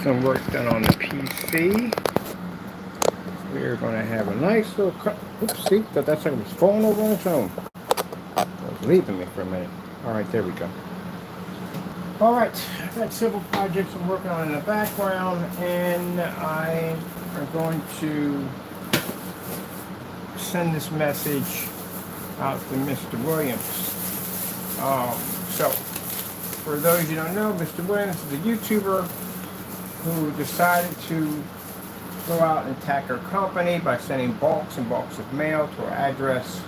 some work done on the PC. We're going to have a nice little cut. Oops, see, thought that sucker was falling over on its own. It was leaving me for a minute. All right, there we go. All right, I've got several projects I'm working on in the background, and I am going to send this message out to Mr. Williams. So, for those you don't know, Mr. Williams is a YouTuber who decided to go out and attack our company by sending bulks and bulks of mail to our address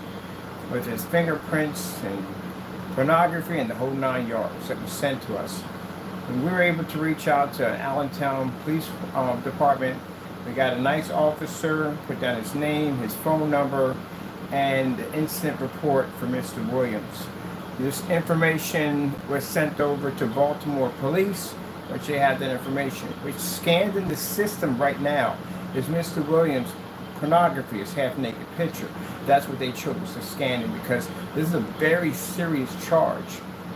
with his fingerprints and pornography and the whole 9 yards that was sent to us. And we were able to reach out to Allentown Police Department. We got a nice officer, put down his name, his phone number, and the incident report for Mr. Williams. This information was sent over to Baltimore Police, which they had that information. Which scanned in the system right now is Mr. Williams' pornography, his half-naked picture. That's what they chose to scan in because this is a very serious charge.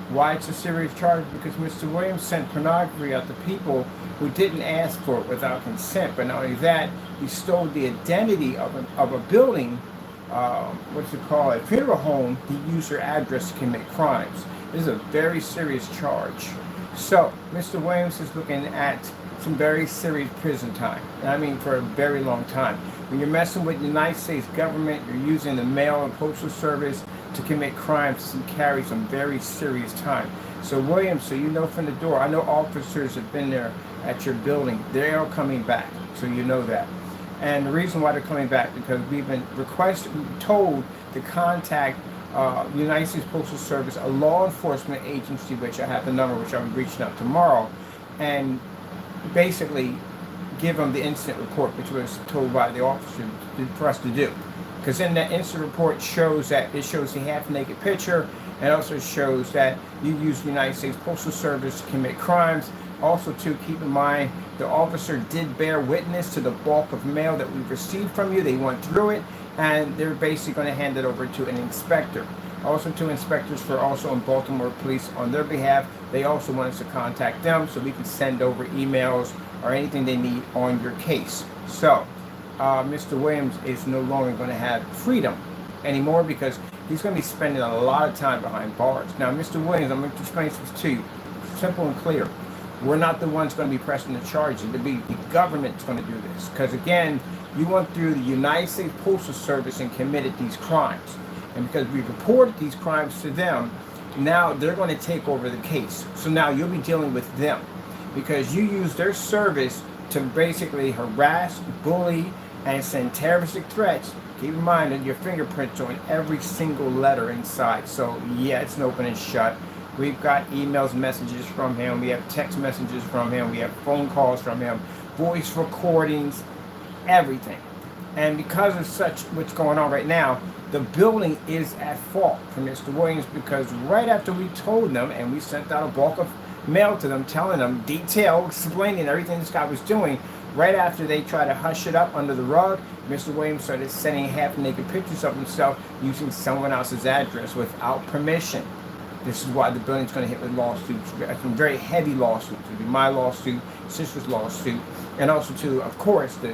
Why it's a serious charge? Because Mr. Williams sent pornography out to people who didn't ask for it without consent. But not only that, he stole the identity of a building, a funeral home. He used their address to commit crimes. This is a very serious charge. So, Mr. Williams is looking at some very serious prison time. And I mean for a very long time. When you're messing with the United States government, you're using the mail and postal service to commit crimes and carry some very serious time. So Williams, so you know from the door, I know officers have been there at your building. They are coming back, so you know that. And the reason why they're coming back, because we've been told to contact United States Postal Service, a law enforcement agency, which I have the number, which I'll be reaching out tomorrow, and basically give them the incident report, which was told by the officer for us to do. Because in that incident report shows that it shows the half-naked picture, and also shows that you use the United States Postal Service to commit crimes. Also, to keep in mind, the officer did bear witness to the bulk of mail that we've received from you. They went through it, and they're basically going to hand it over to an inspector. Also, two inspectors for also in Baltimore Police on their behalf. They also want us to contact them so we can send over emails or anything they need on your case. So, Mr. Williams is no longer going to have freedom anymore because he's going to be spending a lot of time behind bars. Now, Mr. Williams, I'm going to explain this to you. Simple and clear. We're not the ones going to be pressing the charges. It'll be the government's going to do this. Because again, you went through the United States Postal Service and committed these crimes. And because we reported these crimes to them, now they're going to take over the case. So now you'll be dealing with them. Because you use their service to basically harass, bully, and send terroristic threats. Keep in mind that your fingerprints are on every single letter inside. So yeah, it's an open and shut. We've got emails, messages from him. We have text messages from him. We have phone calls from him, voice recordings, everything. And because of such what's going on right now, the building is at fault for Mr. Williams because right after we told them and we sent out a bulk of mail to them telling them detail, explaining everything this guy was doing, right after they tried to hush it up under the rug, Mr. Williams started sending half-naked pictures of himself using someone else's address without permission. This is why the building's going to hit with lawsuits, some very heavy lawsuits. It'll be my lawsuit, sister's lawsuit, and also to, of course, the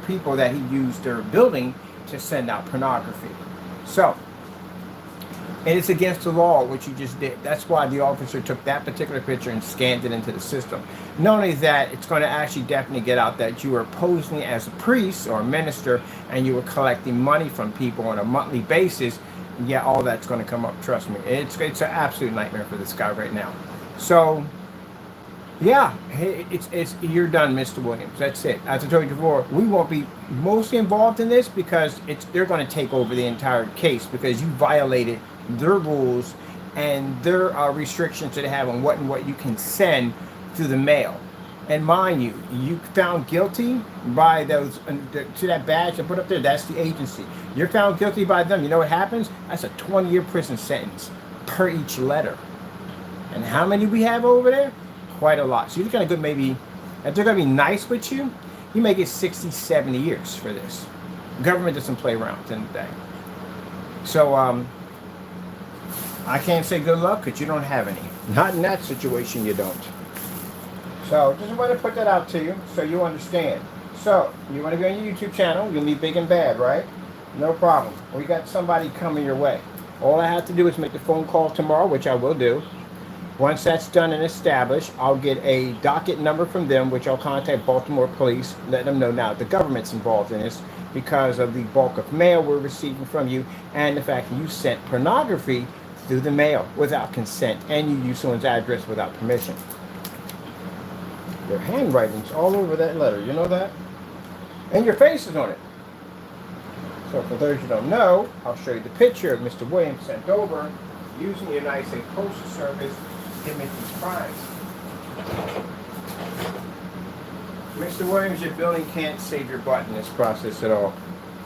people that he used their building to send out pornography. So, it is against the law what you just did. That's why the officer took that particular picture and scanned it into the system. Not only that, it's going to actually definitely get out that you were posing as a priest or a minister and you were collecting money from people on a monthly basis. Yeah, all that's going to come up, trust me. It's an absolute nightmare for this guy right now. So, yeah, you're done, Mr. Williams. That's it. As I told you before, we won't be mostly involved in this because they're going to take over the entire case because you violated their rules and their restrictions that they have on what you can send through the mail. And mind you, you found guilty by those to that badge I put up there. That's the agency. You're found guilty by them. You know what happens? That's a 20-year prison sentence per each letter. And how many we have over there? Quite a lot. So you're going to maybe, if they're going to be nice with you, you may get 60, 70 years for this. Government doesn't play around at the end of the day. So I can't say good luck because you don't have any. Not in that situation, you don't. So just want to put that out to you so you understand. So you want to be on your YouTube channel, you'll be big and bad, right? No problem. We got somebody coming your way. All I have to do is make the phone call tomorrow, which I will do. Once that's done and established, I'll get a docket number from them, which I'll contact Baltimore Police, let them know now the government's involved in this because of the bulk of mail we're receiving from you and the fact that you sent pornography through the mail without consent and you used someone's address without permission. Your handwriting's all over that letter, you know that? And your face is on it. So for those who don't know, I'll show you the picture of Mr. Williams sent over using the United States Postal Service to commit these crimes. Mr. Williams, your building can't save your butt in this process at all.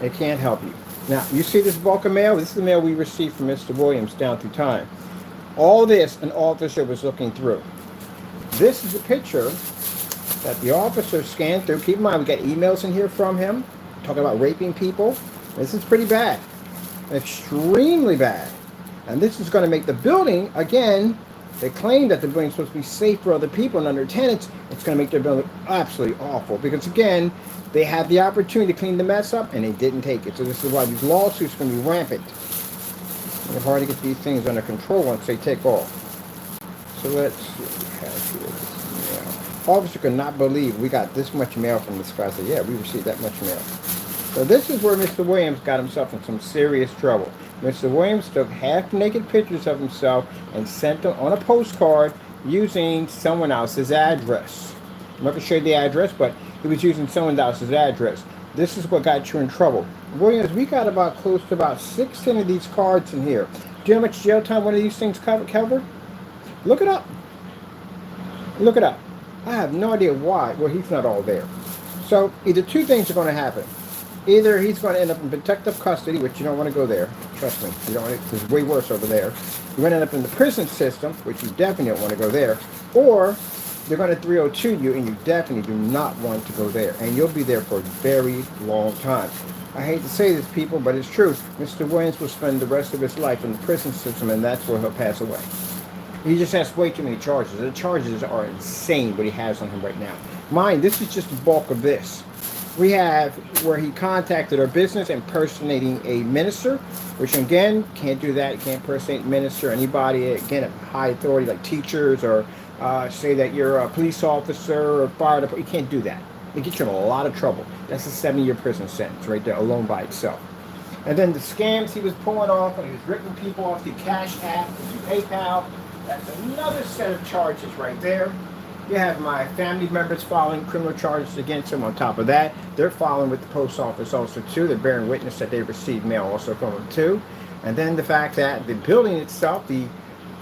It can't help you. Now, you see this bulk of mail? This is the mail we received from Mr. Williams down through time. All this an officer was looking through. This is a picture that the officer scanned through. Keep in mind, we got emails in here from him talking about raping people. This is pretty bad. Extremely bad. And this is going to make the building, again, they claim that the building's supposed to be safe for other people and under tenants. It's going to make their building absolutely awful because, again, they had the opportunity to clean the mess up and they didn't take it. So this is why these lawsuits are going to be rampant. It's hard to get these things under control once they take off. So let's see what we have here. Yeah. Officer could not believe we got this much mail from this guy. I said, yeah, we received that much mail. So this is where Mr. Williams got himself in some serious trouble. Mr. Williams took half-naked pictures of himself and sent them on a postcard using someone else's address. I'm not going to show you the address, but he was using someone else's address. This is what got you in trouble. Williams, we got about close to about 16 of these cards in here. Do you know how much jail time one of these things cover? Look it up. Look it up. I have no idea why. Well, he's not all there. So either two things are going to happen. Either he's going to end up in protective custody, which you don't want to go there. Trust me, you don't want to, it's way worse over there. You're going to end up in the prison system, which you definitely don't want to go there. Or they're going to 302 you, and you definitely do not want to go there. And you'll be there for a very long time. I hate to say this, people, but it's true. Mr. Williams will spend the rest of his life in the prison system, and that's where he'll pass away. He just has way too many charges. The charges are insane what he has on him right now. Mind, this is just the bulk of this. We have where he contacted our business impersonating a minister, which again, can't do that. You can't impersonate minister, anybody, again, at high authority like teachers or say that you're a police officer or fire department. You can't do that. It gets you in a lot of trouble. That's a 7-year prison sentence right there alone by itself. And then the scams he was pulling off when he was ripping people off the Cash App, the PayPal, that's another set of charges right there. You have my family members filing criminal charges against him. On top of that, they're filing with the post office also too. They're bearing witness that they received mail also from him too. And then the fact that the building itself, the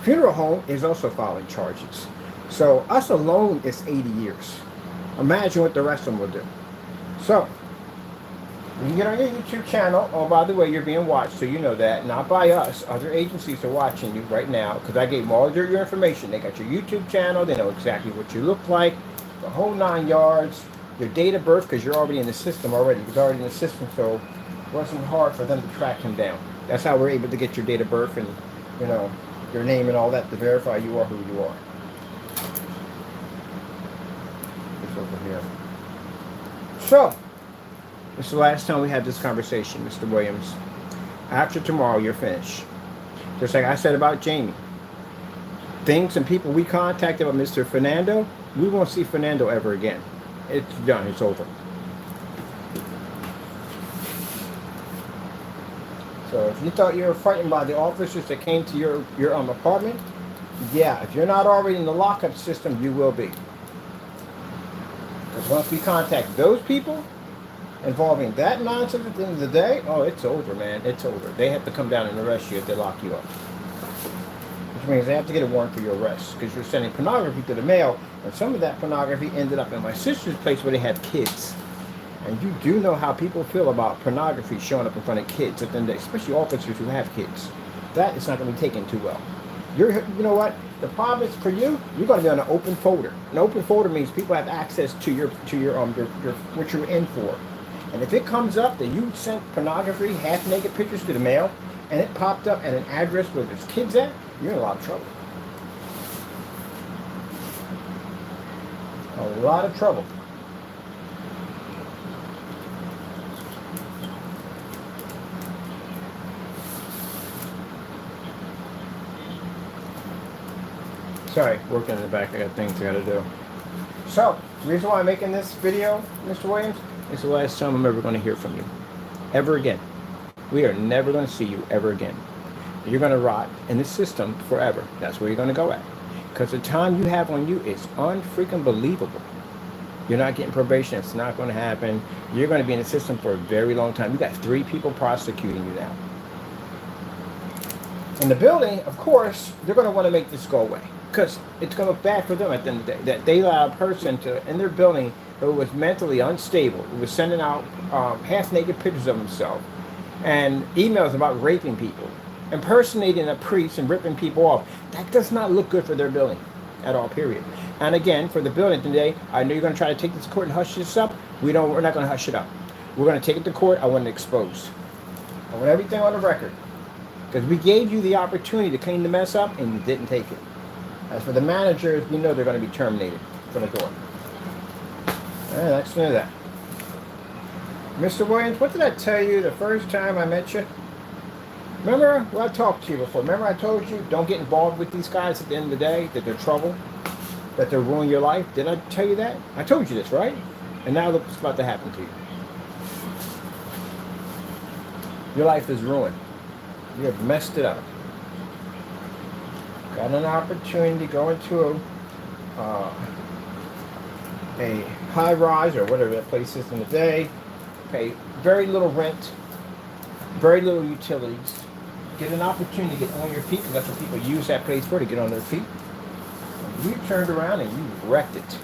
funeral home, is also filing charges. So us alone is 80 years. Imagine what the rest of them will do. So you can get on your YouTube channel. Oh, by the way, you're being watched, so you know that. Not by us. Other agencies are watching you right now because I gave them all your information. They got your YouTube channel. They know exactly what you look like. The whole 9 yards. Your date of birth, because you're already in the system already. He was already in the system, so it wasn't hard for them to track him down. That's how we're able to get your date of birth and, you know, your name and all that to verify you are who you are. It's over here. So, this is the last time we had this conversation, Mr. Williams. After tomorrow, you're finished. Just like I said about Jamie. Things and people we contacted about Mr. Fernando, we won't see Fernando ever again. It's done. It's over. So if you thought you were frightened by the officers that came to your apartment, yeah, if you're not already in the lockup system, you will be. Because once we contact those people, involving that nonsense at the end of the day, oh, it's over, man. It's over. They have to come down and arrest you if they lock you up. Which means they have to get a warrant for your arrest because you're sending pornography to the mail, and some of that pornography ended up in my sister's place where they have kids. And you do know how people feel about pornography showing up in front of kids at the end of the day, especially officers who have kids. That is not going to be taken too well. You know what? The problem is for you. You're going to be on an open folder. An open folder means people have access to your what you're in for. And if it comes up that you sent pornography, half-naked pictures to the mail, and it popped up at an address where there's kids at, you're in a lot of trouble. A lot of trouble. Sorry, working in the back. I got things I got to do. So, the reason why I'm making this video, Mr. Williams, is the last time I'm ever going to hear from you. Ever again. We are never going to see you ever again. You're going to rot in this system forever. That's where you're going to go at. Because the time you have on you is unfreaking believable. You're not getting probation. It's not going to happen. You're going to be in the system for a very long time. You got 3 people prosecuting you now. In the building, of course, they're going to want to make this go away. Because it's going to look bad for them at the end of the day. That they allow a person to, in their building, who was mentally unstable, who was sending out half-naked pictures of himself, and emails about raping people, impersonating a priest and ripping people off. That does not look good for their building at all, period. And again, for the building today, I know you're going to try to take this to court and hush this up. We're not going to hush it up. We're going to take it to court. I want it exposed. I want everything on the record. Because we gave you the opportunity to clean the mess up, and you didn't take it. As for the managers, we know they're going to be terminated from the door. That's the end of that. Mr. Williams, what did I tell you the first time I met you? Remember, well, I talked to you before. Remember I told you, don't get involved with these guys at the end of the day, that they're trouble, that they're ruining your life? Did I tell you that? I told you this, right? And now look what's about to happen to you. Your life is ruined. You have messed it up. Got an opportunity to go into a high rise or whatever that place is in the day, pay very little rent, very little utilities, get an opportunity to get on your feet, because that's what people use that place for, to get on their feet. You turned around and you wrecked it.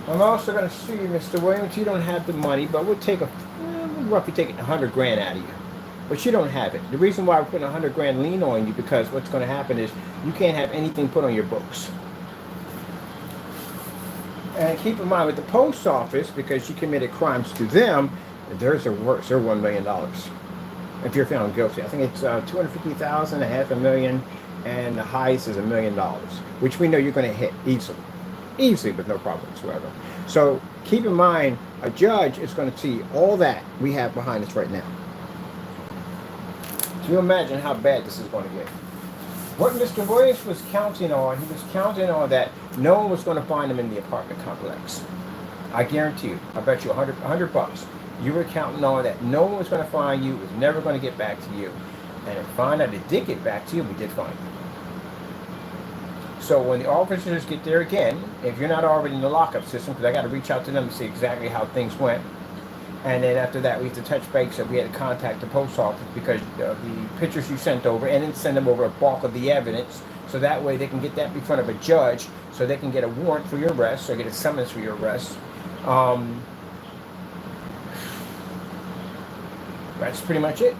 I'm also going to sue you, Mr. Williams. You don't have the money, but we'll roughly take $100 grand out of you. But you don't have it. The reason why we're putting $100 grand lien on you, because what's going to happen is you can't have anything put on your books. And keep in mind with the post office, because you committed crimes to them, theirs are worse. They're $1 million. If you're found guilty, I think it's $250,000, $500,000, and the highest is $1 million, which we know you're going to hit easily with no problem whatsoever. So keep in mind, a judge is going to see all that we have behind us right now. So you imagine how bad this is going to get. What Mr. Williams was counting on, he was counting on that no one was going to find him in the apartment complex. I guarantee you, I bet you $100. You were counting on that no one was going to find you, it was never going to get back to you. And if find out it did get back to you, we did find you. So when the officers get there again, if you're not already in the lockup system, because I got to reach out to them to see exactly how things went. And then after that, we have to touch base, and we had to contact the post office because the pictures you sent over, and then send them over a bulk of the evidence, so that way they can get that in front of a judge, so they can get a warrant for your arrest, or get a summons for your arrest. That's pretty much it.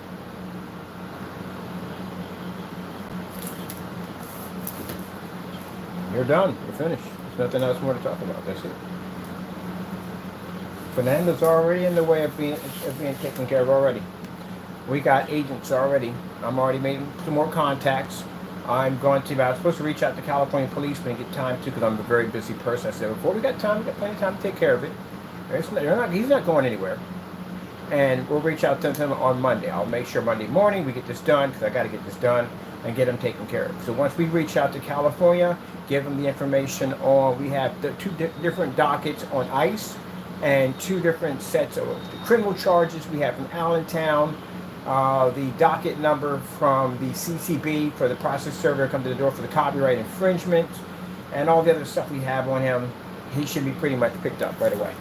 You're done. You're finished. There's nothing else more to talk about. That's it. Fernando's already in the way of being taken care of already. We got agents already. I'm already making some more contacts. I was supposed to reach out to California police, but I didn't get time to because I'm a very busy person. I said, before we got time, we got plenty of time to take care of it. He's not going anywhere. And we'll reach out to him on Monday. I'll make sure Monday morning we get this done, because I got to get this done and get him taken care of. So once we reach out to California, give them the information on, we have the 2 different dockets on ICE, and 2 different sets of criminal charges we have from Allentown, the docket number from the CCB for the process server to come to the door for the copyright infringement, and all the other stuff we have on him. He should be pretty much picked up right away.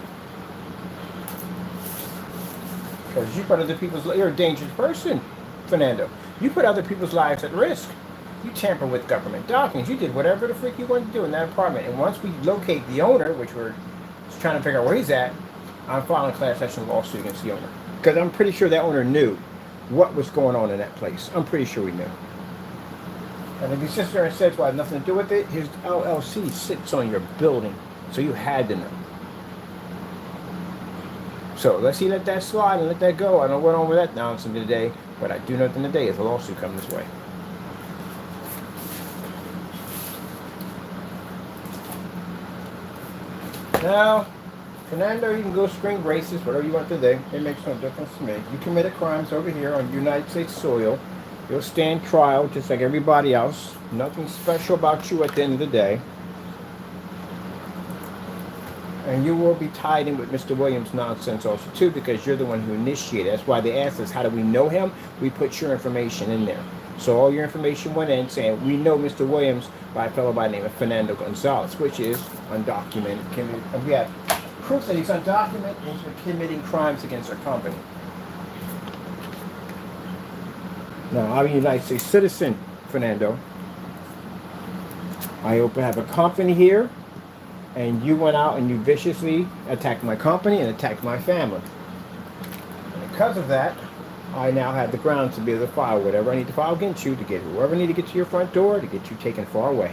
Because you put other people's, you're a dangerous person, Fernando. You put other people's lives at risk. You tamper with government documents. You did whatever the freak you wanted to do in that apartment. And once we locate the owner, which we're trying to figure out where he's at, I'm filing a class action lawsuit against the owner. Because I'm pretty sure that owner knew what was going on in that place. I'm pretty sure he knew. And if he sits there and says, well, I have nothing to do with it, his LLC sits on your building. So you had to know. So let's let that slide and let that go. I don't know what on with that nonsense today, but I do know that today is a lawsuit coming this way. Now, Fernando, you can go screen braces, whatever you want to do. It makes no difference to me. You committed crimes over here on United States soil. You'll stand trial just like everybody else. Nothing special about you at the end of the day. And you will be tied in with Mr. Williams' nonsense also too, because you're the one who initiated. That's why they asked us, how do we know him? We put your information in there. So all your information went in saying, we know Mr. Williams by a fellow by the name of Fernando Gonzalez, which is undocumented. We have proof that he's undocumented and he's committing crimes against our company. Now, I'm a United States citizen, Fernando. I have a company here, and you went out and you viciously attacked my company and attacked my family. And because of that, I now have the grounds to be able to file whatever I need to file against you, to get whoever I need to get to your front door, to get you taken far away.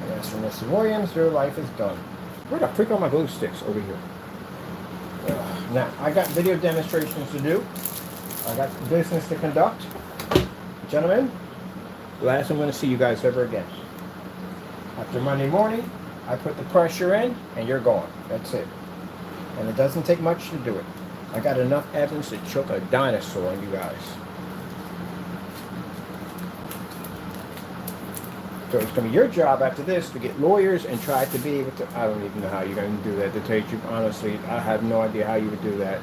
And as for Mr. Williams, your life is done. Where the freak are my glue sticks over here? Now, I got video demonstrations to do. I got business to conduct. Gentlemen, last I'm going to see you guys ever again. After Monday morning, I put the pressure in, and you're gone. That's it. And it doesn't take much to do it. I got enough evidence to choke a dinosaur on you guys. So it's going to be your job after this to get lawyers and try to be able to... I don't even know how you're going to do that, to tell you the truth. Honestly, I have no idea how you would do that.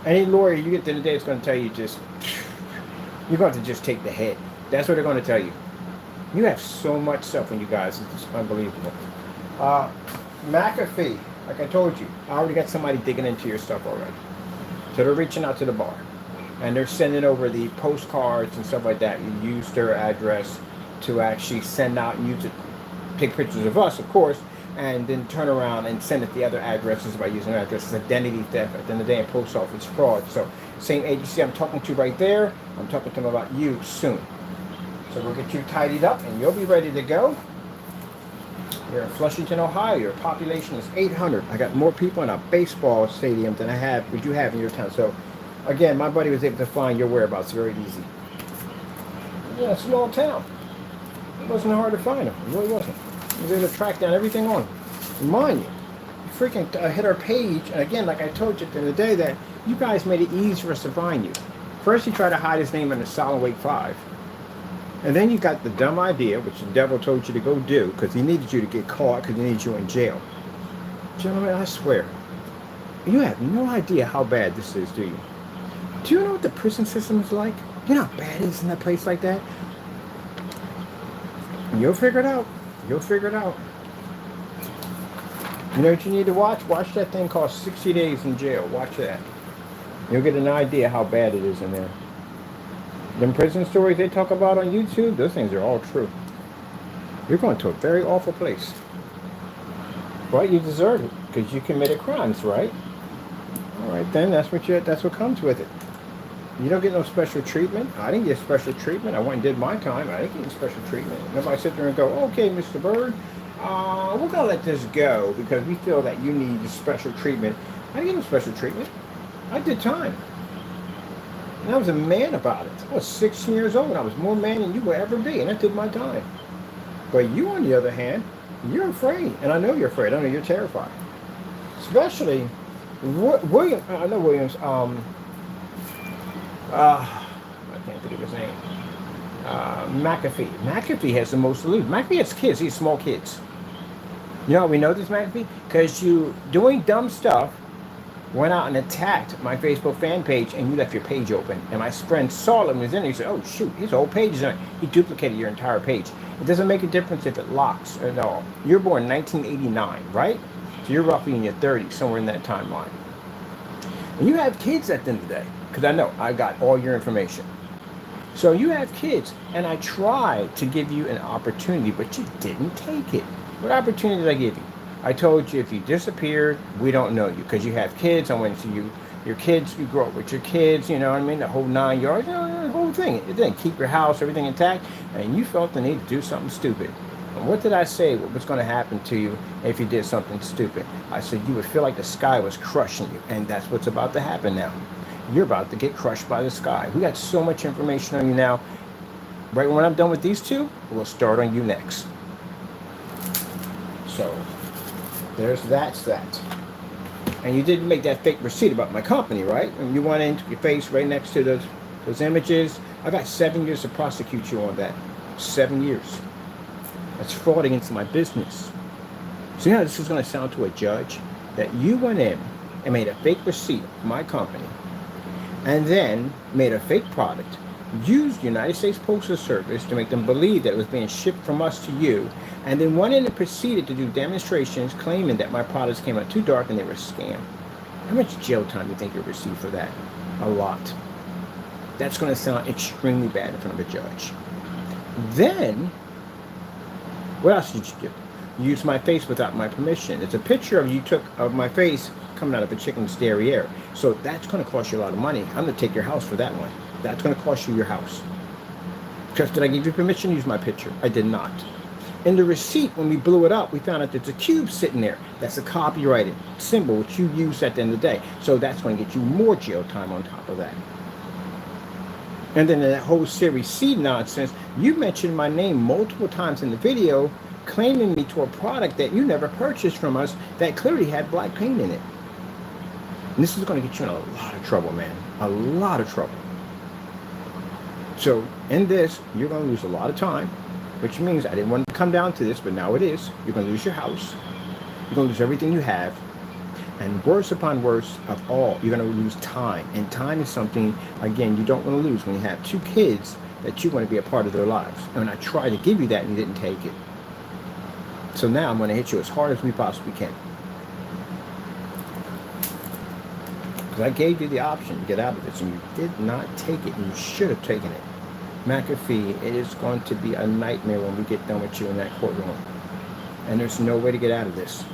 Any lawyer you get to the day is going to tell you you're going to just take the hit. That's what they're going to tell you. You have so much stuff on you guys. It's just unbelievable. McAfee, like I told you, I already got somebody digging into your stuff already. So they're reaching out to the bar. And they're sending over the postcards and stuff like that. You use their address to actually send out and use it, take pictures of us, of course, and then turn around and send it the other addresses by using their addresses. Identity theft at the end of the day, and post office fraud. So same agency I'm talking to right there, I'm talking to them about you soon. So we'll get you tidied up and you'll be ready to go. You're in Flushington, Ohio. Your population is 800. I got more people in a baseball stadium than what you have in your town. So again, my buddy was able to find your whereabouts very easy. Yeah, a small town. It wasn't hard to find him. It really wasn't. I was able to track down everything on him. Mind you, freaking hit our page, and again, like I told you at the end of the day, that you guys made it easy for us to find you. First, you tried to hide his name in the Solid Wake 5. And then you got the dumb idea, which the devil told you to go do, because he needed you to get caught, because he needed you in jail. Gentlemen, I swear, you have no idea how bad this is, do you? Do you know what the prison system is like? You know how bad it is in a place like that? You'll figure it out. You'll figure it out. You know what you need to watch? Watch that thing called 60 Days in Jail. Watch that. You'll get an idea how bad it is in there. Them prison stories they talk about on YouTube, those things are all true. You're going to a very awful place. But you deserve it, because you committed crimes, right? All right, then, that's what comes with it. You don't get no special treatment. I didn't get special treatment. I went and did my time. I didn't get special treatment. Nobody sit there and go, okay, Mr. Bird, we're going to let this go because we feel that you need the special treatment. I didn't get no special treatment. I did time. And I was a man about it. I was 16 years old. I was more man than you will ever be, and I did my time. But you, on the other hand, you're afraid. And I know you're afraid. I know you're terrified. Especially Williams. I know Williams. I can't think of his name. McAfee. McAfee has the most to lose. McAfee has kids. He's small kids. You know how we know this, McAfee? Because you, doing dumb stuff, went out and attacked my Facebook fan page, and you left your page open. And my friend saw it and was in there. He said, oh, shoot, his whole page is on it. He duplicated your entire page. It doesn't make a difference if it locks or no. You're born in 1989, right? So you're roughly in your 30s, somewhere in that timeline. And you have kids at the end of the day. Because I know I got all your information. So you have kids, and I tried to give you an opportunity, but you didn't take it. What opportunity did I give you? I told you if you disappeared, we don't know you, because you have kids. I went to you, your kids, you grow up with your kids, you know what I mean, the whole 9 yards, you know, the whole thing. It didn't keep your house, everything intact, and you felt the need to do something stupid. And what did I say? What was going to happen to you if you did something stupid? I said you would feel like the sky was crushing you, and that's what's about to happen now. You're about to get crushed by the sky. We got so much information on you now. Right when I'm done with these two, we'll start on you next. So, There's that. And you didn't make that fake receipt about my company, right? And you went into your face right next to those images. I got 7 years to prosecute you on that. 7 years. That's fraud against my business. So you know this is going to sound to a judge? That you went in and made a fake receipt of my company, and then made a fake product, used the United States Postal Service to make them believe that it was being shipped from us to you, and then went in and proceeded to do demonstrations claiming that my products came out too dark and they were a scam. How much jail time do you think you'll receive for that? A lot. That's going to sound extremely bad in front of a judge. Then, what else did you do? You used my face without my permission. It's a picture of you took of my face coming out of a chicken's derriere. So that's going to cost you a lot of money. I'm going to take your house for that one. That's going to cost you your house. Because did I give you permission to use my picture? I did not. In the receipt, when we blew it up, we found out there's a cube sitting there. That's a copyrighted symbol which you used at the end of the day. So that's going to get you more jail time on top of that. And then in that whole Series C nonsense, you mentioned my name multiple times in the video, claiming me to a product that you never purchased from us that clearly had black paint in it. And this is going to get you in a lot of trouble, man. A lot of trouble. So in this, you're going to lose a lot of time, which means I didn't want to come down to this, but now it is. You're going to lose your house. You're going to lose everything you have. And worse upon worse of all, you're going to lose time. And time is something, again, you don't want to lose when you have 2 kids that you want to be a part of their lives. And I tried to give you that and you didn't take it. So now I'm going to hit you as hard as we possibly can. Because I gave you the option to get out of this and you did not take it, and you should have taken it. McAfee, it is going to be a nightmare when we get done with you in that courtroom. And there's no way to get out of this.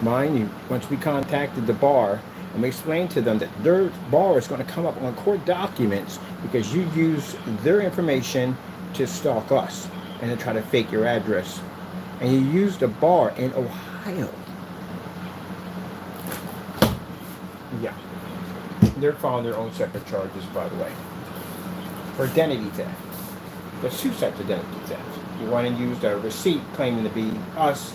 Mind you, once we contacted the bar and we explained to them that their bar is going to come up on court documents because you used their information to stalk us and to try to fake your address. And you used a bar in Ohio. Yeah. They're filing their own separate charges, by the way, for identity theft. There's 2 types of identity theft. You went and used a receipt claiming to be us.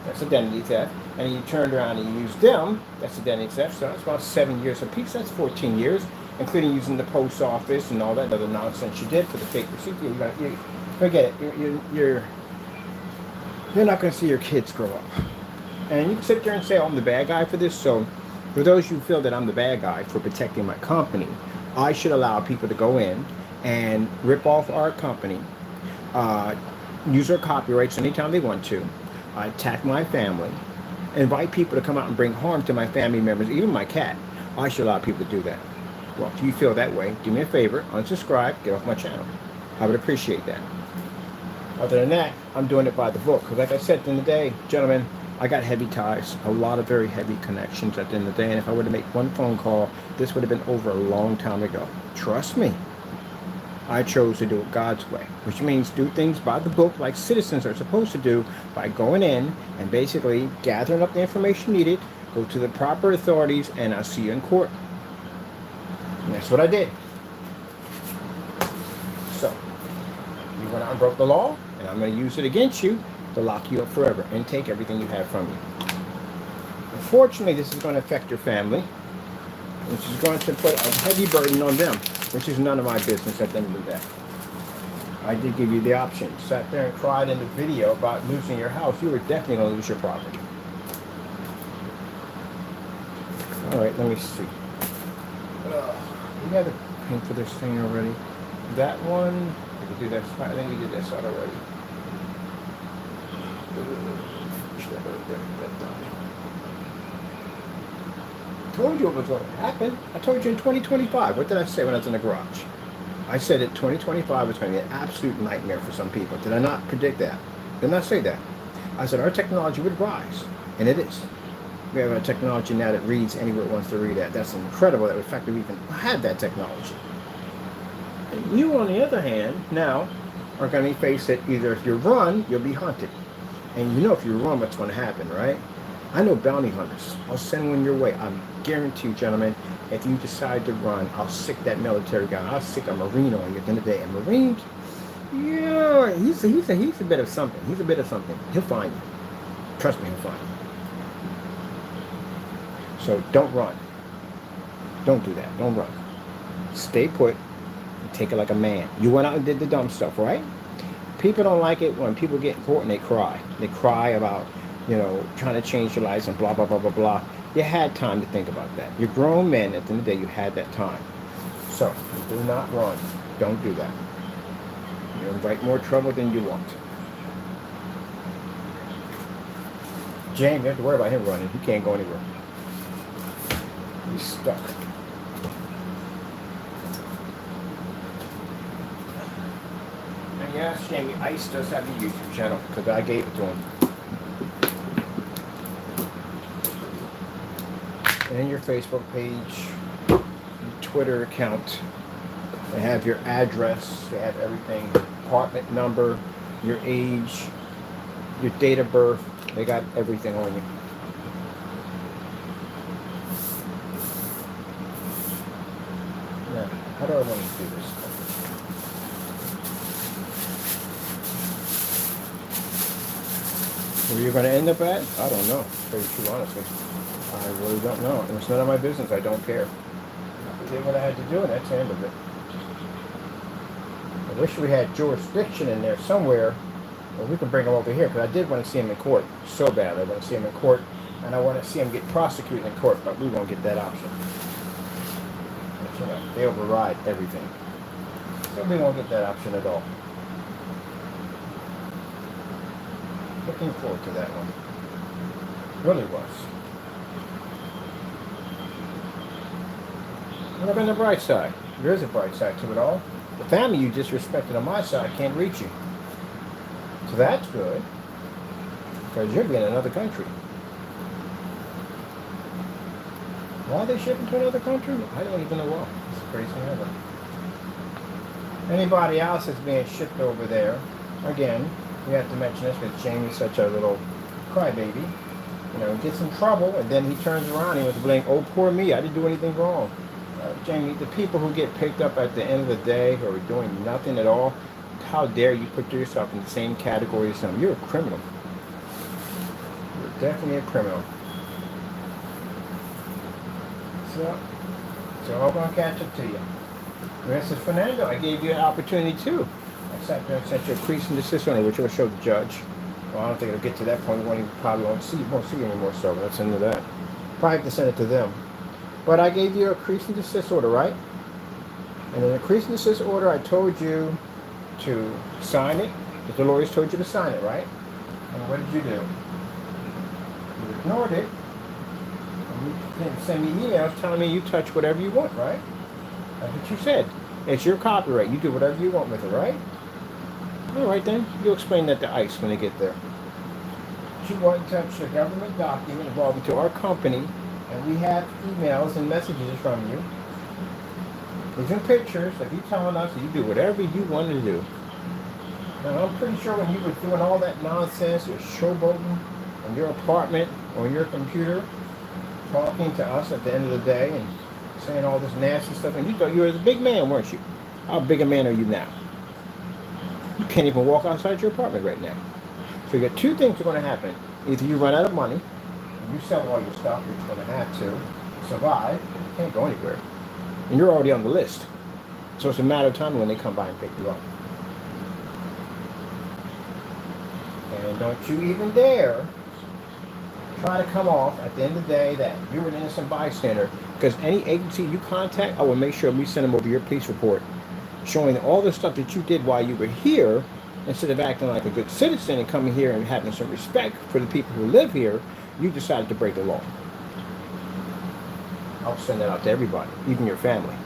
That's identity theft. And you turned around and you used them. That's identity theft. So that's about 7 years apiece. That's 14 years, including using the post office and all that other nonsense you did for the fake receipt. You forget it. You're not going to see your kids grow up. And you can sit there and say, oh, I'm the bad guy for this. So for those who feel that I'm the bad guy for protecting my company, I should allow people to go in and rip off our company, use our copyrights anytime they want to, attack my family, invite people to come out and bring harm to my family members, even my cat. I should allow people to do that. Well, if you feel that way, do me a favor, unsubscribe, get off my channel. I would appreciate that. Other than that, I'm doing it by the book. Because like I said at the end of the day, gentlemen, I got heavy ties, a lot of very heavy connections at the end of the day. And if I were to make one phone call, this would have been over a long time ago. Trust me. I chose to do it God's way, which means do things by the book like citizens are supposed to do by going in and basically gathering up the information needed, go to the proper authorities, and I'll see you in court. And that's what I did. So, you went out and broke the law, and I'm going to use it against you to lock you up forever and take everything you have from you. Unfortunately, this is going to affect your family, which is going to put a heavy burden on them, which is none of my business at the end of the day. I did give you the option. Sat there and cried in the video about losing your house. You were definitely going to lose your property. All right, let me see. We had a paint for this thing already. That one, we could do that. I think we did that side already. I told you what was going to happen. I told you in 2025. What did I say when I was in the garage? I said that 2025 was going to be an absolute nightmare for some people. Did I not predict that? Did I not say that? I said our technology would rise, and it is. We have a technology now that reads anywhere it wants to read at. That's incredible that the fact that we even have that technology. And you, on the other hand, now are going to face it. Either if you run, you'll be hunted. And you know if you run, what's going to happen, right? I know bounty hunters. I'll send one your way. I guarantee you, gentlemen, if you decide to run, I'll sick that military guy. I'll sick a Marine on you at the end of the day. And Marines, yeah, he's a bit of something. He's a bit of something. He'll find you. Trust me, he'll find you. So don't run. Don't do that. Don't run. Stay put and take it like a man. You went out and did the dumb stuff, right? People don't like it when people get caught and they cry. They cry about, trying to change your lives and blah, blah, blah, blah, blah. You had time to think about that. You're grown men. At the end of the day, you had that time. So, do not run. Don't do that. You invite more trouble than you want. James, you have to worry about him running. He can't go anywhere. He's stuck. And yes, Jamie, Ice does have a YouTube channel because I gave it to him. And your Facebook page, your Twitter account, they have your address, they have everything, apartment number, your age, your date of birth, they got everything on you. Now, how do I want to do this? Where you're going to end up at? I don't know, to tell you the truth, honestly. I really don't know. It's none of my business. I don't care. I did what I had to do, and that's the end of it. I wish we had jurisdiction in there somewhere, or we can bring him over here, because I did want to see him in court so bad. I want to see him in court, and I want to see him get prosecuted in court, but we won't get that option. But, they override everything. So we won't get that option at all. Looking forward to that one. Really was. Look on the bright side. There is a bright side to it all. The family you disrespected on my side can't reach you. So that's good. Because you're being in another country. Why are they shipping to another country? I don't even know why. It's crazy ever. Anybody else that's being shipped over there, again, we have to mention this because Jamie's such a little crybaby. Gets in trouble and then he turns around and he wants to blame, oh, poor me, I didn't do anything wrong. Jamie, the people who get picked up at the end of the day who are doing nothing at all, how dare you put yourself in the same category as them? You're a criminal. You're definitely a criminal. So, it's all going to catch up to you. Mrs. Fernando, I gave you an opportunity too. I sat there and sent you a cease and desist on it, which will show the judge. Well, I don't think it'll get to that point. Probably won't see you anymore, so let's end that. Probably have to send it to them. But I gave you a cease and desist order, right? And in the cease and desist order, I told you to sign it, because the lawyers told you to sign it, right? And what did you do? You ignored it. And you didn't send me emails telling me you touch whatever you want, right? That's what you said. It's your copyright. You do whatever you want with it, right? All right, then. You'll explain that to ICE when they get there. You want to touch a government document involving to our company, and we have emails and messages from you. These are pictures of you telling us that you do whatever you want to do. Now, I'm pretty sure when you were doing all that nonsense, you're showboating in your apartment or your computer, talking to us at the end of the day and saying all this nasty stuff, and you thought you were a big man, weren't you? How big a man are you now? You can't even walk outside your apartment right now. So you got two things are going to happen. Either you run out of money, and you sell all your stuff, you're going to have to survive, you can't go anywhere. And you're already on the list. So it's a matter of time when they come by and pick you up. And don't you even dare try to come off at the end of the day that you're an innocent bystander, because any agency you contact, I will make sure we send them over your police report showing all the stuff that you did while you were here. Instead of acting like a good citizen and coming here and having some respect for the people who live here, you decided to break the law. I'll send that out to everybody, even your family.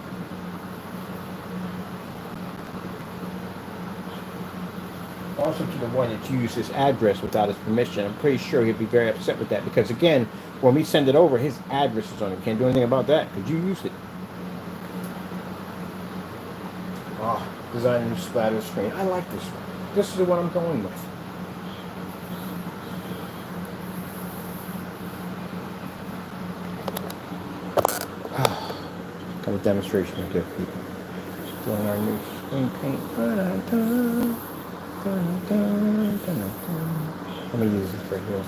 Also to the one that used his address without his permission. I'm pretty sure he'd be very upset with that because, again, when we send it over, his address is on it. Can't do anything about that because you used it. Oh, design a new splatter screen. I like this one. This is the one I'm going with. Got a demonstration of this, people. Just doing our new screen paint. Let me use this right here.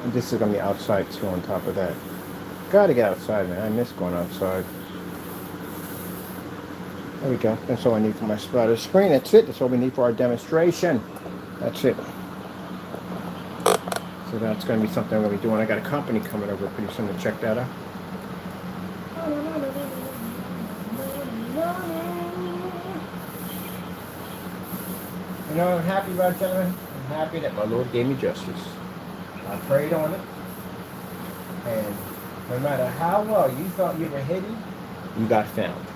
And this is going to be outside too on top of that. Gotta get outside, man. I miss going outside. There we go. That's all I need for my splatter screen. That's it. That's all we need for our demonstration. That's it. So that's going to be something I'm going to be doing. I got a company coming over pretty soon to check that out. You know what I'm happy about, gentlemen? I'm happy that my Lord gave me justice. I prayed on it. And no matter how well you thought you were hidden, you got found.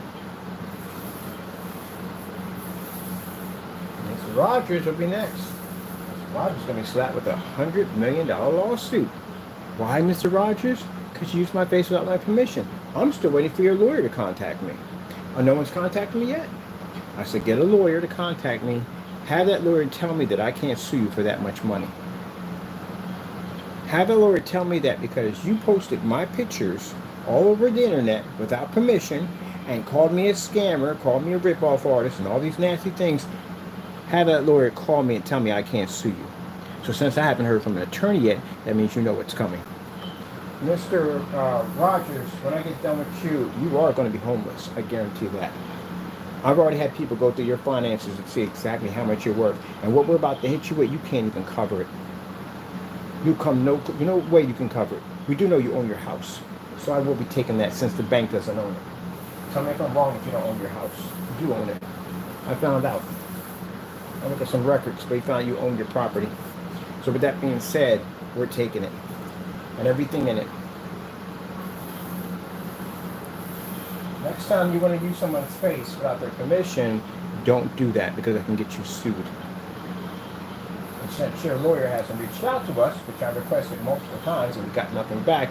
Mr. Rogers will be next. Mr. Rogers is going to be slapped with $100 million lawsuit. Why, Mr. Rogers? Because you used my face without my permission. I'm still waiting for your lawyer to contact me. Oh, no one's contacted me yet? I said, get a lawyer to contact me. Have that lawyer tell me that I can't sue you for that much money. Have a lawyer tell me that because you posted my pictures all over the internet without permission and called me a scammer, called me a rip-off artist, and all these nasty things. Have that lawyer call me and tell me I can't sue you. So since I haven't heard from an attorney yet, that means you know what's coming. Mr. Rogers, when I get done with you, you are going to be homeless. I guarantee that. I've already had people go through your finances and see exactly how much you're worth. And what we're about to hit you with, you can't even cover it. You no way you can cover it. We do know you own your house. So I will be taking that since the bank doesn't own it. Tell me if I'm wrong if you don't own your house. You do own it. I found out. I looked at some records, but he found you own your property. So with that being said, we're taking it. And everything in it. Next time you want to use someone's face without their permission, don't do that because it can get you sued. And since your lawyer hasn't reached out to us, which I requested multiple times and we got nothing back,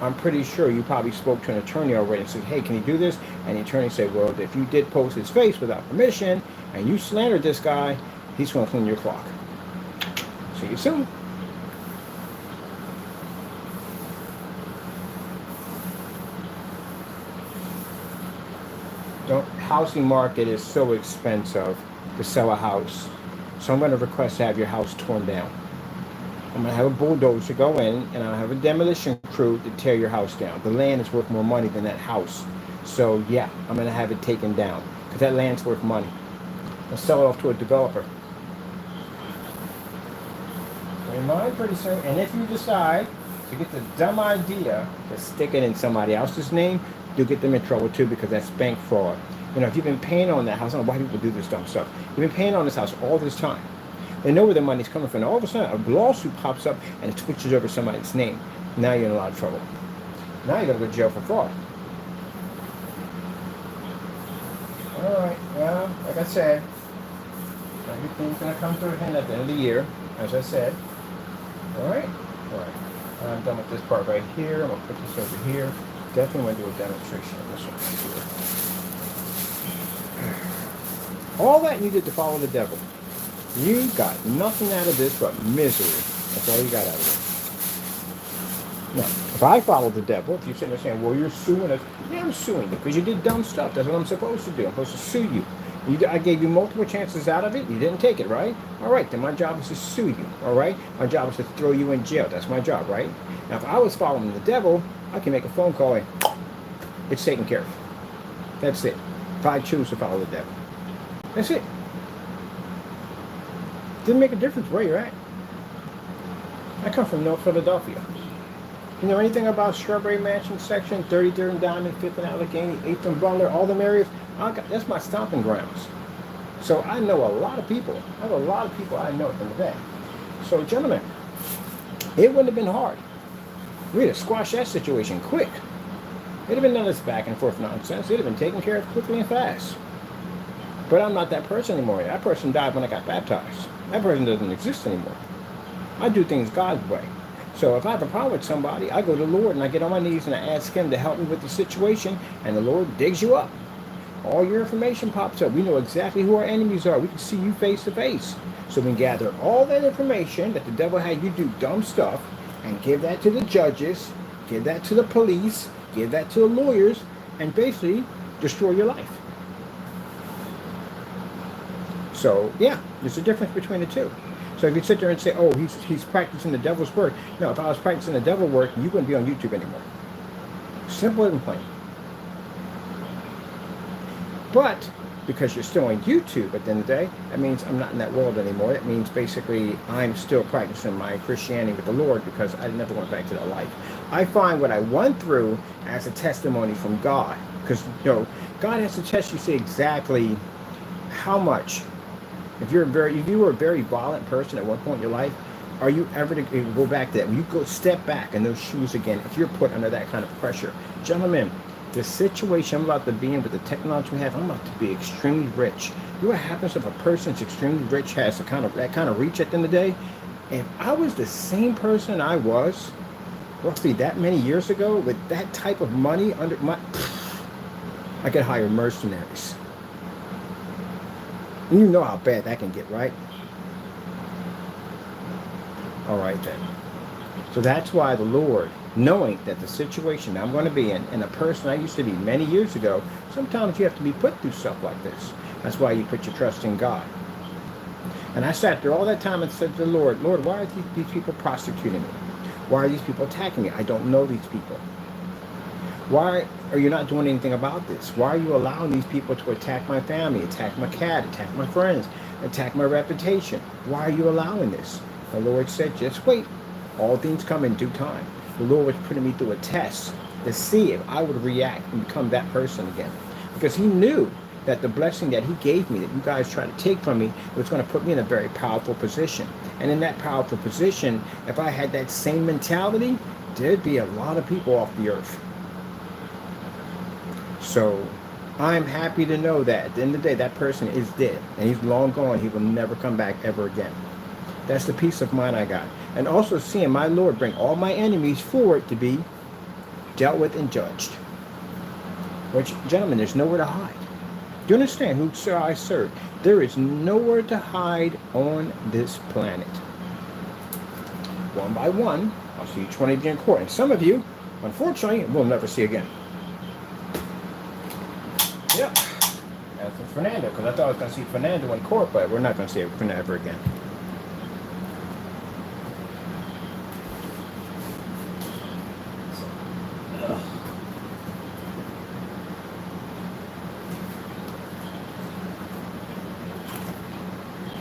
I'm pretty sure you probably spoke to an attorney already and said, hey, can you do this? And the attorney said, well, if you did post his face without permission and you slandered this guy, he's going to clean your clock. See you soon. Housing market is so expensive to sell a house. So I'm going to request to have your house torn down. I'm going to have a bulldozer go in and I'll have a demolition crew to tear your house down. The land is worth more money than that house. So yeah, I'm going to have it taken down because that land's worth money. I'll sell it off to a developer. In mind pretty soon. And if you decide to get the dumb idea to stick it in somebody else's name, you'll get them in trouble too because that's bank fraud. You know, if you've been paying on that house, I don't know why people do this dumb stuff. You've been paying on this house all this time. They know where the money's coming from. And all of a sudden, a lawsuit pops up and it switches over somebody's name. Now you're in a lot of trouble. Now you're going to go to jail for fraud. All right. Well, like I said, everything's going to come to an end at the end of the year, as I said. All right? All right. I'm done with this part right here. I'm going to put this over here. Definitely want to do a demonstration of this one right here. All that you did to follow the devil. You got nothing out of this but misery. That's all you got out of it. Now, if I follow the devil, if you're sitting there saying, well, you're suing us. Yeah, I'm suing you because you did dumb stuff. That's what I'm supposed to do. I'm supposed to sue you. I gave you multiple chances out of it. You didn't take it, right? All right, then my job is to sue you, all right? My job is to throw you in jail. That's my job, right? Now, if I was following the devil, I can make a phone call and it's taken care of. That's it. If I choose to follow the devil. That's it. Didn't make a difference where you're at. I come from North Philadelphia. You know anything about Strawberry Mansion section, 33rd and Diamond, 5th and Allegheny, 8th and Butler, all them areas? That's my stomping grounds. So I know a lot of people. I have a lot of people I know from that. So gentlemen, it wouldn't have been hard. We'd have squashed that situation quick. It'd have been none of this back and forth nonsense. It'd have been taken care of quickly and fast. But I'm not that person anymore. That person died when I got baptized. That person doesn't exist anymore. I do things God's way. So if I have a problem with somebody, I go to the Lord and I get on my knees and I ask Him to help me with the situation, and the Lord digs you up. All your information pops up. We know exactly who our enemies are. We can see you face to face. So we can gather all that information that the devil had you do dumb stuff and give that to the judges, give that to the police, give that to the lawyers, and basically destroy your life. So, yeah, there's a difference between the two. So if you sit there and say, oh, he's practicing the devil's work. No, if I was practicing the devil's work, you wouldn't be on YouTube anymore. Simple and plain. But because you're still on YouTube at the end of the day, that means I'm not in that world anymore. That means basically I'm still practicing my Christianity with the Lord because I never went back to that life. I find what I went through as a testimony from God. Because, God has to test you to see exactly how much. If you were a very violent person at one point in your life, are you ever to go back to that? When you go step back in those shoes again, if you're put under that kind of pressure. Gentlemen, the situation I'm about to be in with the technology we have, I'm about to be extremely rich. You know what happens if a person's extremely rich has that kind of reach at the end of the day? If I was the same person I was roughly that many years ago with that type of money under my, I could hire mercenaries. And you know how bad that can get, right? All right then. So that's why the Lord, knowing that the situation I'm going to be in, and the person I used to be many years ago, sometimes you have to be put through stuff like this. That's why you put your trust in God. And I sat there all that time and said to the Lord, Lord, why are these people prosecuting me? Why are these people attacking me? I don't know these people. Why are you not doing anything about this? Why are you allowing these people to attack my family, attack my cat, attack my friends, attack my reputation? Why are you allowing this? The Lord said, just wait. All things come in due time. The Lord was putting me through a test to see if I would react and become that person again. Because he knew that the blessing that he gave me, that you guys try to take from me, was going to put me in a very powerful position. And in that powerful position, if I had that same mentality, there'd be a lot of people off the earth. So I'm happy to know that at the end of the day, that person is dead. And he's long gone. He will never come back ever again. That's the peace of mind I got. And also seeing my Lord bring all my enemies forward to be dealt with and judged. Which, gentlemen, there's nowhere to hide. Do you understand who I serve? There is nowhere to hide on this planet. One by one, I'll see each one of you in court. And some of you, unfortunately, we'll never see again. Yep. That's for Fernando, because I thought I was going to see Fernando in court, but we're not going to see Fernando ever again.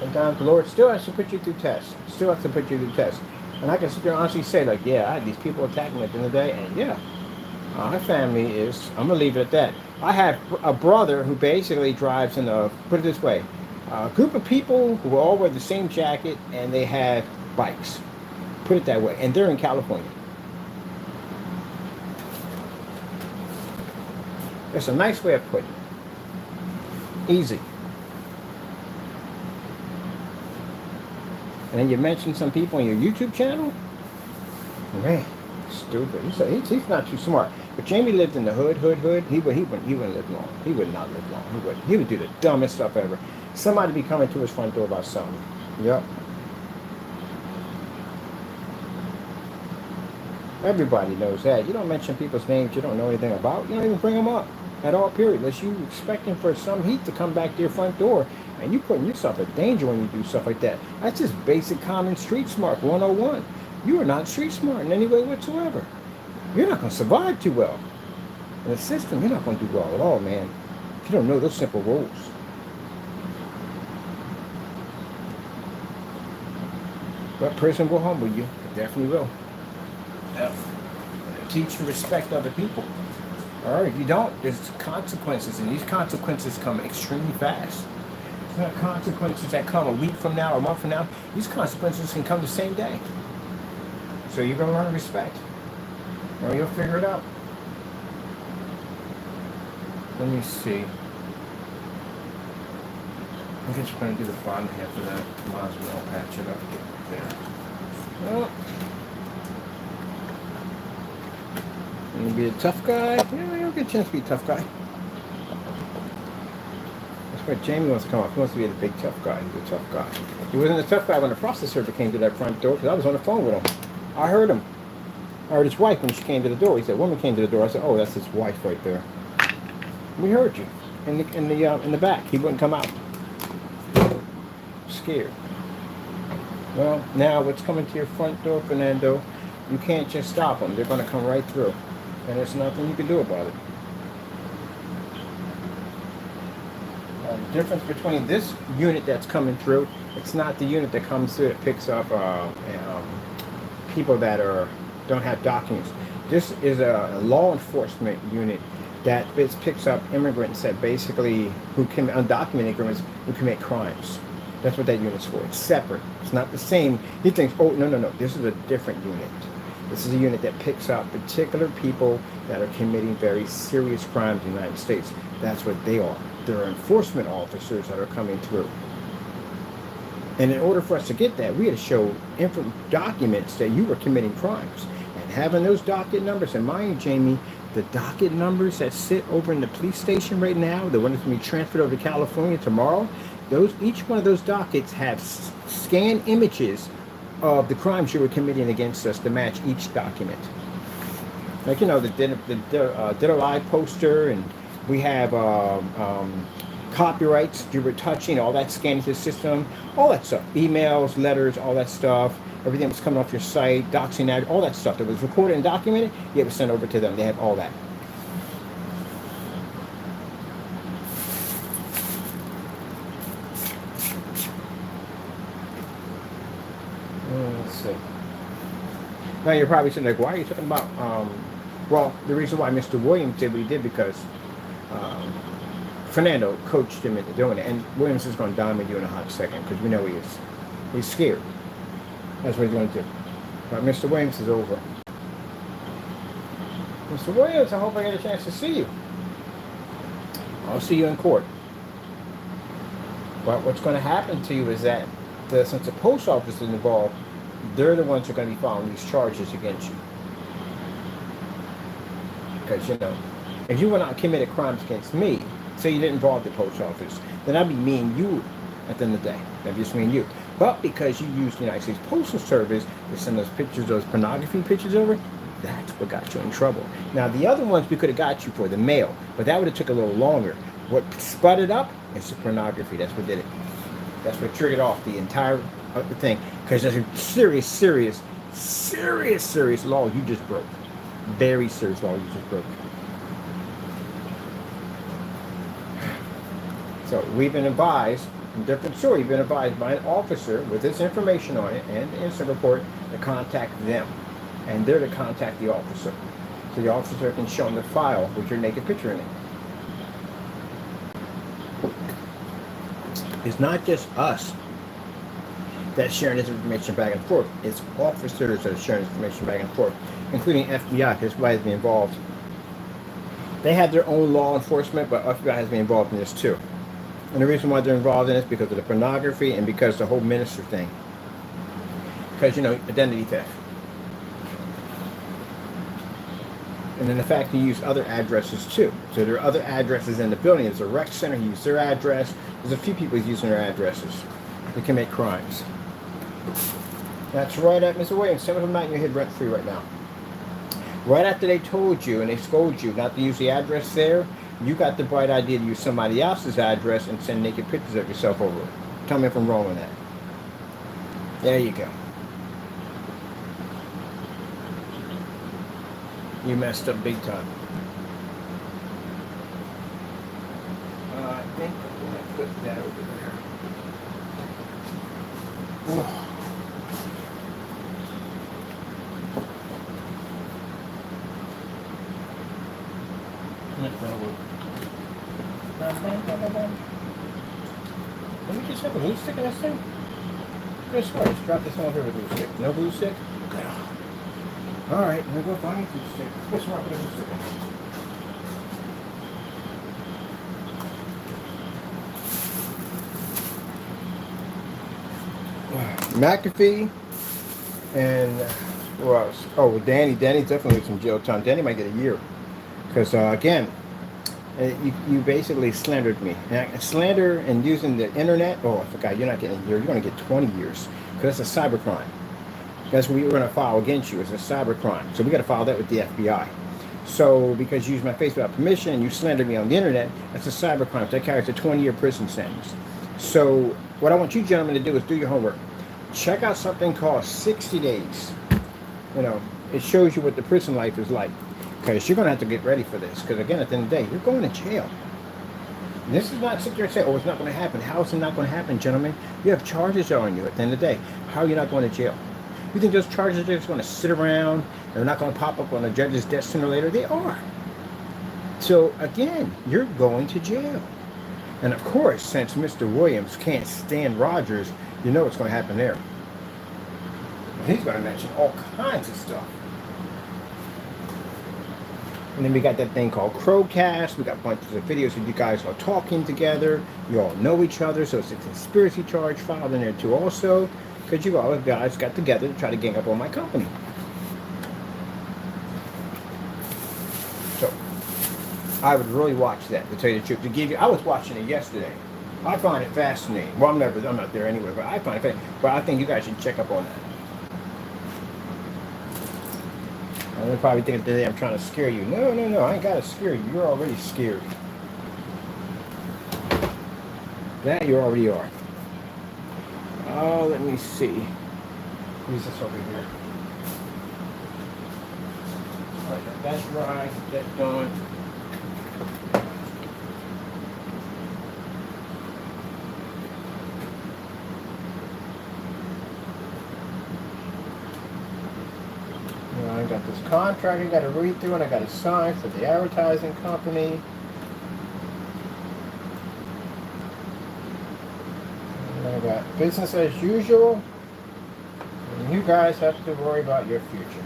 Sometimes the Lord still has to put you through tests. Still has to put you through tests. And I can sit there and honestly say, like, yeah, I had these people attacking me at the end of the day, and yeah, my family is, I'm going to leave it at that. I have a brother who basically drives in a, put it this way, a group of people who all wear the same jacket and they have bikes. Put it that way. And they're in California. That's a nice way of putting it. Easy. And then you mentioned some people on your YouTube channel? Man, stupid. He's not too smart. But Jamie lived in the hood. He wouldn't live long. He would not live long. He would do the dumbest stuff ever. Somebody be coming to his front door about something. Yep. Everybody knows that. You don't mention people's names you don't know anything about. You don't even bring them up at all, period. Unless you expecting for some heat to come back to your front door. And you putting yourself in danger when you do stuff like that. That's just basic common street smart 101. You are not street smart in any way whatsoever. You're not going to survive too well. In the system, you're not going to do well at all, man. If you don't know those simple rules. But prison will humble you. It definitely will. Yeah. Teach and respect other people. All right, if you don't, there's consequences. And these consequences come extremely fast. It's not consequences that come a week from now or a month from now. These consequences can come the same day. So you're going to learn respect. Or you'll figure it out. Let me see. I guess we're going to do the bottom half of that. Might as well patch it up there. Well, you be a tough guy? Yeah, you'll get a chance to be a tough guy. That's why Jamie wants to come up. He wants to be the big tough guy. He's a tough guy. He wasn't a tough guy when the process server came to that front door because I was on the phone with him. I heard him. I heard his wife when she came to the door. He said, "Woman came to the door." I said, "Oh, that's his wife right there." We heard you in the back. He wouldn't come out. Scared. Well, now what's coming to your front door, Fernando? You can't just stop them. They're going to come right through. and there's nothing you can do about it. The difference between this unit that's coming through, it's not the unit that comes through that picks up people that don't have documents. This is a law enforcement unit that picks up immigrants that basically undocumented immigrants who commit crimes. That's what that unit's for. It's separate. It's not the same. He thinks, oh, no. This is a different unit. This is a unit that picks up particular people that are committing very serious crimes in the United States. That's what they are. They're enforcement officers that are coming through. And in order for us to get that, we had to show documents that you were committing crimes. And having those docket numbers, and mind you, Jamie, the docket numbers that sit over in the police station right now, the one that's going to be transferred over to California tomorrow, each one of those dockets have scanned images of the crimes you were committing against us to match each document. Like, the Did a Lie poster, and we have copyrights you were touching, all that scanned into the system, all that stuff, emails, letters, all that stuff, everything that's coming off your site, doxing ad, all that stuff that was recorded and documented, you have to send over to them. They have all that. Let's see. Now you're probably saying, like, why are you talking about, well, the reason why Mr. Williams did what he did, because Fernando coached him into doing it, and Williams is going to dominate you in a hot second, because we know he is. He's scared. That's what he's going to do. But Mr. Williams is over. Mr. Williams, I hope I get a chance to see you. I'll see you in court. But what's going to happen to you is that since the post office is involved, they're the ones who are going to be filing these charges against you. Because, if you were not committed crimes against me, say you didn't involve the post office, then I'd be me and you at the end of the day. That'd be just me and you. But because you used the United States Postal Service to send those pictures, those pornography pictures over, that's what got you in trouble. Now, the other ones we could have got you for the mail, but that would have took a little longer. What spun it up is the pornography. That's what did it. That's what triggered off the entire thing. Because there's a serious law you just broke. Very serious law you just broke. So we've been advised, different story, you've been advised by an officer with this information on it and the incident report to contact them. And they're to contact the officer. So the officer can show them the file with your naked picture in it. It's not just us that's sharing this information back and forth. It's officers that are sharing this information back and forth, including FBI, because FBI has been involved. They have their own law enforcement, but FBI has been involved in this too. And the reason why they're involved in this is because of the pornography and because the whole minister thing. Because, identity theft. And then the fact you use other addresses too. So there are other addresses in the building. There's a rec center, you use their address. There's a few people using their addresses to commit crimes. That's right at Mr. Williams. Some of them not in your head rent free right now. Right after they told you and they scolded you not to use the address there, you got the bright idea to use somebody else's address and send naked pictures of yourself over it. Tell me if I'm wrong on that. There you go. You messed up big time. I think I'm going to put that over there. Oh. Let me just have a glue stick in this thing. Good swear, just drop this one over with a glue stick. No glue stick? Good. Alright, I'm going to go find a glue stick. Let's swap it with a glue stick. McAfee and who else? Oh, Danny. Danny definitely some jail time. Danny might get a year. Because, again, you basically slandered me. And slander and using the internet, oh, I forgot, you're not getting a year. You're going to get 20 years. Because it's a cybercrime. That's what we're going to file against you. It's a cybercrime. So we got to file that with the FBI. So, because you used my face without permission and you slandered me on the internet, that's a cybercrime. That carries a 20-year prison sentence. So, what I want you gentlemen to do is do your homework. Check out something called 60 Days. It shows you what the prison life is like. Because you're going to have to get ready for this. Because again, at the end of the day, you're going to jail. And this is not sit there and say, oh, it's not going to happen. How is it not going to happen, gentlemen? You have charges on you at the end of the day. How are you not going to jail? You think those charges are just going to sit around and they're not going to pop up on a judge's desk sooner or later? They are. So again, you're going to jail. And of course, since Mr. Williams can't stand Rogers, you know what's going to happen there. He's going to mention all kinds of stuff. And then we got that thing called Crowcast. We got bunches of videos of you guys all talking together. You all know each other, so it's a conspiracy charge filed in there too also. Because you all guys got together to try to gang up on my company. So, I would really watch that, to tell you the truth. To give you, I was watching it yesterday. I find it fascinating. Well, I'm not there anyway, but I find it fascinating. But I think you guys should check up on that. They're probably thinking today I'm trying to scare you. No, I ain't got to scare you. You're already scared. That you already are. Oh, let me see. Who's this over here? All right, that's right. That's done. I got this contract I got to read through and I got to sign for the advertising company. And I got business as usual. And you guys have to worry about your future.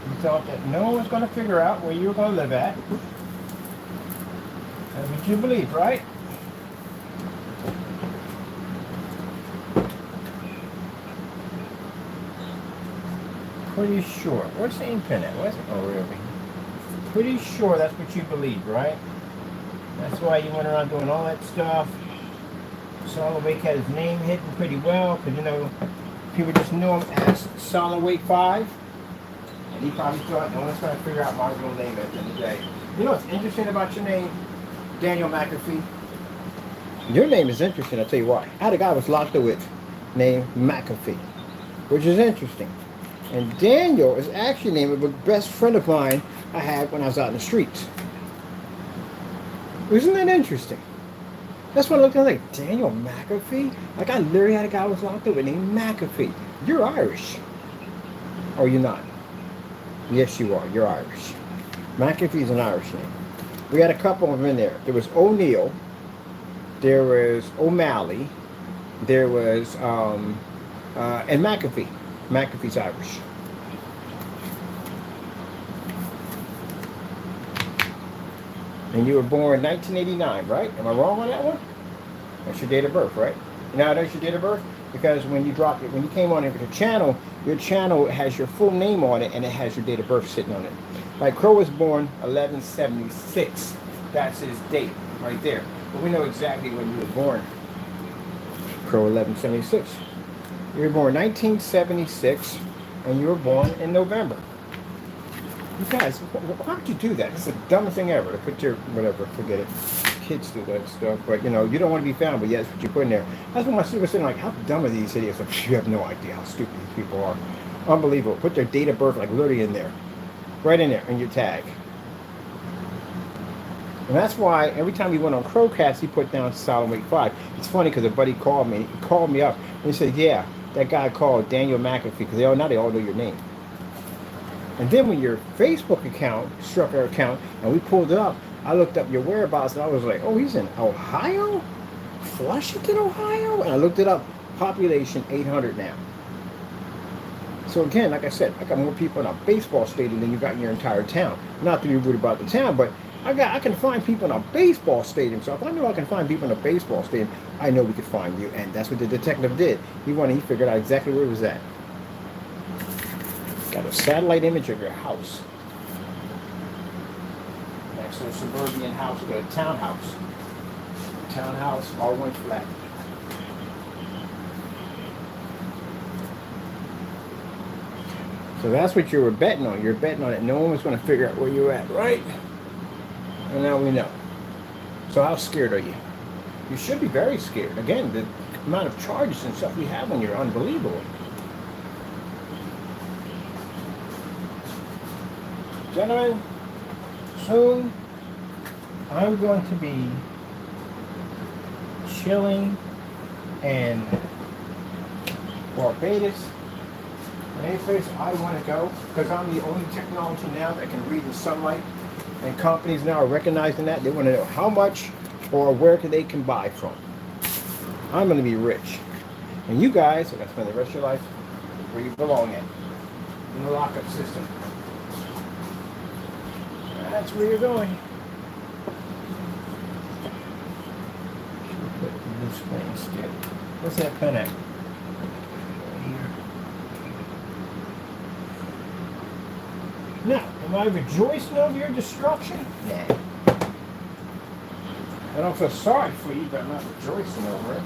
You thought that no one was going to figure out where you were going to live at. That's what you believe, right? Pretty sure. Where's the ink pen at? Oh, really? Pretty sure that's what you believe, right? That's why you went around doing all that stuff. Solid Wake had his name hidden pretty well, because, you know, people just knew him as Solid Wake 5. And he probably thought, no one's going to figure out my real name at the end of the day. You know what's interesting about your name, Daniel McAfee? Your name is interesting, I'll tell you why. I had a guy I was locked up with named McAfee, which is interesting. And Daniel is actually the name of a best friend of mine I had when I was out in the streets. Isn't that interesting? That's what I looked at, like, Daniel McAfee? Like, I literally had a guy I was locked up with named McAfee. You're Irish. Or you're not? Yes, you are. You're Irish. McAfee's an Irish name. We had a couple of them in there. There was O'Neill. There was O'Malley. There was, and McAfee. McAfee's Irish. And you were born 1989, right? Am I wrong on that one? That's your date of birth, right? You know how that's your date of birth? Because when you dropped it, when you came on your channel has your full name on it and it has your date of birth sitting on it. Like Crow was born 1176. That's his date right there. But we know exactly when you were born. Crow 1176. You were born 1976 and you were born in November. You guys, why would you do that? It's the dumbest thing ever to put your, whatever, forget it. Kids do that stuff, but you know, you don't want to be found, but yeah, that's what you put in there. That's what my students were saying, like, how dumb are these idiots? Like, you have no idea how stupid these people are. Unbelievable. Put their date of birth, like, literally in there. Right in there, in your tag. And that's why every time he went on Crowcast, he put down Solid Wake 5. It's funny because a buddy called me up, and he said, yeah, that guy called Daniel McAfee, because now they all know your name. And then when your Facebook account struck our account, and we pulled it up, I looked up your whereabouts, and I was like, oh, he's in Ohio? Flushington, Ohio? And I looked it up, population 800 now. So again, like I said, I got more people in a baseball stadium than you got in your entire town. Not to be rude about the town, but I can find people in a baseball stadium. So if I know I can find people in a baseball stadium, I know we could find you. And that's what the detective did. He figured out exactly where it was at. Got a satellite image of your house. Next to a suburban house, we got a townhouse. Townhouse, all one flat. So that's what you were betting on. You're betting on it. No one was going to figure out where you're at, right? And now we know. So how scared are you? You should be very scared. Again, the amount of charges and stuff we have on you are unbelievable. Gentlemen, soon I'm going to be chilling in Barbados, any place I want to go, because I'm the only technology now that can read the sunlight, and companies now are recognizing that. They want to know how much or where they can buy from. I'm going to be rich, and you guys are going to spend the rest of your life where you belong at, in the lockup system. That's where you're going. Put this way instead. What's that pen at? Now, am I rejoicing over your destruction? Nah. I don't feel sorry for you, but I'm not rejoicing over it.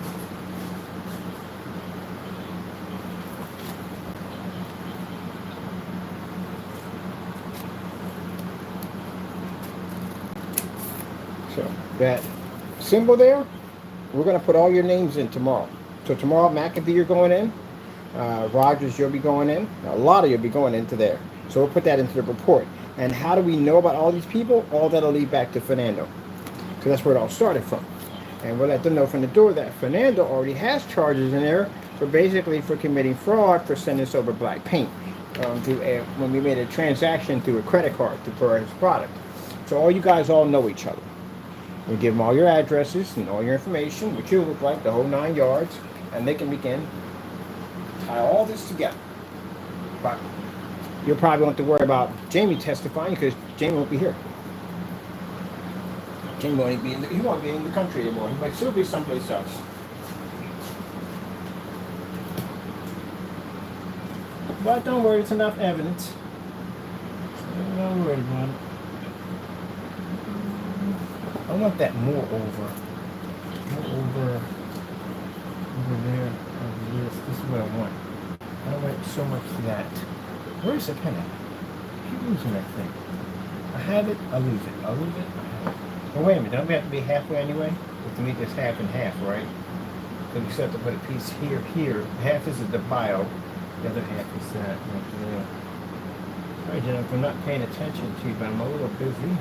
So, that symbol there, we're going to put all your names in tomorrow. So tomorrow, McAfee, you're going in. Rogers, you'll be going in. A lot of you'll be going into there. So we'll put that into the report. And how do we know about all these people? All that'll lead back to Fernando. So that's where it all started from. And we'll let them know from the door that Fernando already has charges in there for basically for committing fraud for sending us over black paint when we made a transaction through a credit card for his product. So all you guys all know each other. We give them all your addresses and all your information, what you look like, the whole 9 yards, and they can begin to tie all this together. But you'll probably want to worry about Jamie testifying because Jamie won't be here. Jamie won't be he won't be in the country anymore. He might still be someplace else. But don't worry, it's enough evidence. So don't worry about it. I want that more over there, over this. This is what I want. I don't want so much of that. Where's the pen at? I keep losing that thing. I have it, I lose it. I lose it, I have it. Well, wait a minute, don't we have to be halfway anyway? We have to make this half and half, right? So we still have to put a piece here, here. Half is the bio, the other half is that right there. Alright, Jennifer, I'm not paying attention to you, but I'm a little busy.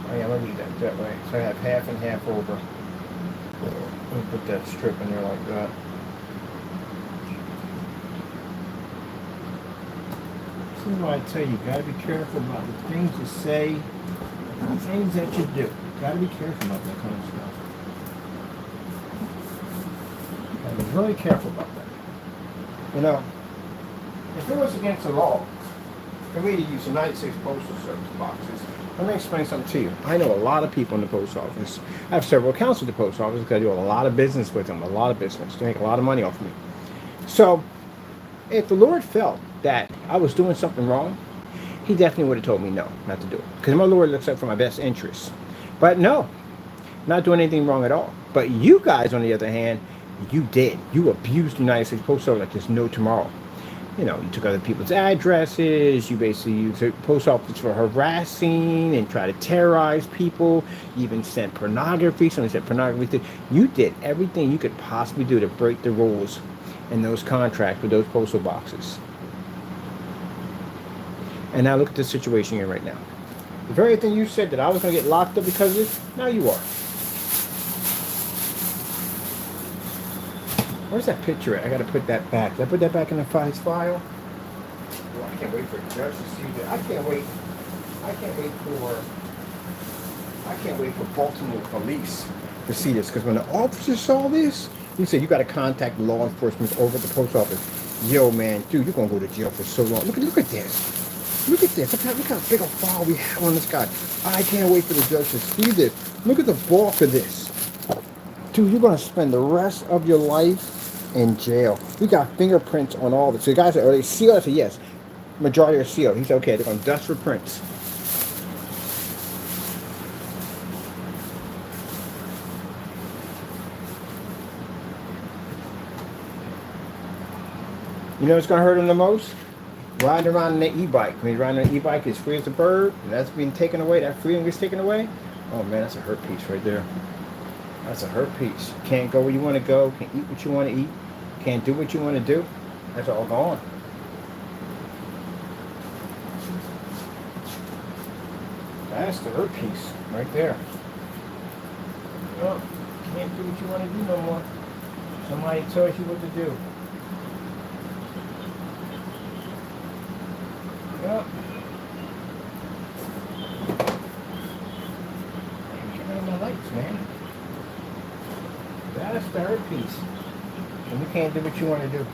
Oh yeah, I'll leave that way. So I have half and half over. Let me put that strip in there like that. This is why I tell you, you gotta be careful about the things you say, and the things that you do. Gotta be careful about that kind of stuff. Gotta be really careful about that. You know, if it was against the law for me to use the United States Postal Service boxes, let me explain something to you. I know a lot of people in the post office. I have several accounts with the post office because I do a lot of business with them, a lot of business. They make a lot of money off of me. So, if the Lord felt that I was doing something wrong, He definitely would have told me no, not to do it. Because my Lord looks out for my best interests. But no, not doing anything wrong at all. But you guys, on the other hand, you did. You abused the United States Postal Service like there's no tomorrow. You know, you took other people's addresses, you basically used the post office for harassing and try to terrorize people, you even sent pornography, somebody said pornography. You did everything you could possibly do to break the rules in those contracts with those postal boxes. And now look at the situation you're in right now. The very thing you said that I was going to get locked up because of this, now you are. Where's that picture at? I got to put that back. Did I put that back in the files file? Oh, I can't wait for the judge to see that. I can't wait for Baltimore police to see this. Because when the officer saw this, he said, you got to contact law enforcement over at the post office. Yo, man, dude, you're going to go to jail for so long. Look at this. Look at this. Look how big a file we have on this guy. I can't wait for the judge to see this. Look at the bulk of this. Dude, you're going to spend the rest of your life in jail. We got fingerprints on all this. So the guys said, are they sealed? I said, yes. Majority are sealed. He said, okay, they're going to dust for prints. You know what's going to hurt him the most? Riding around on an e-bike. When he's riding on an e-bike, he's free as a bird, and that's being taken away. That freedom gets taken away. Oh, man, that's a hurt piece right there. That's a hurt piece. Can't go where you want to go. Can't eat what you want to eat. Can't do what you want to do. That's all gone. That's the herb piece right there. Well, can't do what you want to do no more. Somebody tells you what to do. Yep. Get rid of my lights, man. That's the herb piece. And you can't do what you want to do.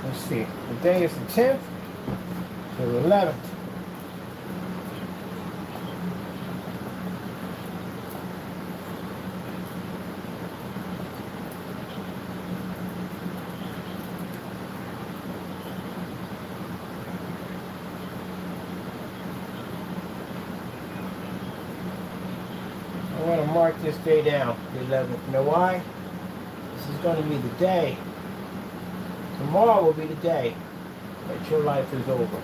Let's see. The day is the 10th to the 11th. I want to mark this day down, the 11th. You know why? This is going to be the day. Tomorrow will be the day that your life is over.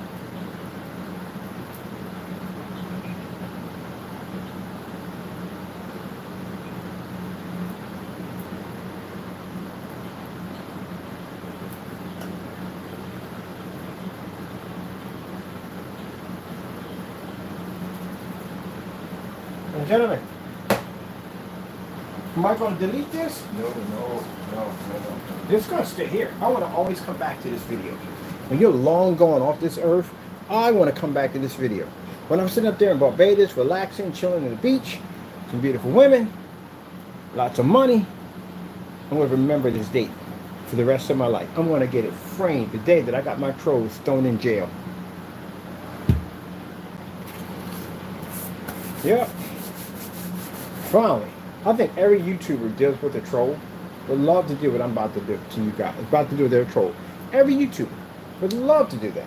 And gentlemen, am I going to delete this? No. This is going to stay here. I want to always come back to this video. When you're long gone off this earth, I want to come back to this video. When I'm sitting up there in Barbados, relaxing, chilling on the beach, some beautiful women, lots of money, I'm going to remember this date for the rest of my life. I'm going to get it framed the day that I got my trolls thrown in jail. Yep. Finally. I think every YouTuber deals with a troll would love to do what I'm about to do to you guys. About to do their troll. Every YouTuber would love to do that.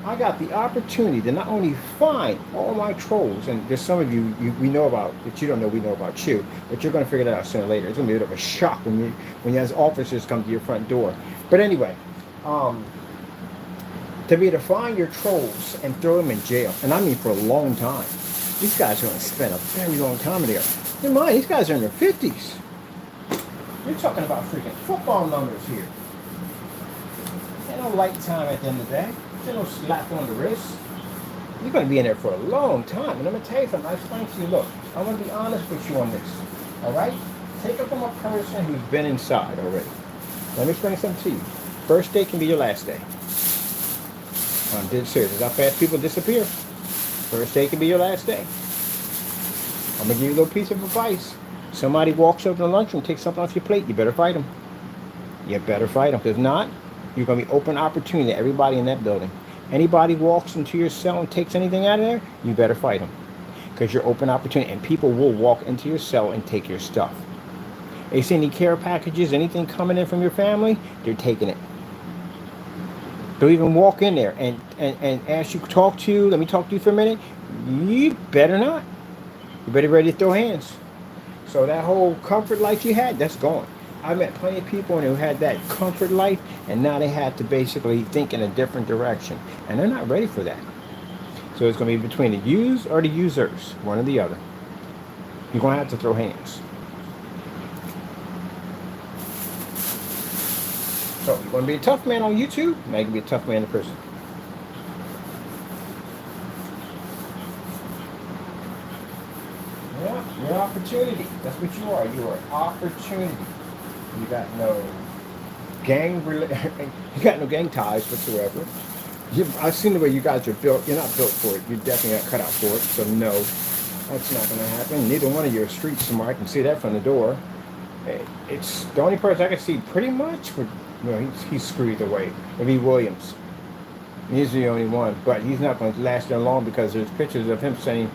I got the opportunity to not only find all my trolls, and there's some of you we know about that you don't know we know about you, but you're going to figure that out sooner or later. It's going to be a bit of a shock when you as officers come to your front door. But anyway, to be able to find your trolls and throw them in jail, and I mean for a long time. These guys are going to spend a very long time in there. Never mind, these guys are in their 50s. You're talking about freaking football numbers here. Ain't no light time at the end of the day. There's no slap on the wrist. You're going to be in there for a long time. And I'm going to tell you something. I explain to you, look, I want to be honest with you on this. All right? Take it from a person who's been inside already. Let me explain something to you. First day can be your last day. I'm dead serious. How fast people disappear. First day can be your last day. I'm going to give you a little piece of advice. Somebody walks over to the lunchroom, takes something off your plate, you better fight them. You better fight them. If not, you're going to be open opportunity to everybody in that building. Anybody walks into your cell and takes anything out of there, you better fight them. Because you're open opportunity. And people will walk into your cell and take your stuff. They see any care packages, anything coming in from your family, they're taking it. They'll even walk in there and ask you to talk to you. Let me talk to you for a minute. You better not. You better be ready to throw hands. So that whole comfort life you had, that's gone. I met plenty of people who had that comfort life, and now they had to basically think in a different direction. And they're not ready for that. So it's going to be between the used or the users, one or the other. You're going to have to throw hands. So you're going to be a tough man on YouTube, now you can be a tough man in person. Yeah, your opportunity. That's what you are. You are opportunity. You got no gang ties whatsoever. I've seen the way you guys are built. You're not built for it. You're definitely not cut out for it. So no, that's not going to happen. Neither one of you are street smart. I can see that from the door. It's the only person I can see pretty much. He's screwed away. It'd be Williams. He's the only one, but he's not going to last that long because there's pictures of him sending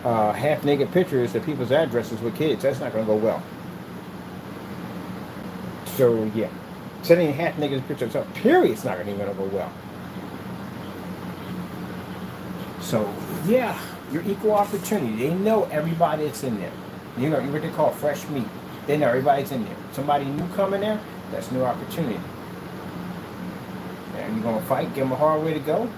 half-naked pictures of people's addresses with kids. That's not going to go well. So yeah, sending half-naked pictures of period, it's not going to go well. So yeah, your equal opportunity. They know everybody that's in there. You know what they call fresh meat. They know everybody's in there. Somebody new coming there, that's new opportunity. And you're going to fight, give them a hard way to go,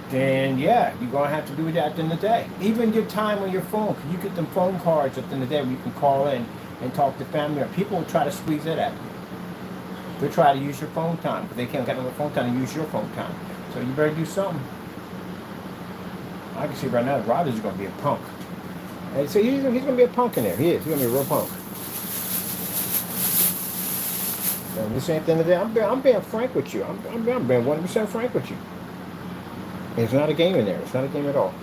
then yeah, you're going to have to do that at the end of the day. Even your time on your phone, because you get them phone cards at the end of the day where you can call in and talk to family, or people will try to squeeze that at you. They'll try to use your phone time, but they can't get on the phone time to use your phone time. So you better do something. I can see right now Rogers is going to be a punk. And so he's going to be a punk in there. He is. He's going to be a real punk. And this ain't the end of the day. I'm being frank with you. I'm being 100% frank with you. There's not a game in there. It's not a game at all.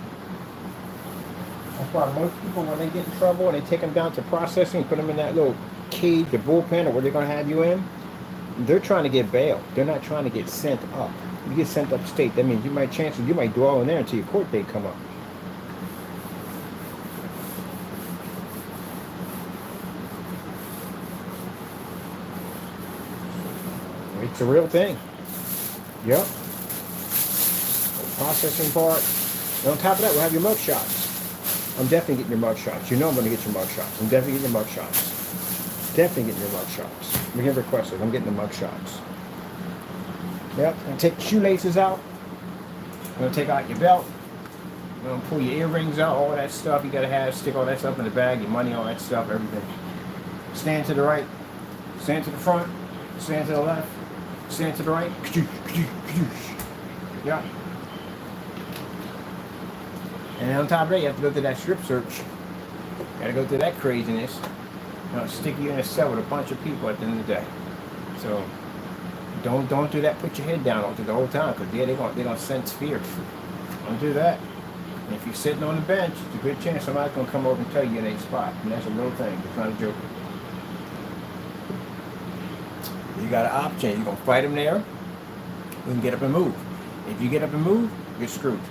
That's why most people, when they get in trouble and they take them down to processing, put them in that little cage, the bullpen, or where they're going to have you in, they're trying to get bail. They're not trying to get sent up. You get sent upstate, that means you might dwell in there until your court date come up. It's a real thing. Yep. The processing part. And on top of that, we'll have your mug shots. I'm definitely getting your mug shots. You know I'm going to get your mug shots. I'm definitely getting your mug shots. Definitely getting your mug shots. We can request it. I'm getting the mug shots. Yep. I'm going to take the shoelaces out. I'm going to take out your belt. I'm going to pull your earrings out, all that stuff you got to have. Stick all that stuff in the bag, your money, all that stuff, everything. Stand to the right. Stand to the front. Stand to the left. Stand to the right. Yeah. And on top of that, you have to go through that strip search. You got to go through that craziness. Stick you in a cell with a bunch of people at the end of the day. So don't do that. Put your head down all through the whole time, because they're gonna sense fear. Don't do that. And if you're sitting on the bench, it's a good chance somebody's gonna come over and tell you in a spot, and that's a real thing. It's not a joke. You got an option. You're gonna fight them there. You can get up and move. If you get up and move, you're screwed.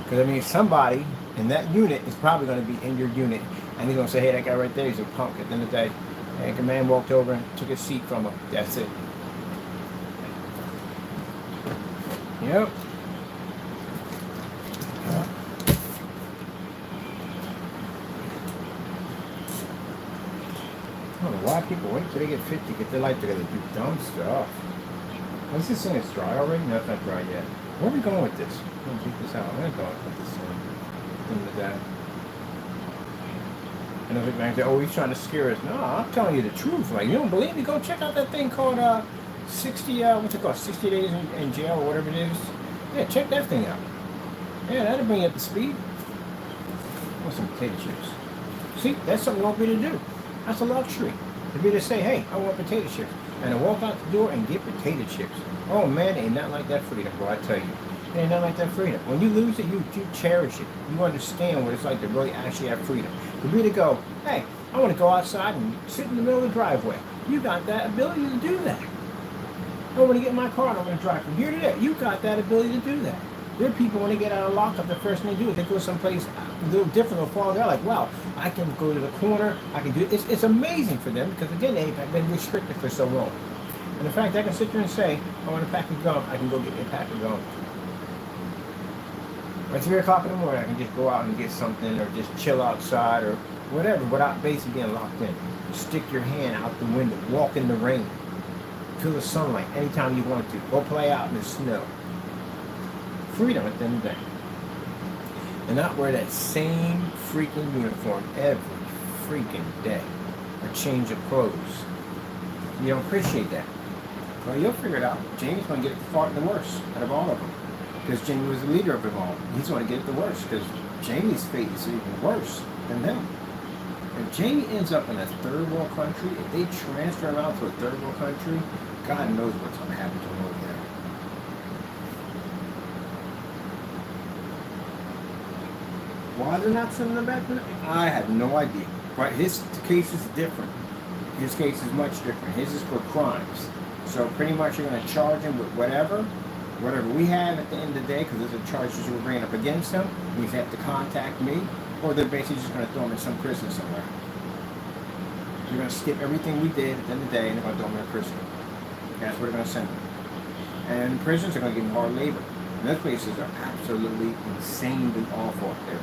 Because I mean, somebody in that unit is probably going to be in your unit, and he's going to say, hey, that guy right there, he's a punk. At the end of the day, and a man walked over and took his seat from him. That's it. Yep. I don't know why people wait till they get 50 to get their life together to do dumb stuff. What's this thing? It's dry already? No, it's not dry yet. Where are we going with this? I'm going to keep this out. I'm going to go with this thing with that. And if it say, oh, he's trying to scare us. No, I'm telling you the truth. Like, you don't believe me? Go check out that thing called 60, what's it called? 60 days in jail or whatever it is. Yeah, check that thing out. Yeah, that'll bring you up to speed. I want some potato chips. See, that's something you want me to do. That's a luxury. To be to say, hey, I want potato chips. And to walk out the door and get potato chips. Oh man, ain't nothing like that freedom, bro, I tell you. Ain't nothing like that freedom. When you lose it, you cherish it. You understand what it's like to really actually have freedom. To be to go, hey, I want to go outside and sit in the middle of the driveway. You got that ability to do that. I want to get in my car and I want to drive from here to there. You got that ability to do that. There are people, when they get out of lockup, the first thing they do is they go someplace a little different or far. They're like, wow, I can go to the corner. I can do it. It's amazing for them because, again, they've been restricted for so long. And the fact I can sit there and say, I want a pack of gum, I can go get me a pack of gum. At 3 o'clock in the morning, I can just go out and get something or just chill outside or whatever without basically being locked in. Stick your hand out the window, walk in the rain, feel the sunlight anytime you want to. Go play out in the snow. Freedom at the end of the day. And not wear that same freaking uniform every freaking day. Or change of clothes. You don't appreciate that. Well, you'll figure it out. Jamie's going to get the worst out of all of them. Because Jamie was the leader of them all. He's going to get the worst. Because Jamie's fate is even worse than them. If Jamie ends up in a third world country, if they transfer him out to a third world country, God knows what's going to happen to him over there. Why they're not sending them back? I have no idea. But his case is different. His case is much different. His is for crimes. So pretty much you're going to charge him with whatever we have at the end of the day, because those are charges you were bringing up against him. You have to contact me, or they're basically just going to throw him in some prison somewhere. You're going to skip everything we did at the end of the day, and they're going to throw him in a prison. That's where they're going to send him. And prisons are going to give him hard labor. And those places are absolutely insanely awful up there.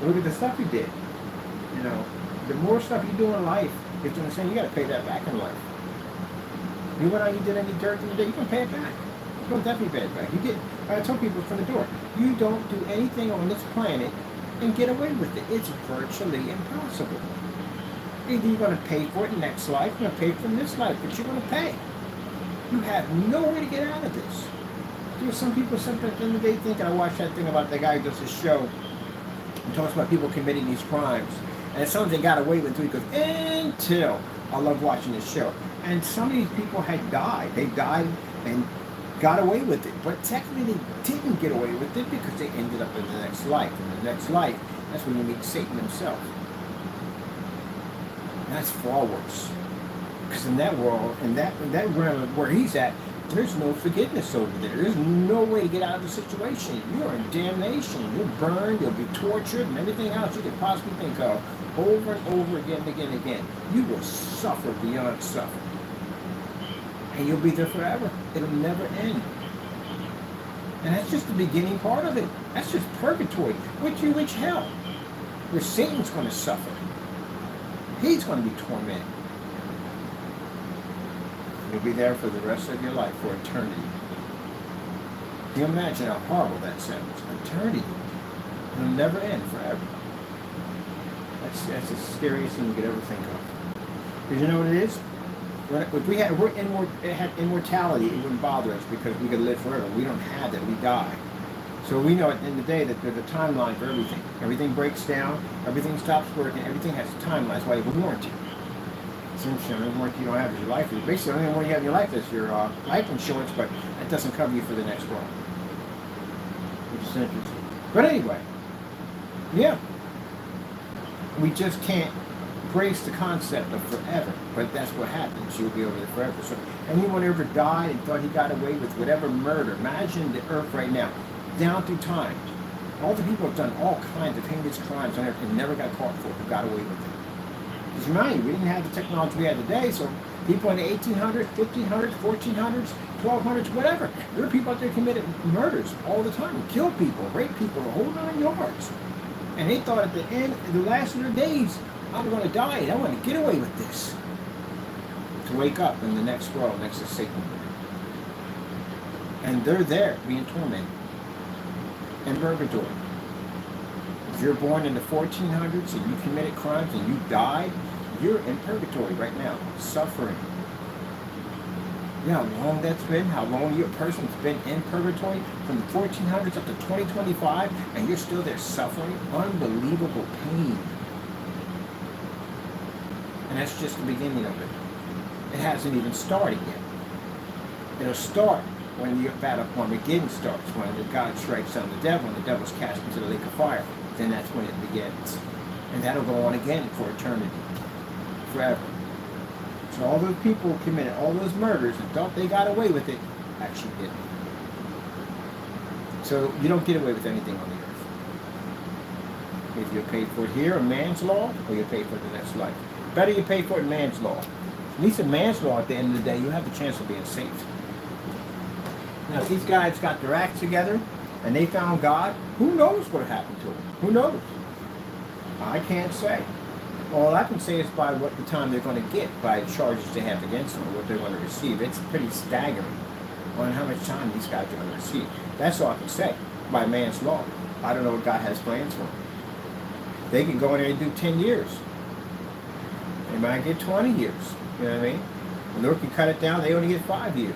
Look at the stuff he did. You know, the more stuff you do in life, it's going to say you got to pay that back in life. You went out, you did any dirt in the day, you can pay it back. You can definitely pay it back. I tell people from the door, you don't do anything on this planet and get away with it. It's virtually impossible. Either you're going to pay for it next life, you're going to pay for it in this life, but you're going to pay. You have no way to get out of this. There's some people sometimes in the day think, and I watched that thing about the guy who does this show and talks about people committing these crimes. And some they got away with it. He goes, until. I love watching this show. And some of these people had died. They died and got away with it. But technically they didn't get away with it because they ended up in the next life. In the next life, that's when you meet Satan himself. And that's far worse. Because in that world, in that realm where he's at, there's no forgiveness over there. There's no way to get out of the situation. You're in damnation. You're burned. You'll be tortured and everything else you could possibly think of over and over again and again and again. You will suffer beyond suffering. And you'll be there forever. It'll never end. And that's just the beginning part of it. That's just purgatory. Which hell? Where Satan's going to suffer. He's going to be tormented. You'll be there for the rest of your life, for eternity. Can you imagine how horrible that sounds? Eternity. It'll never end forever. That's the scariest thing you could ever think of. Because you know what it is? If we had immortality, it wouldn't bother us because we could live forever. We don't have that. We die. So we know at the end of the day that there's a timeline for everything. Everything breaks down. Everything stops working. Everything has a timeline. That's why you have a warranty. The only warranty you don't have is your life. Basically, the only warranty you have in your life is your life insurance, but that doesn't cover you for the next world. Which is interesting. But anyway, yeah. We just can't embrace the concept of forever, but that's what happens. You'll be over there forever. So anyone who ever died and thought he got away with whatever murder, imagine the earth right now, down through time. All the people have done all kinds of heinous crimes on earth and never got caught for it, who got away with it. Because remind you, we didn't have the technology we have today, so people in the 1800s, 1500s, 1400s, 1200s, whatever. There were people out there who committed murders all the time, killed people, raped people, the whole 9 yards. And they thought at the end, the last of their days, I'm going to die and I want to get away with this. To wake up in the next world next to Satan. And they're there being tormented. In purgatory. If you're born in the 1400s and you committed crimes and you died, you're in purgatory right now, suffering. You know how long that's been? How long your person's been in purgatory? From the 1400s up to 2025, and you're still there suffering? Unbelievable pain. And that's just the beginning of it. It hasn't even started yet. It'll start when your battle of Armageddon starts, when the God strikes down the devil and the devil's cast into the lake of fire. Then that's when it begins. And that'll go on again for eternity. Forever. So all those people who committed all those murders and thought they got away with it, actually didn't. So you don't get away with anything on the earth. If you're paid for it here in man's law, or you're paid for it in the next life. Better you pay for it in man's law. At least in man's law, at the end of the day, you have the chance of being saved. Now, if these guys got their acts together and they found God, who knows what happened to them? Who knows? I can't say. All I can say is by what the time they're going to get, by the charges they have against them, or what they're going to receive. It's pretty staggering on how much time these guys are going to receive. That's all I can say by man's law. I don't know what God has plans for them. They can go in there and do 10 years. They might get 20 years. You know what I mean? The Lord can cut it down. They only get 5 years.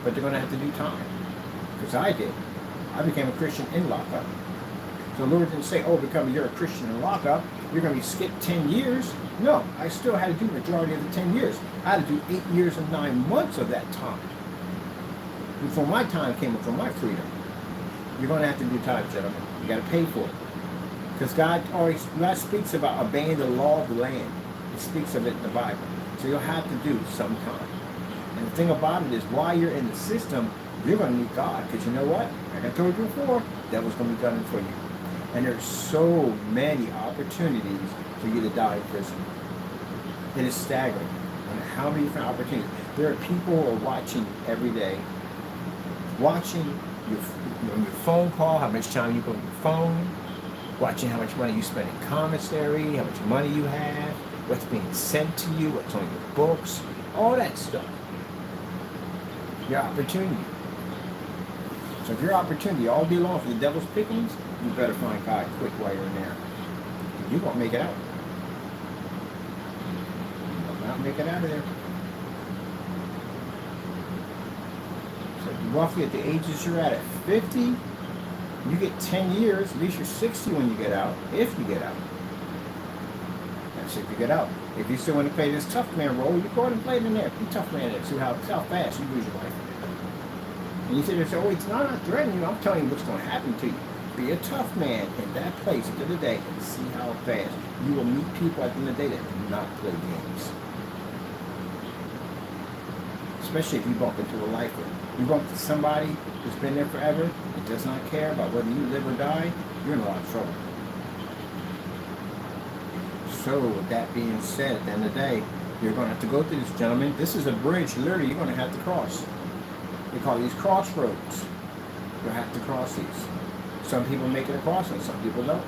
But they're going to have to do time. Because I did. I became a Christian in lockup. So the Lord didn't say, oh, because you're a Christian in lockup, you're going to be skipped 10 years. No, I still had to do the majority of the 10 years. I had to do 8 years and 9 months of that time. Before my time came up for my freedom. You're going to have to do time, gentlemen. You got to pay for it. Because God speaks about obeying the law of the land. It speaks of it in the Bible. So you'll have to do some time. And the thing about it is, while you're in the system, you're going to need God. Because you know what? Like I told you before, devil's going to be gunning for you. And there's so many opportunities for you to die in prison. It is staggering. And how many different opportunities. There are people who are watching every day. Watching your phone call, how much time you put on your phone. Watching how much money you spend in commissary, how much money you have, what's being sent to you, what's on your books, all that stuff. Your opportunity. So if your opportunity all day long for the devil's pickings, you better find God quick while you're in there. You're going to make it out. not make it out of there. So roughly at the ages you're at 50, you get 10 years. At least you're 60 when you get out, if you get out. That's if you get out. If you still want to play this tough man role, you go ahead and play it in there. Be tough man and see how fast you lose your life. And you say to yourself, oh, it's not threatening you. I'm telling you what's going to happen to you. Be a tough man in that place at the end of the day and see how fast you will meet people at the end of the day that do not play games. Especially if you bump into a lifer. You bump into somebody who's been there forever and does not care about whether you live or die, you're in a lot of trouble. So with that being said, at the end of the day, you're going to have to go through this, gentlemen. This is a bridge, literally, you're going to have to cross. They call these crossroads. You'll have to cross these. Some people make it across and some people don't.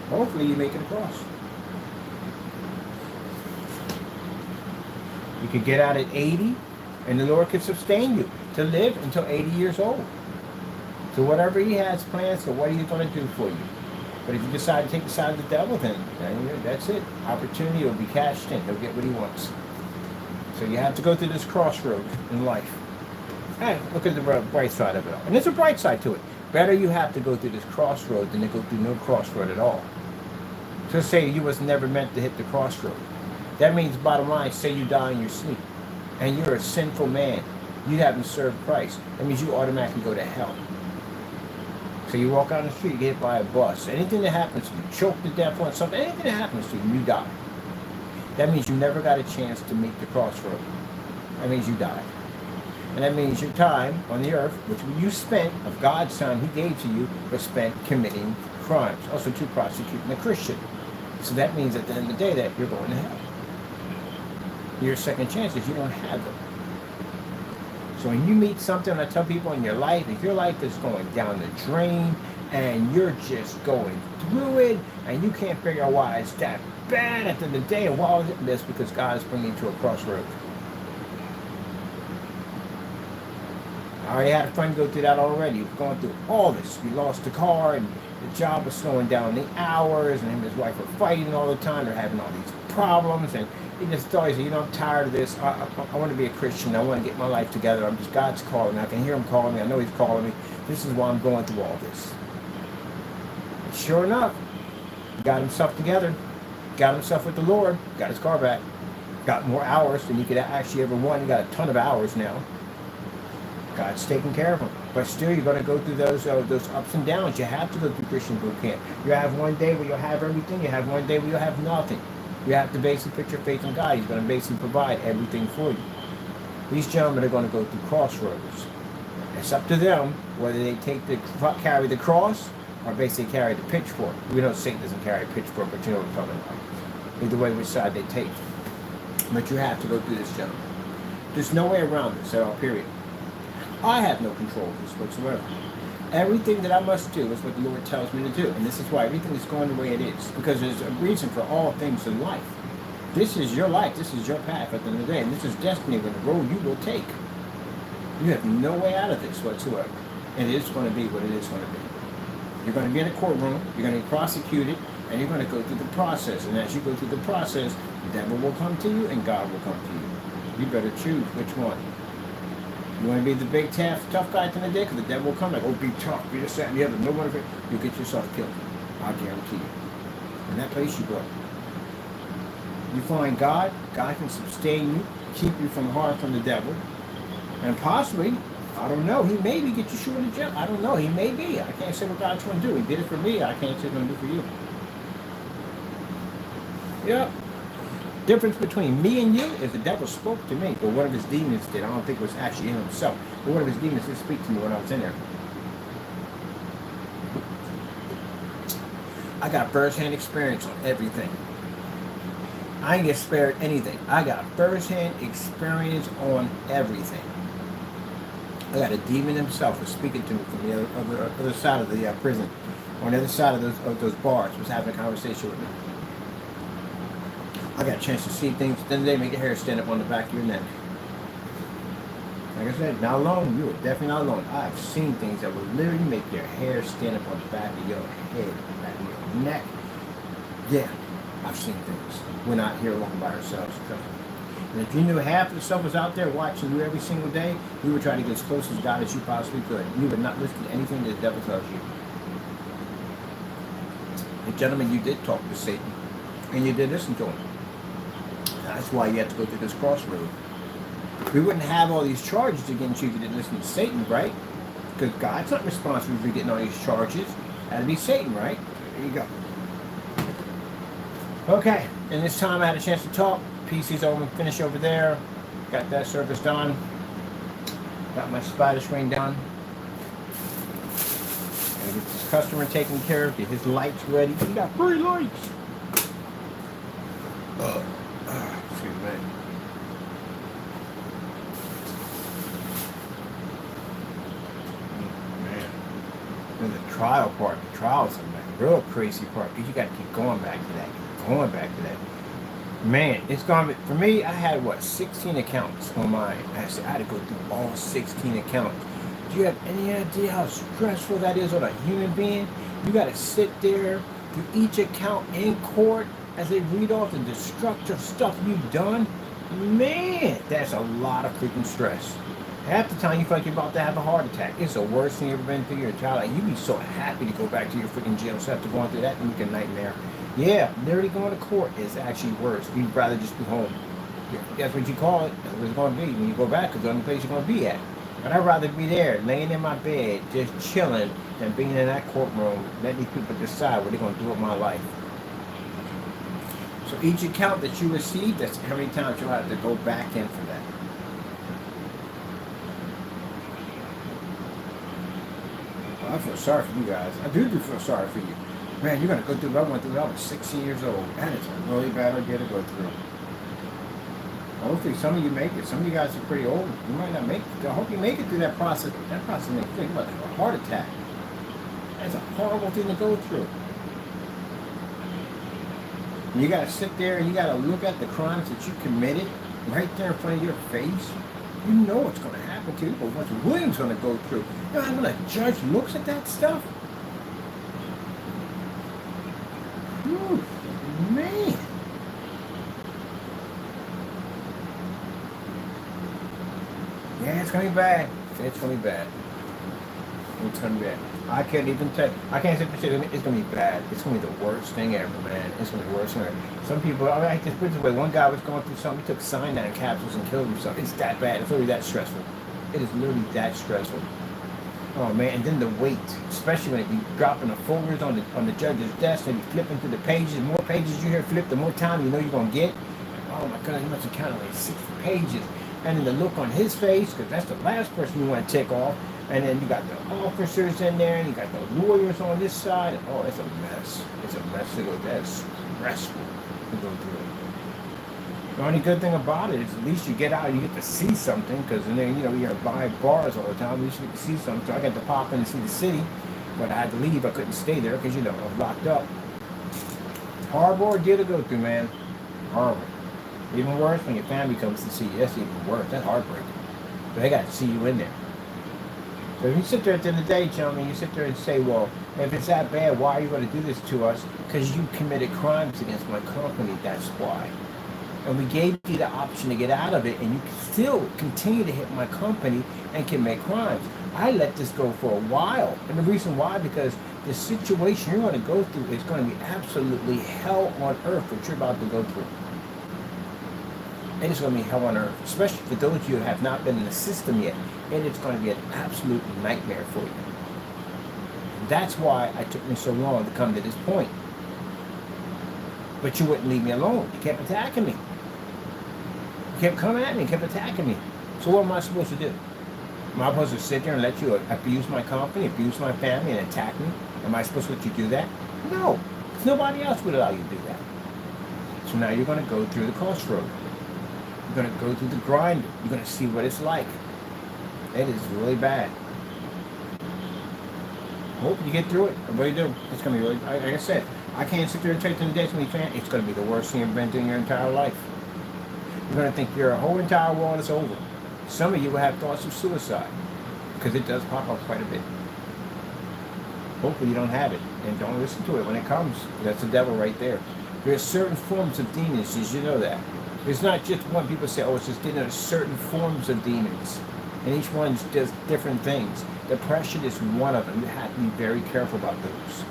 Hopefully you make it across. You could get out at 80 and the Lord could sustain you to live until 80 years old. So whatever He has planned, so what are you going to do for you? But if you decide to take the side of the devil, then that's it. Opportunity will be cashed in. He'll get what he wants. So you have to go through this crossroad in life. Hey, look at the bright side of it all. And there's a bright side to it. Better you have to go through this crossroad than to go through no crossroad at all. So say you was never meant to hit the crossroad. That means, bottom line, say you die in your sleep and you're a sinful man. You haven't served Christ. That means you automatically go to hell. So you walk out on the street, you get hit by a bus. Anything that happens to you, choke to death on something, anything that happens to you, you die. That means you never got a chance to meet the crossroad. That means you died. And that means your time on the earth, which you spent, of God's time He gave to you, was spent committing crimes. Also to prosecuting a Christian. So that means at the end of the day that you're going to hell. Your second chances, you don't have them. So when you meet something, I tell people in your life, if your life is going down the drain and you're just going through it and you can't figure out why it's that bad at the end of the day, and why is it this? Because God is bringing you to a crossroad. I already had a friend go through that already. He was going through all this. He lost the car and the job was slowing down the hours and him and his wife were fighting all the time. They're having all these problems and he just thought, he said, I'm tired of this. I want to be a Christian. I want to get my life together. God's calling me. I can hear Him calling me. I know He's calling me. This is why I'm going through all this. And sure enough, he got himself together, got himself with the Lord, got his car back, got more hours than he could actually ever want. He got a ton of hours now. God's taking care of him. But still, you're going to go through those ups and downs. You have to go through Christian boot camp. You have one day where you'll have everything. You have one day where you'll have nothing. You have to basically put your faith in God. He's going to basically provide everything for you. These gentlemen are going to go through crossroads. It's up to them whether they carry the cross or basically carry the pitchfork. We know Satan doesn't carry a pitchfork, but you know what I'm talking about. Either way, which side they take. But you have to go through this, gentlemen. There's no way around this at all, period. I have no control of this whatsoever. Everything that I must do is what the Lord tells me to do. And this is why everything is going the way it is. Because there's a reason for all things in life. This is your life. This is your path at the end of the day. And this is destiny, with the road you will take. You have no way out of this whatsoever. And it is going to be what it is going to be. You're going to be in a courtroom. You're going to be prosecuted. And you're going to go through the process. And as you go through the process, the devil will come to you and God will come to you. You better choose which one. You want to be the big tough guy at the end of the day, because the devil will come like, oh, be tough, be this, that, and the other. No one of it. You get yourself killed. I guarantee you. In that place you go. You find God. God can sustain you, keep you from harm from the devil, and possibly, I don't know, He maybe get you short of jail. I don't know. He may be. I can't say what God's going to do. He did it for me. I can't say what He's going to do for you. Yep. Difference between me and you is the devil spoke to me, but one of his demons did. I don't think it was actually him himself, but one of his demons did speak to me when I was in there. I got first-hand experience on everything. I ain't get spared anything. I got first-hand experience on everything. I got a demon himself was speaking to me from the other side of the prison, on the other side of those bars, was having a conversation with me. I got a chance to see things. Then they make your hair stand up on the back of your neck. Like I said, not alone. You are definitely not alone. I've seen things that will literally make your hair stand up on the back of your head, back of your neck. Yeah, I've I've seen things. We're not here alone by ourselves. And if you knew half of the stuff was out there watching you every single day, you would try to get as close as God as you possibly could. You would not listen to anything that the devil tells you. And gentlemen, you did talk to Satan, and you did listen to him. That's why you have to go through this crossroad. We wouldn't have all these charges against you if you didn't listen to Satan, right? Because God's not responsible for getting all these charges. That'd be Satan, right? There you go. Okay, and this time I had a chance to talk. PC's over, finish over there. Got that service done. Got my spider screen done. Gonna get this customer taken care of. Get his lights ready. He got 3 lights. Excuse me. Man. And the trial part. The trial's the real crazy part because you got to keep going back to that. Going back to that. Man, it's gonna be, for me, I had, 16 accounts on mine. I had to go through all 16 accounts. Do you have any idea how stressful that is on a human being? You got to sit there through each account in court as they read off the destructive stuff you've done. Man, that's a lot of freaking stress. Half the time you feel like you're about to have a heart attack. It's the worst thing you've ever been through your child. Like, you'd be so happy to go back to your freaking jail cell after going through that freaking nightmare. Yeah, literally going to court is actually worse. You'd rather just be home. That's what you call it. That's what it's going to be. When you go back, it's the only place you're going to be at. But I'd rather be there, laying in my bed, just chilling, than being in that courtroom, letting these people decide what they're going to do with my life. So each account that you receive, that's how many times you'll have to go back in for that. Well, I feel sorry for you guys. I do feel sorry for you. Man, you're going to go through what I went through when I was 16 years old. That is a really bad idea to go through. Hopefully some of you make it. Some of you guys are pretty old. You might not make it. I hope you make it through that process. That process makes you think about a heart attack. That's a horrible thing to go through. And you got to sit there and you got to look at the crimes that you committed right there in front of your face. You know what's going to happen to you, but what Williams going to go through. You know, when a judge looks at that stuff, whew, man. Yeah, it's going to be bad. It's going to be bad. It's going to be bad. I can't even tell. I can't say for sure. It's going to be bad. It's going to be the worst thing ever, man. It's going to be the worst thing ever. Some people, I mean, I just put it this way. One guy was going through something. He took cyanide capsules and killed himself. It's that bad. It's literally that stressful. It is literally that stressful. Oh man, and then the weight, especially when you dropping the folders on the judge's desk and you flipping through the pages. The more pages you hear flip, the more time you know you're going to get. Oh my God, he must have counted like 60 pages. And then the look on his face, because that's the last person you want to take off. And then you got the officers in there, and you got the lawyers on this side. Oh, it's a mess. It's a mess to go. That's stressful to go through. The only good thing about it is at least you get out and you get to see something, because then, you know, you're behind bars all the time. At least you get to see something. So I got to pop in and see the city, but I had to leave. I couldn't stay there because, you know, I was locked up. Horrible ordeal to go through, man. Horrible. Even worse when your family comes to see you. That's even worse. That's heartbreaking. But they got to see you in there. So if you sit there at the end of the day, gentlemen, you sit there and say, well, if it's that bad, why are you going to do this to us? Because you committed crimes against my company, that's why. And we gave you the option to get out of it, and you can still continue to hit my company and commit crimes. I let this go for a while. And the reason why, because the situation you're going to go through is going to be absolutely hell on earth, what you're about to go through. It is going to be hell on earth, especially for those of you who have not been in the system yet. It is going to be an absolute nightmare for you. That's why it took me so long to come to this point. But you wouldn't leave me alone. You kept attacking me. You kept coming at me, you kept attacking me. So what am I supposed to do? Am I supposed to sit there and let you abuse my company, abuse my family, and attack me? Am I supposed to let you do that? No. Because nobody else would allow you to do that. So now you're going to go through the crossroad. You're going to go through the grinder. You're going to see what it's like. It is really bad. Hope you get through it. I really do. It's going to be really, like I said, I can't sit there and tell you today it's going to be the worst thing you've been through in your entire life. You're going to think your whole entire world is over. Some of you will have thoughts of suicide because it does pop up quite a bit. Hopefully you don't have it, and don't listen to it when it comes. That's the devil right there. There's certain forms of demons. Did you know that? It's not just one. People say, oh, it's just there's certain forms of demons. And each one does different things. Depression is one of them. You have to be very careful about those.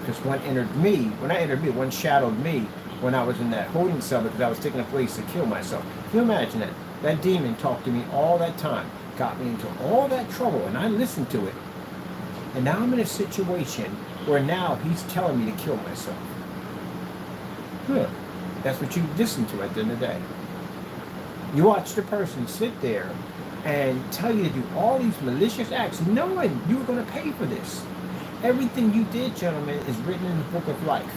Because one one shadowed me when I was in that holding cell because I was taking a place to kill myself. Can you imagine that? That demon talked to me all that time, got me into all that trouble, and I listened to it. And now I'm in a situation where now he's telling me to kill myself. That's what you listen to at the end of the day. You watch the person sit there and tell you to do all these malicious acts knowing you were going to pay for this. Everything you did, gentlemen, is written in the book of life.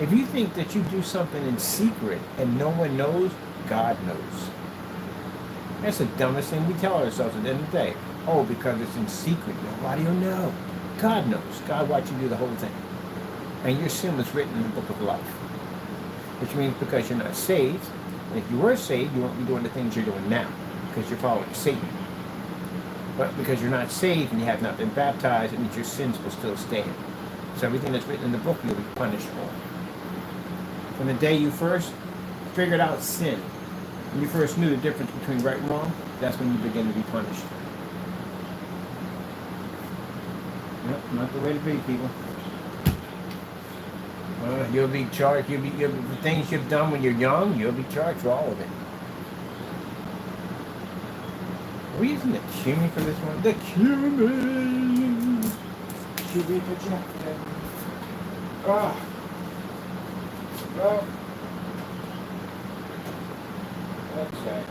If you think that you do something in secret and no one knows, God knows. That's the dumbest thing we tell ourselves at the end of the day. Oh, because it's in secret, nobody will know. God knows. God watched you do the whole thing. And your sin was written in the book of life. Which means because you're not saved, and if you were saved, you won't be doing the things you're doing now, because you're following Satan. But because you're not saved and you have not been baptized, it means your sins will still stand. So everything that's written in the book you'll be punished for. From the day you first figured out sin, when you first knew the difference between right and wrong, that's when you begin to be punished. Yep, not the way to be, people. You'll be charged. The things you've done when you're young, you'll be charged for all of it. Are we using the cumin for this one? The cumin! Should we project that? Oh. Well. That's that.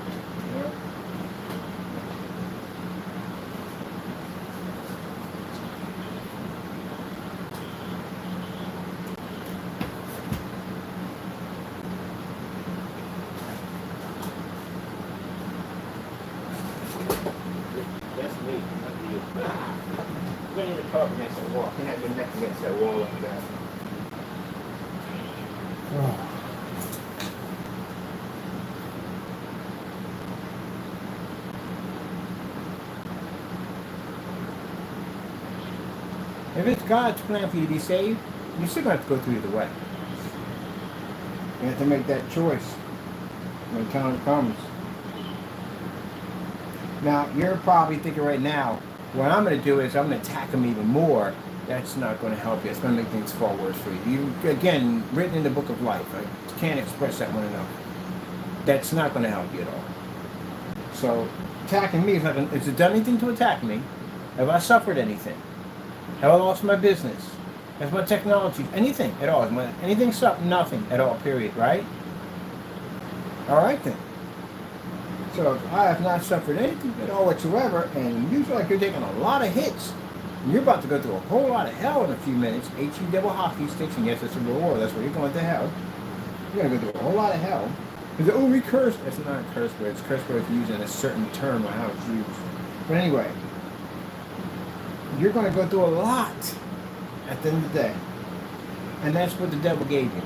Yep. Up against the wall. Can't have your neck against that wall like that. Oh. If it's God's plan for you to be saved, you're still going to have to go through either way. You have to make that choice when the time comes. Now, you're probably thinking right now, what I'm going to do is I'm going to attack him even more. That's not going to help you. It's going to make things far worse for you. Again, written in the book of life. I can't express that one enough. That's not going to help you at all. So, attacking me is not going to... Has it done anything to attack me? Have I suffered anything? Have I lost my business? Has my technology... Anything at all? Anything stopped? Nothing at all, period, right? All right, then. So if I have not suffered anything at all whatsoever, and you feel like you're taking a lot of hits, and you're about to go through a whole lot of hell in a few minutes, HE double hockey sticks, and yes, it's a reward, that's where you're going to hell. You're going to go through a whole lot of hell. Because, oh, we cursed. That's not a curse word. It's curse words used in a certain term or how it's used. But anyway, you're going to go through a lot at the end of the day. And that's what the devil gave you.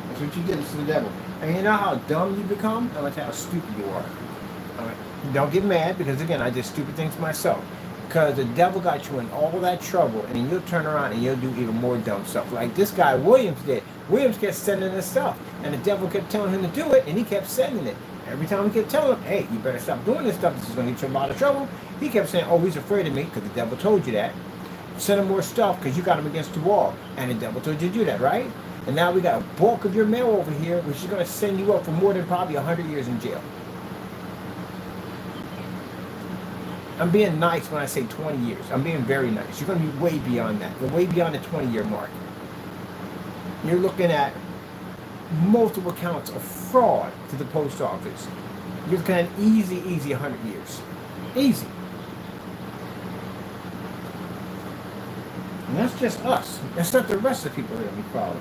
That's what you did to the devil. And you know how dumb you become? And that's how stupid you are. Right. Don't get mad because again I did stupid things myself because the devil got you in all that trouble and then you'll turn around and you'll do even more dumb stuff like this guy Williams did. Williams kept sending this stuff and the devil kept telling him to do it and he kept sending it. Every time he kept telling him, hey, you better stop doing this stuff, this is going to get you in a lot of trouble, he kept saying, oh, he's afraid of me because the devil told you that. Send him more stuff because you got him against the wall and the devil told you to do that, right? And now we got a bulk of your mail over here which is going to send you up for more than probably 100 years in jail. I'm being nice when I say 20 years. I'm being very nice. You're going to be way beyond that. You're way beyond the 20-year mark. You're looking at multiple counts of fraud to the post office. You're looking at easy 100 years. Easy. And that's just us. That's not the rest of the people that we follow.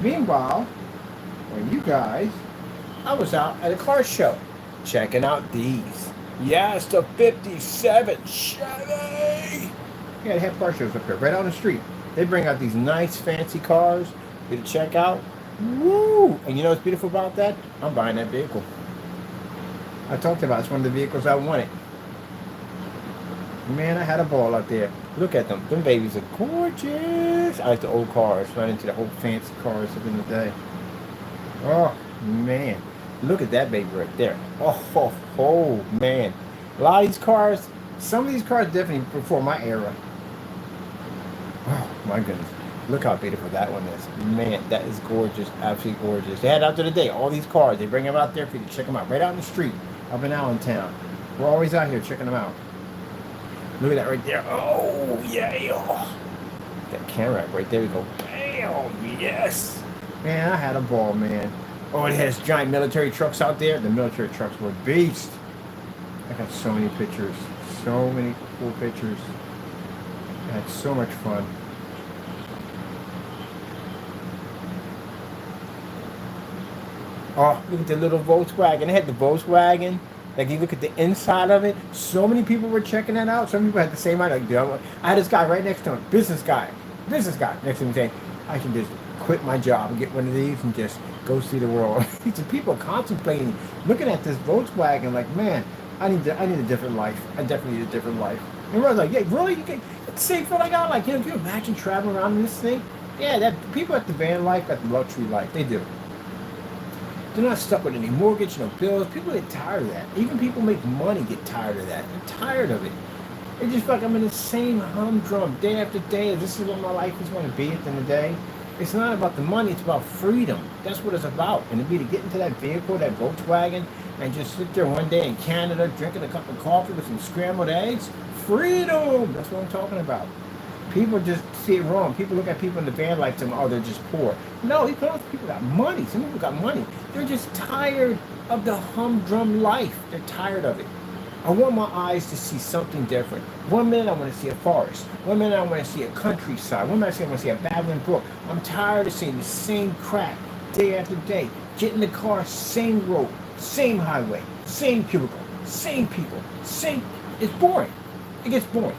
Meanwhile, when you guys, I was out at a car show, checking out these. Yes, the 57 Chevy. Yeah, they have car shows up here, right on the street. They bring out these nice fancy cars for you to check out. Woo! And you know what's beautiful about that? I'm buying that vehicle. I talked about it's one of the vehicles I wanted. Man, I had a ball out there. Look at them. Them babies are gorgeous. I like the old cars. Right into the old fancy cars of in the day. Oh, man. Look at that baby right there. Oh, man. A lot of these cars, some of these cars definitely before my era. Oh, my goodness. Look how beautiful that one is. Man, that is gorgeous. Absolutely gorgeous. They had out there today, all these cars. They bring them out there for you to check them out. Right out in the street up in Allentown. We're always out here checking them out. Look at that right there. Oh, yeah. Oh. That camera right there. We go, bam, yes. Man, I had a ball, man. Oh, it has giant military trucks out there. The military trucks were beast. I got so many pictures. So many cool pictures. I had so much fun. Oh, look at the little Volkswagen. They had the Volkswagen. Like, you look at the inside of it. So many people were checking that out. Some people had the same idea. Like, I had this guy right next to him. Business guy next to me saying, I can just quit my job and get one of these and just go see the world. So people contemplating, looking at this Volkswagen like, man, I need a different life. I definitely need a different life. And I was like, yeah, really? You can it's the same feel I got? Like, can you imagine traveling around in this thing? Yeah, that people at the van life, at the luxury life, they do. They're not stuck with any mortgage, no bills. People get tired of that. Even people make money get tired of that. They're tired of it. They just feel like I'm in the same humdrum day after day. This is what my life is going to be at the end of the day. It's not about the money. It's about freedom. That's what it's about. And to be to get into that vehicle, that Volkswagen, and just sit there one day in Canada drinking a cup of coffee with some scrambled eggs. Freedom. That's what I'm talking about. People just see it wrong. People look at people in the van like them, oh, they're just poor. No, these people got money. Some people got money. They're just tired of the humdrum life. They're tired of it. I want my eyes to see something different. One minute I want to see a forest. One minute I want to see a countryside. One minute I want to see a babbling brook. I'm tired of seeing the same crap day after day. Get in the car, same road, same highway, same cubicle, same people, same. It's boring. It gets boring.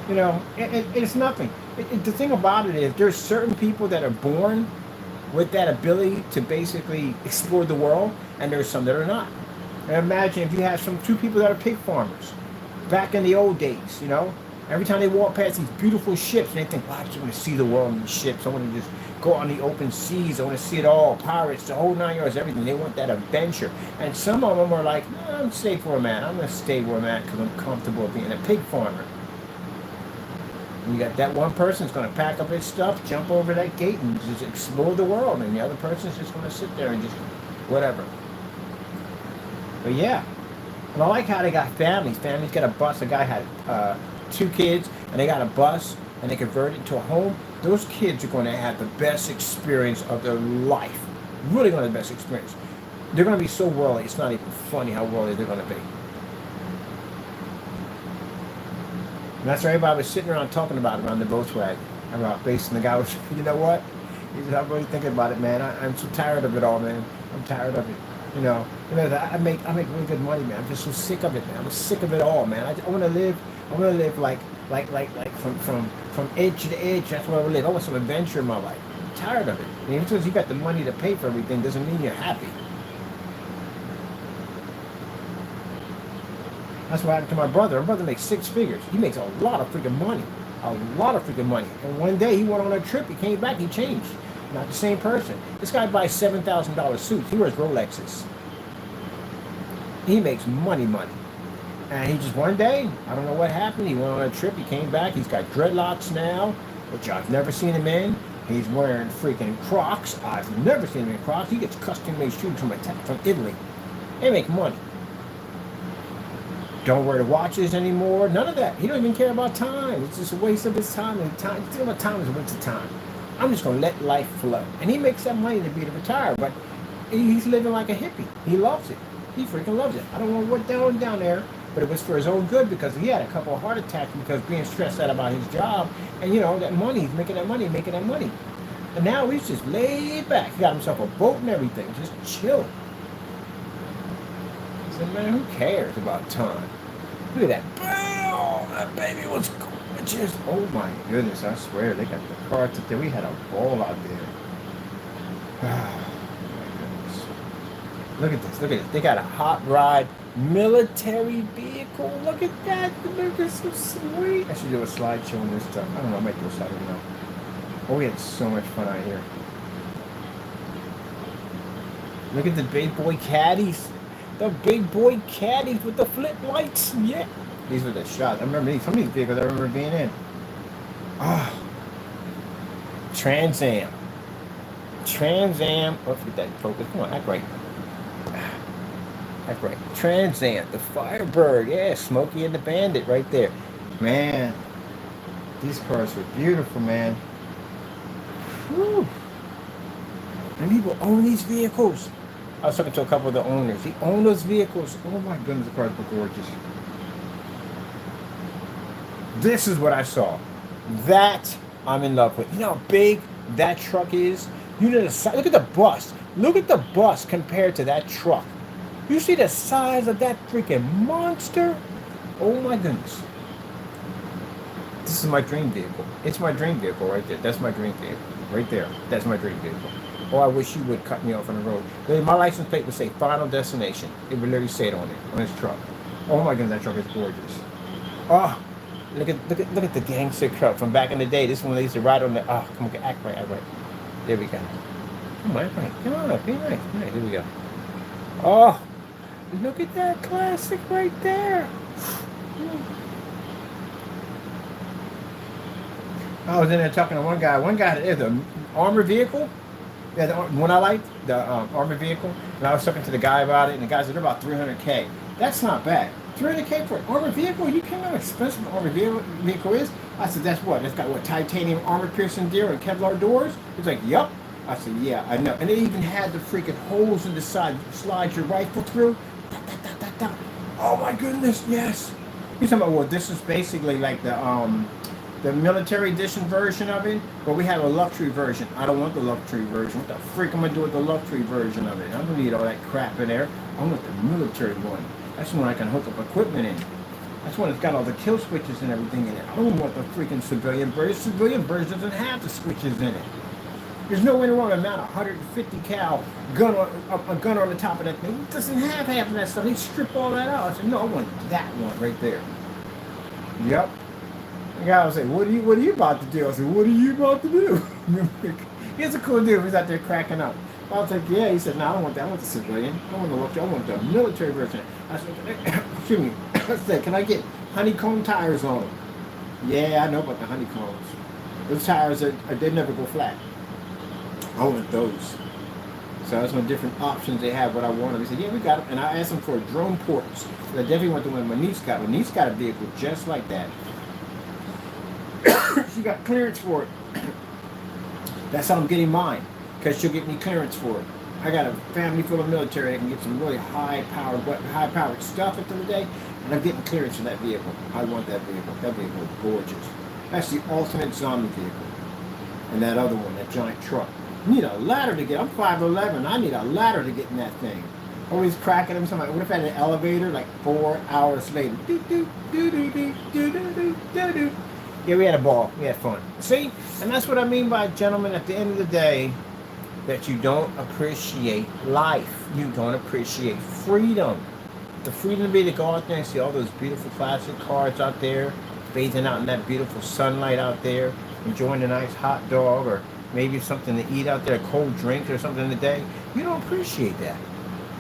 You know, it's nothing. The thing about it is there's certain people that are born with that ability to basically explore the world, and there's some that are not. And imagine if you have two people that are pig farmers back in the old days, you know. Every time they walk past these beautiful ships, and they think, wow, I just want to see the world in these ships. I want to just go on the open seas. I want to see it all. Pirates, the whole 9 yards, everything. They want that adventure. And some of them are like, no, I'm safe where I'm at. I'm going to stay where I'm at because I'm comfortable being a pig farmer. You got that one person's going to pack up his stuff, jump over that gate, and just explore the world. And the other person's just going to sit there and just whatever. But yeah. And I like how they got families. Families got a bus. A guy had 2 kids, and they got a bus, and they converted it to a home. Those kids are going to have the best experience of their life. Really going to have the best experience. They're going to be so worldly. It's not even funny how worldly they're going to be. And that's what everybody was sitting around talking about around the Volkswagen. About basing the guy was, you know what? He said, I'm really thinking about it, man. I'm so tired of it all, man. I'm tired of it. You know, I make really good money, man. I'm just so sick of it, man. I'm sick of it all, man. I want to live like from edge to edge. That's where I want to live. I want some adventure in my life. I'm tired of it. And even because you got the money to pay for everything doesn't mean you're happy. That's what happened to my brother. My brother makes 6 figures. He makes a lot of freaking money. A lot of freaking money. And one day he went on a trip. He came back. He changed. Not the same person. This guy buys $7,000 suits. He wears Rolexes. He makes money. And he just one day, I don't know what happened. He went on a trip. He came back. He's got dreadlocks now, which I've never seen him in. He's wearing freaking Crocs. I've never seen him in Crocs. He gets custom-made shoes from Italy. They make money. Don't wear the watches anymore. None of that. He don't even care about time. It's just a waste of his time. And time. Think about time is a waste of time. I'm just gonna let life flow. And he makes that money to be to retire, but he's living like a hippie. He loves it. He freaking loves it. I don't know what down there, but it was for his own good because he had a couple of heart attacks because being stressed out about his job, and you know that money. He's making that money. And now he's just laid back. He got himself a boat and everything, just chilling. I said, man, who cares about time? Look at that. Bam! That baby was gorgeous. Oh my goodness, I swear. They got the carts up there. We had a ball out there. Oh my goodness. Look at this. Look at this. They got a hot rod military vehicle. Look at that. Look, this is so sweet. I should do a slideshow on this stuff. I don't know. I might do a slide. I don't know. Oh, we had so much fun out here. Look at the big boy caddies. The big boy caddies with the flip lights. Yeah. These were the shots. I remember some of these vehicles I remember being in. Ah. Trans Am. Trans Am. Oh, forget that focus. Come on, act right. Act right. Trans Am. The Firebird. Yeah, Smokey and the Bandit right there. Man. These cars were beautiful, man. Whew. And people own these vehicles. I was talking to a couple of the owners. They own those vehicles. Oh my goodness, the cars were gorgeous. This is what I saw. That I'm in love with. You know how big that truck is? You know the size. Look at the bus. Look at the bus compared to that truck. You see the size of that freaking monster? Oh my goodness. This is my dream vehicle. It's my dream vehicle right there. That's my dream vehicle. Right there. That's my dream vehicle. Oh, I wish you would cut me off on the road. My license plate would say Final Destination. It would literally say it on it, on this truck. Oh my goodness, that truck is gorgeous. Oh, look at the gangster truck from back in the day. This one they used to ride on the. Oh, come on, act right, act right. There we go. Come on, act right. Come on, be nice. All right, here we go. Oh, look at that classic right there. I was in there talking to one guy. One guy is an armored vehicle. Yeah, the one I liked, the armored vehicle. And I was talking to the guy about it, and the guy said they're about $300K. That's not bad. $300K for an armored vehicle? You can't know how expensive an armored vehicle is? I said, that's what? It's got what, titanium armor-piercing gear and Kevlar doors? He's like, yup. I said, yeah, I know. And they even had the freaking holes in the side to slide your rifle through. Oh my goodness, yes. He's talking about, well, this is basically like the military edition version of it, but we have a luxury version. I don't want the luxury version. What the freak am I do with the luxury version of it? I don't need all that crap in there. I want the military one. That's the one I can hook up equipment in. That's one that's got all the kill switches and everything in it. I don't want the freaking civilian version. Civilian version doesn't have the switches in it. There's no way in the world to mount a 150 cal gun a gun on the top of that thing. It doesn't have half of that stuff. They strip all that out. I said, no, I want that one right there. Yep. The guy was like, what are you about to do? I said, what are you about to do? He's a cool dude. He's out there cracking up. I was like, yeah. He said, no, I don't want that. I want the civilian. I want the luxury. I want the military version. I said, excuse me. I said, can I get honeycomb tires on them? Yeah, I know about the honeycombs. Those tires, they never go flat. I want those. So that's some different options they have, what I wanted. He said, yeah, we got them. And I asked them for drone ports. So I definitely want the one my niece got. My niece got a vehicle just like that. She got clearance for it. That's how I'm getting mine, because she'll get me clearance for it. I got a family full of military that can get some really high-powered stuff at the end of the day, and I'm getting clearance for that vehicle. I want that vehicle. That vehicle is gorgeous. That's the ultimate zombie vehicle. And that other one, that giant truck. You need a ladder to get. I'm 5'11". I need a ladder to get in that thing. Always cracking them. Somebody, what if I had an elevator like 4 hours later? Yeah, we had a ball. We had fun. See? And that's what I mean by, gentlemen, at the end of the day, that you don't appreciate life. You don't appreciate freedom. The freedom to be able to go out there and see all those beautiful classic cars out there, bathing out in that beautiful sunlight out there, enjoying a nice hot dog or maybe something to eat out there, a cold drink or something in the day. You don't appreciate that.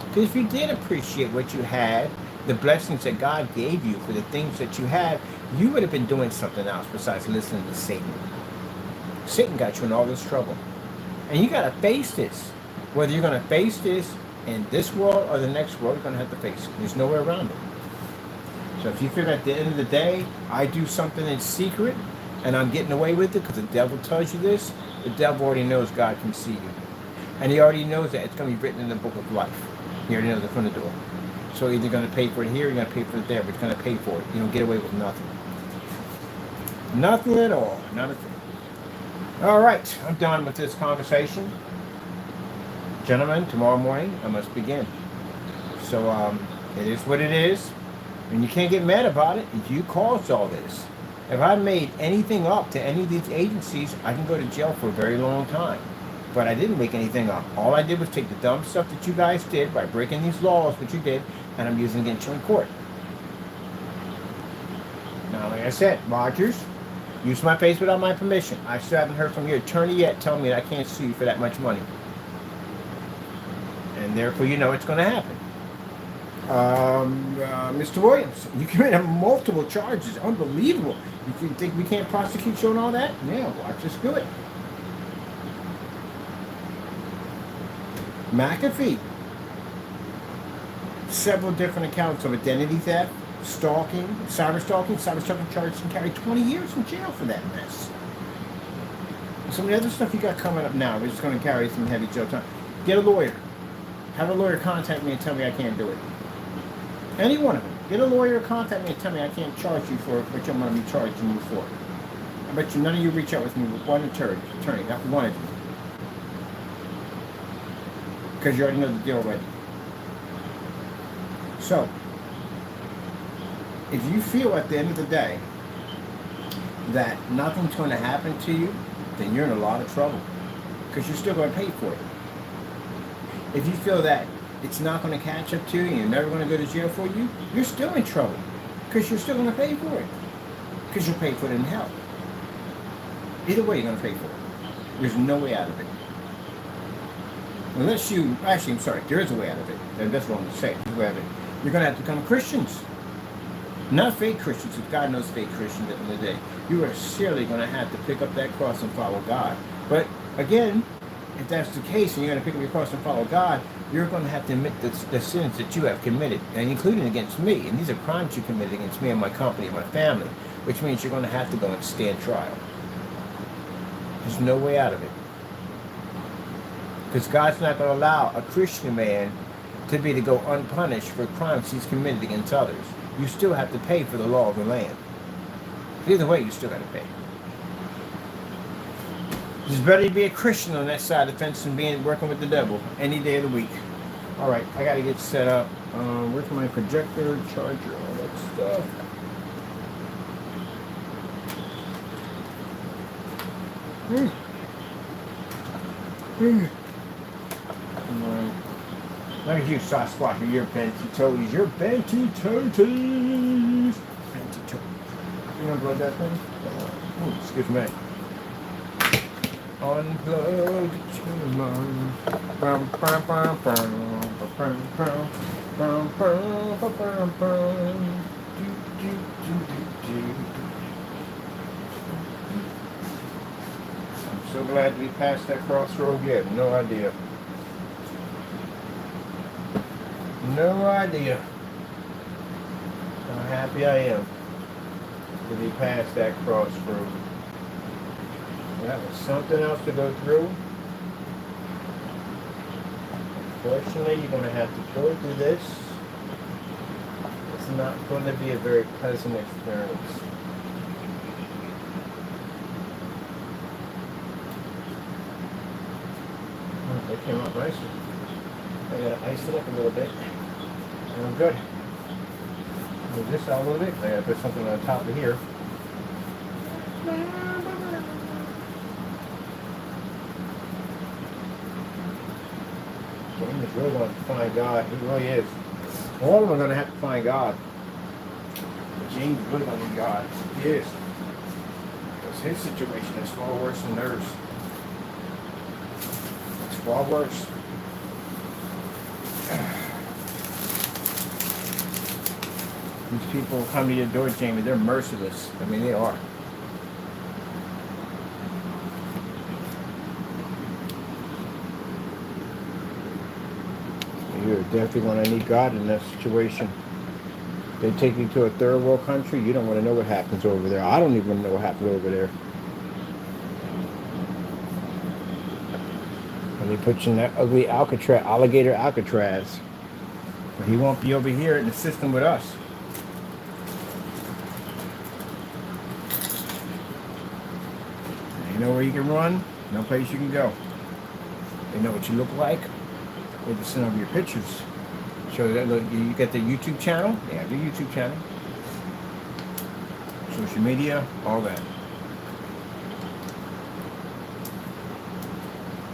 Because if you did appreciate what you had, the blessings that God gave you for the things that you had, you would have been doing something else besides listening to Satan. Satan got you in all this trouble. And you got to face this. Whether you're going to face this in this world or the next world, you're going to have to face it. There's no way around it. So if you figure at the end of the day, I do something in secret and I'm getting away with it because the devil tells you this, the devil already knows God can see you. And he already knows that it's going to be written in the book of life. He already knows it from the door. So either you're going to pay for it here, or you're going to pay for it there, but you're going to pay for it. You don't get away with nothing. Nothing at all. Not a thing. All right. I'm done with this conversation. Gentlemen, tomorrow morning, I must begin. So it is what it is. And you can't get mad about it. You caused all this. If I made anything up to any of these agencies, I can go to jail for a very long time. But I didn't make anything up. All I did was take the dumb stuff that you guys did by breaking these laws, which you did, and I'm using it against you in court. Now, like I said, Rogers, use my face without my permission. I still haven't heard from your attorney yet telling me that I can't sue you for that much money. And therefore, you know it's going to happen. Mr. Williams, you committed multiple charges. Unbelievable. You think we can't prosecute you and all that? Yeah, watch us do it. McAfee. Several different accounts of identity theft, stalking, cyber stalking charges can carry 20 years in jail for that mess. Some of the other stuff you got coming up now, we're just going to carry some heavy jail time. Get a lawyer. Have a lawyer contact me and tell me I can't do it. Any one of them. Get a lawyer, contact me and tell me I can't charge you for what I'm going to be charging you for. I bet you none of you reach out with me with one attorney, not one of you. Because you already know the deal already. So, if you feel at the end of the day that nothing's going to happen to you, then you're in a lot of trouble. Because you're still going to pay for it. If you feel that it's not going to catch up to you and you're never going to go to jail for you, you're still in trouble. Because you're still going to pay for it. Because you'll pay for it in hell. Either way, you're going to pay for it. There's no way out of it. Unless you, actually, I'm sorry, there is a way out of it. That's wrong to say. There's a way out of it. You're going to have to become Christians. Not fake Christians, because God knows fake Christians at the end of the day. You are surely going to have to pick up that cross and follow God. But again, if that's the case and you're going to pick up your cross and follow God, you're going to have to admit the sins that you have committed, and including against me. And these are crimes you committed against me and my company and my family, which means you're going to have to go and stand trial. There's no way out of it. Because God's not going to allow a Christian man to go unpunished for crimes he's committed against others. You still have to pay for the law of the land. Either way, you still got to pay. It's better to be a Christian on that side of the fence than working with the devil any day of the week. All right, I got to get set up. Where's my projector, charger, all that stuff? Look at you, Sasquatch, your benty toes, your benty toes. Benty toes. You want to blow that thing? Oh, excuse me. Unplug your mind. I'm so glad we passed that crossroad yet. No idea. No idea how happy I am to be past that crossroad. That was something else to go through. Unfortunately, you're going to have to go through this. It's not going to be a very pleasant experience. Oh, that came out nicely. I got to ice it up a little bit. And I'm good. Move this out a little bit. I got to put something on top of here. James really wants to find God. He really is. All of them are going to have to find God. But James really going to need God. He is. Because his situation is far worse than theirs. It's far worse. These people come to your door, Jamie, they're merciless. I mean, they are. You're definitely going to need God in that situation. They take you to a third world country, you don't want to know what happens over there. I don't even want to know what happens over there. And they put you in that ugly alligator Alcatraz. But he won't be over here in the system with us. You know where you can run? No place you can go. They know what you look like. They just send over your pictures. Show that. Look, you get the YouTube channel. They have your YouTube channel. Social media, all that.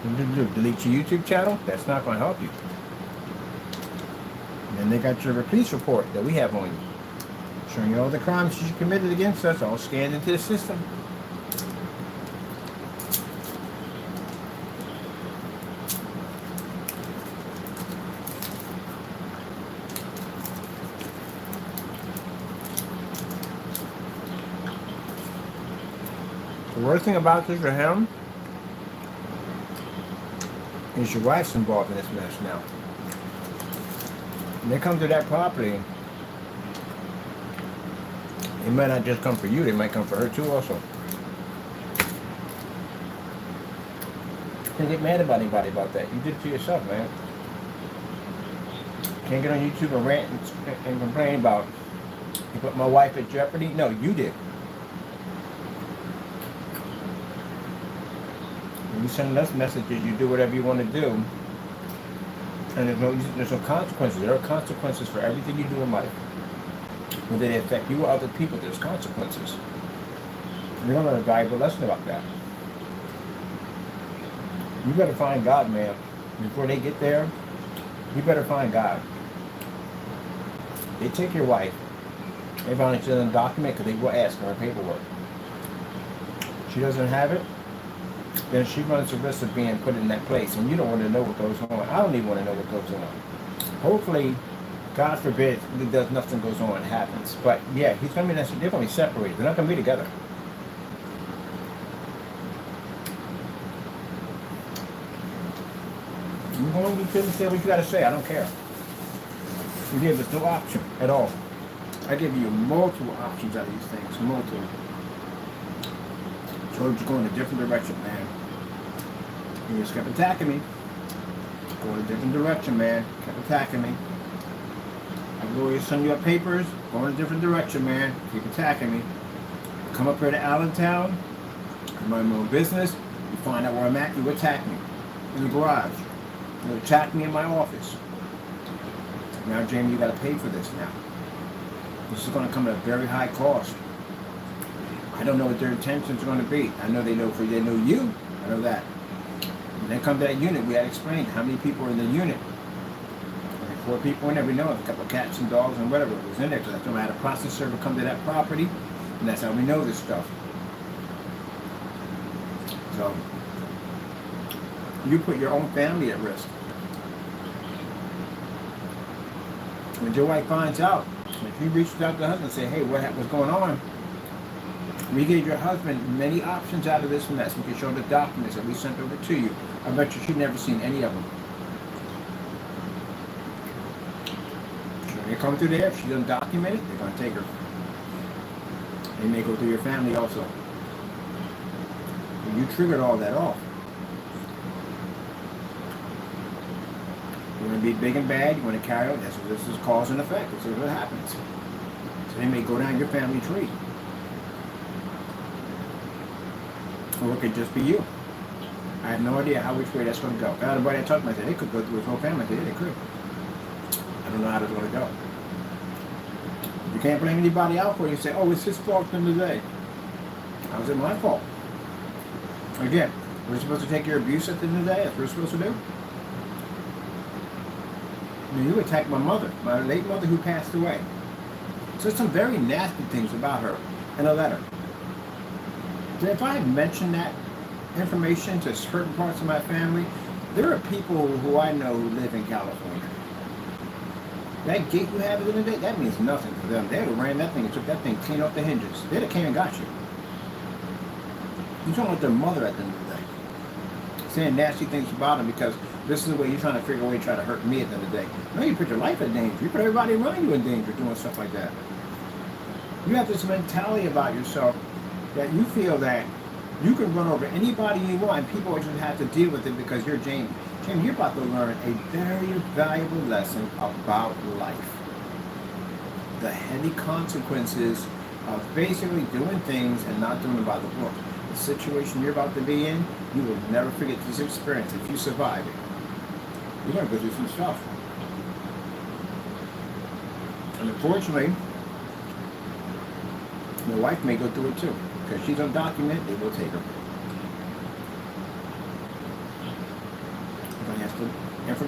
Delete your YouTube channel? That's not going to help you. And then they got your police report that we have on you, showing you all the crimes you committed against us, all scanned into the system. The worst thing about this for him is your wife's involved in this mess now. When they come to that property, they might not just come for you, they might come for her too also. Can't get mad about anybody about that. You did it to yourself, man. Can't get on YouTube and rant and complain about you put my wife at jeopardy. No, you did. When you send us messages, you do whatever you want to do. And there's no consequences. There are consequences for everything you do in life. Whether they affect you or other people, there's consequences. You're going to learn a valuable lesson about that. You better find God, man. Before they get there, you better find God. They take your wife. They find she doesn't document because they will ask her paperwork. She doesn't have it, then she runs the risk of being put in that place, and you don't want to know what goes on. I don't even want to know what goes on. Hopefully, God forbid, nothing goes on, it happens. But yeah, he's going to be, they're going to be separated. They're not going to be together. You're going to say what you got to say. I don't care. You give us no option at all. I give you multiple options out of these things. Multiple. Told you go in a different direction, man. You just kept attacking me. Go in a different direction, man. Kept attacking me. I go to send you up papers. Go in a different direction, man. Keep attacking me. Come up here to Allentown. I run my own business. You find out where I'm at. You attack me in the garage. You attack me in my office. Now, Jamie, you got to pay for this now. This is going to come at a very high cost. I don't know what their intentions are going to be. I know they know you. I know that. When they come to that unit, we had explained how many people are in the unit. Only 4 people in there. We know a couple of cats and dogs and whatever was in there. Because I had a process server come to that property, and that's how we know this stuff. So you put your own family at risk. When your wife finds out, if you reached out to the husband and say, hey, what's going on? We gave your husband many options out of this mess. We can show the documents that we sent over to you. I bet you she'd never seen any of them. When they come through there, if she doesn't document it, they're going to take her. They may go through your family also. And you triggered all that off. You want to be big and bad, you want to carry on. This is cause and effect. This is what happens. So they may go down your family tree. Or it could just be you. I have no idea which way that's going to go. Everybody I talked to, I said, they could go through his whole family. I said, yeah, they could. I don't know how that's going to go. You can't blame anybody out for it. You say, oh, it's his fault in the day. How is it my fault? Again, we're supposed to take your abuse at the end of the day. That's what we're supposed to do. I mean, you attacked my mother, my late mother who passed away. So some very nasty things about her in a letter. If I had mentioned that information to certain parts of my family, there are people who I know who live in California. That gate you have at the end of the day, that means nothing for them. They would have ran that thing and took that thing clean off the hinges. They'd have came and got you. You're talking about their mother at the end of the day. Saying nasty things about them because this is the way you're trying to figure a way to try to hurt me at the end of the day. No, you put your life in danger. You put everybody around you in danger doing stuff like that. You have this mentality about yourself that you feel that you can run over anybody you want and people just have to deal with it because you're Jamie. Jamie, you're about to learn a very valuable lesson about life. The heavy consequences of basically doing things and not doing by the book. The situation you're about to be in, you will never forget this experience if you survive it. You're going to go through some stuff. And unfortunately, your wife may go through it too. Because she's undocumented, they will take her.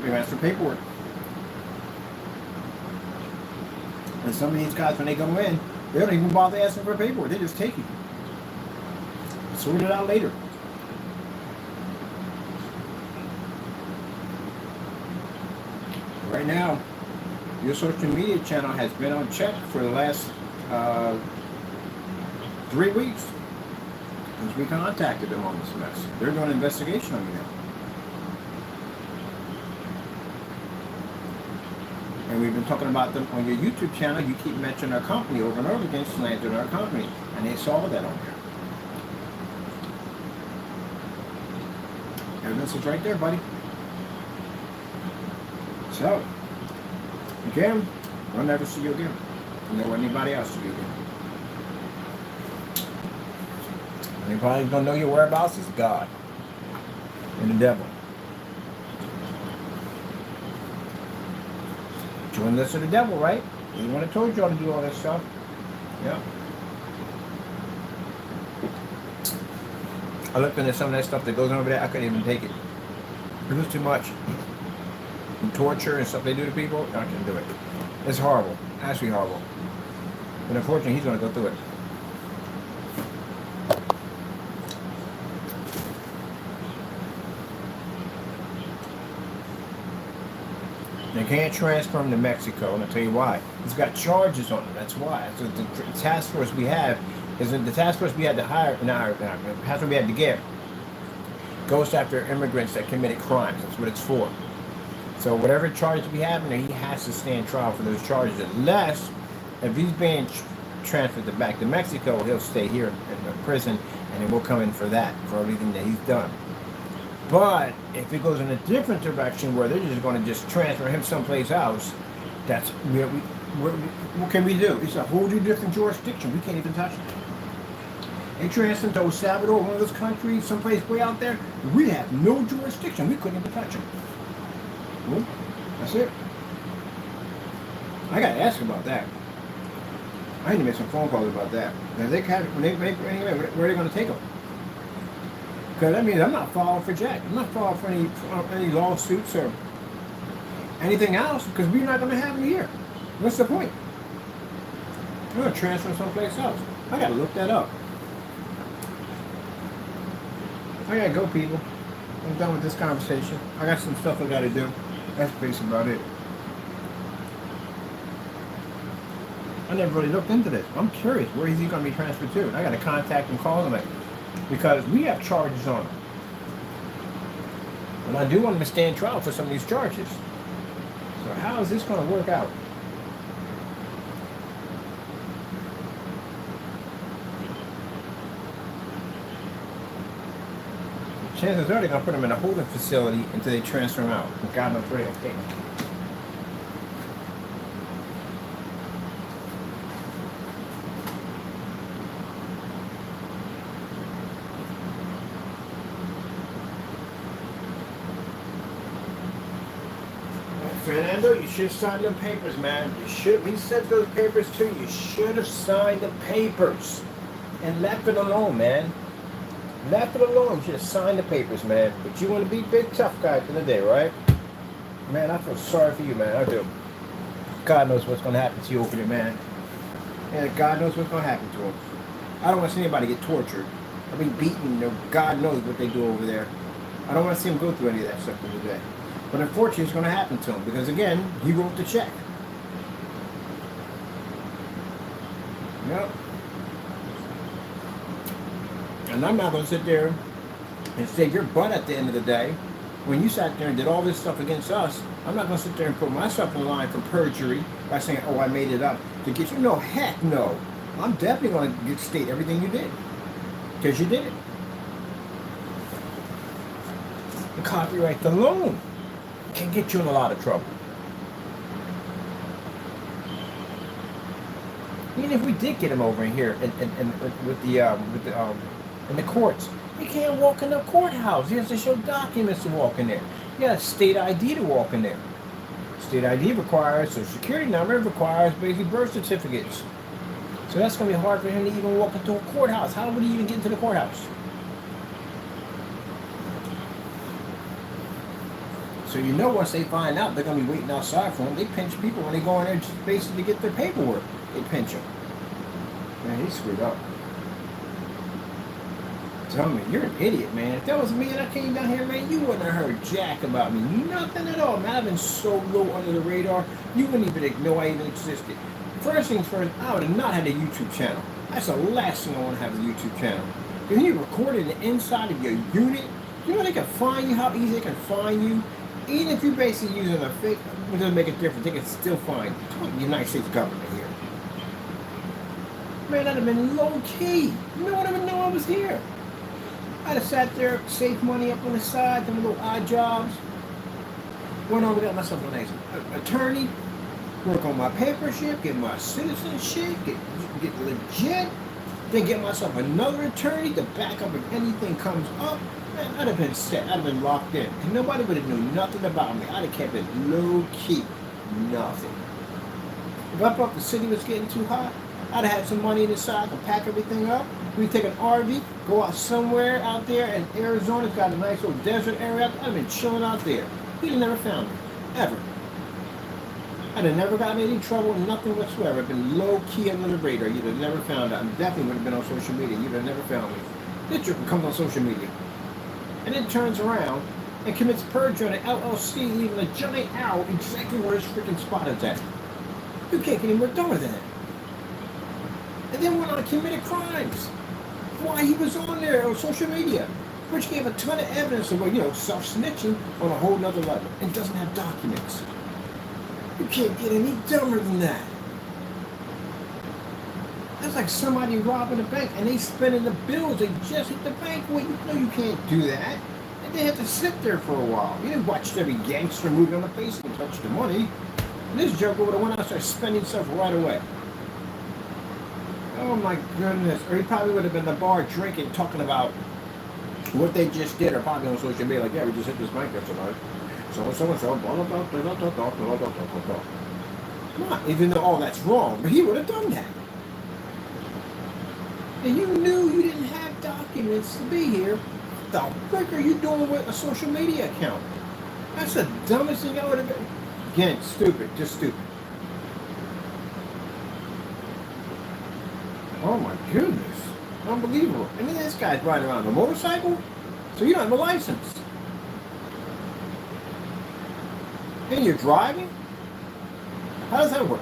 They're going to ask for paperwork. And some of these guys, when they go in, they don't even bother asking for paperwork. They just take it. Sort it out later. Right now, your social media channel has been on check for the last 3 weeks since we contacted them on this mess. They're doing an investigation on you now. And we've been talking about them on your YouTube channel. You keep mentioning our company over and over again, slandering our company. And they saw that on there. Evidence is right there, buddy. So, again, we'll never see you again. Nor anybody else see you again. Anybody who's gonna know your whereabouts is God and the devil. Join this to the devil, right? He would have told y'all to do all this stuff. Yeah. I looked into some of that stuff that goes on over there. I couldn't even take it. It was too much. And torture and stuff they do to people, I can't do it. It's horrible. Actually horrible. But unfortunately, he's going to go through it. They can't transfer him to Mexico, and I'll tell you why. He's got charges on him. That's why. So the task force we have is the task force we had to hire. The task force we had to get goes after immigrants that committed crimes. That's what it's for. So whatever charges we have in there, he has to stand trial for those charges. Unless, if he's being transferred back to Mexico, he'll stay here in the prison, and then we'll come in for that, for everything that he's done. But if it goes in a different direction where they're just going to just transfer him someplace else, that's what can we do? It's a whole different jurisdiction. We can't even touch it. They transfer him to El Salvador, one of those countries, someplace way out there. We have no jurisdiction. We couldn't even touch him. Well, that's it. I got to ask about that. I need to make some phone calls about that. Now they where are they going to take him? Because I mean, I'm not filing for jack. I'm not filing for any lawsuits or anything else because we're not going to have him here. What's the point? We're going to transfer him someplace else. I got to look that up. I got to go, people. I'm done with this conversation. I got some stuff I got to do. That's basically about it. I never really looked into this. I'm curious. Where is he going to be transferred to? And I got to contact and call him because we have charges on him. And I do want him to stand trial for some of these charges. So how is this going to work out? Chances are they're going to put him in a holding facility until they transfer him out. And God knows where they'll take him. Fernando, you should have signed them papers, man. You should. We sent those papers to you. You should have signed the papers and left it alone, man. Left it alone. You should have signed the papers, man. But you want to be big tough guy for the day, right? Man, I feel sorry for you, man. I do. God knows what's going to happen to you over there, man. And God knows what's going to happen to him. I don't want to see anybody get tortured. I mean, beaten. Or God knows what they do over there. I don't want to see him go through any of that stuff today. But unfortunately, it's going to happen to him because, again, he wrote the check. Yep. And I'm not going to sit there and save your butt at the end of the day. When you sat there and did all this stuff against us, I'm not going to sit there and put myself in line for perjury by saying, oh, I made it up to get you. No, heck no. I'm definitely going to state everything you did because you did it. The copyright alone can get you in a lot of trouble. Even if we did get him over in here and in the courts, he can't walk in the courthouse. He has to show documents to walk in there. He got a state ID to walk in there. State ID requires social security number, requires basically birth certificates. So that's going to be hard for him to even walk into a courthouse. How would he even get into the courthouse? So you know once they find out, they're going to be waiting outside for them. They pinch people when they go in there just basically to get their paperwork. They pinch them. Man, he screwed up. Tell me, you're an idiot, man. If that was me and I came down here, man, you wouldn't have heard jack about me. Nothing at all, man. I've been so low under the radar, you wouldn't even know I even existed. First things first, I would have not had a YouTube channel. That's the last thing I want to have, a YouTube channel. If you record the inside of your unit, you know they can find you, how easy they can find you. Even if you're basically using a fake, it doesn't make a difference. They can still find you. The United States government here. Man, I'd have been low key. No one ever know I was here. I'd have sat there, saved money up on the side, done little odd jobs. Went over, got myself a nice attorney, work on my paper shit, get my citizenship, get legit, then get myself another attorney to back up if anything comes up. Man, I'd have been set. I'd have been locked in. And nobody would have known nothing about me. I'd have kept it low key. Nothing. If I thought the city was getting too hot, I'd have had some money in the side to pack everything up. We'd take an RV, go out somewhere out there in Arizona. It's got a nice little desert area out there. I've been chilling out there. You'd have never found me. Ever. I'd have never gotten in any trouble, nothing whatsoever. I've been low key under the radar. You'd have never found out. I definitely would have been on social media. You'd have never found me. This jerk comes on social media and then turns around and commits perjury on an LLC, leaving a giant owl exactly where his freaking spot is at. You can't get any more dumber than that. And then went on and committed crimes. Why he was on there on social media, which gave a ton of evidence of, self-snitching on a whole nother level and doesn't have documents. You can't get any dumber than that. That's like somebody robbing a bank and they spending the bills they just hit the bank. Well, you know you can't do that. And they had to sit there for a while. You didn't watch every gangster movie on the face and touch the money. And this joker would have went out and started spending stuff right away. Oh my goodness. Or he probably would have been in the bar drinking, talking about what they just did, or probably on social media like, yeah, we just hit this bank yesterday. So, blah, blah, blah, blah, blah, blah, blah, blah, blah, blah, blah. Come on, even though all that's wrong, but he would have done that. And you knew you didn't have documents to be here. The frick are you doing with a social media account? That's the dumbest thing I would have been. Again, stupid, just stupid. Oh my goodness. Unbelievable. And then this guy's riding around on a motorcycle? So you don't have a license. And you're driving? How does that work?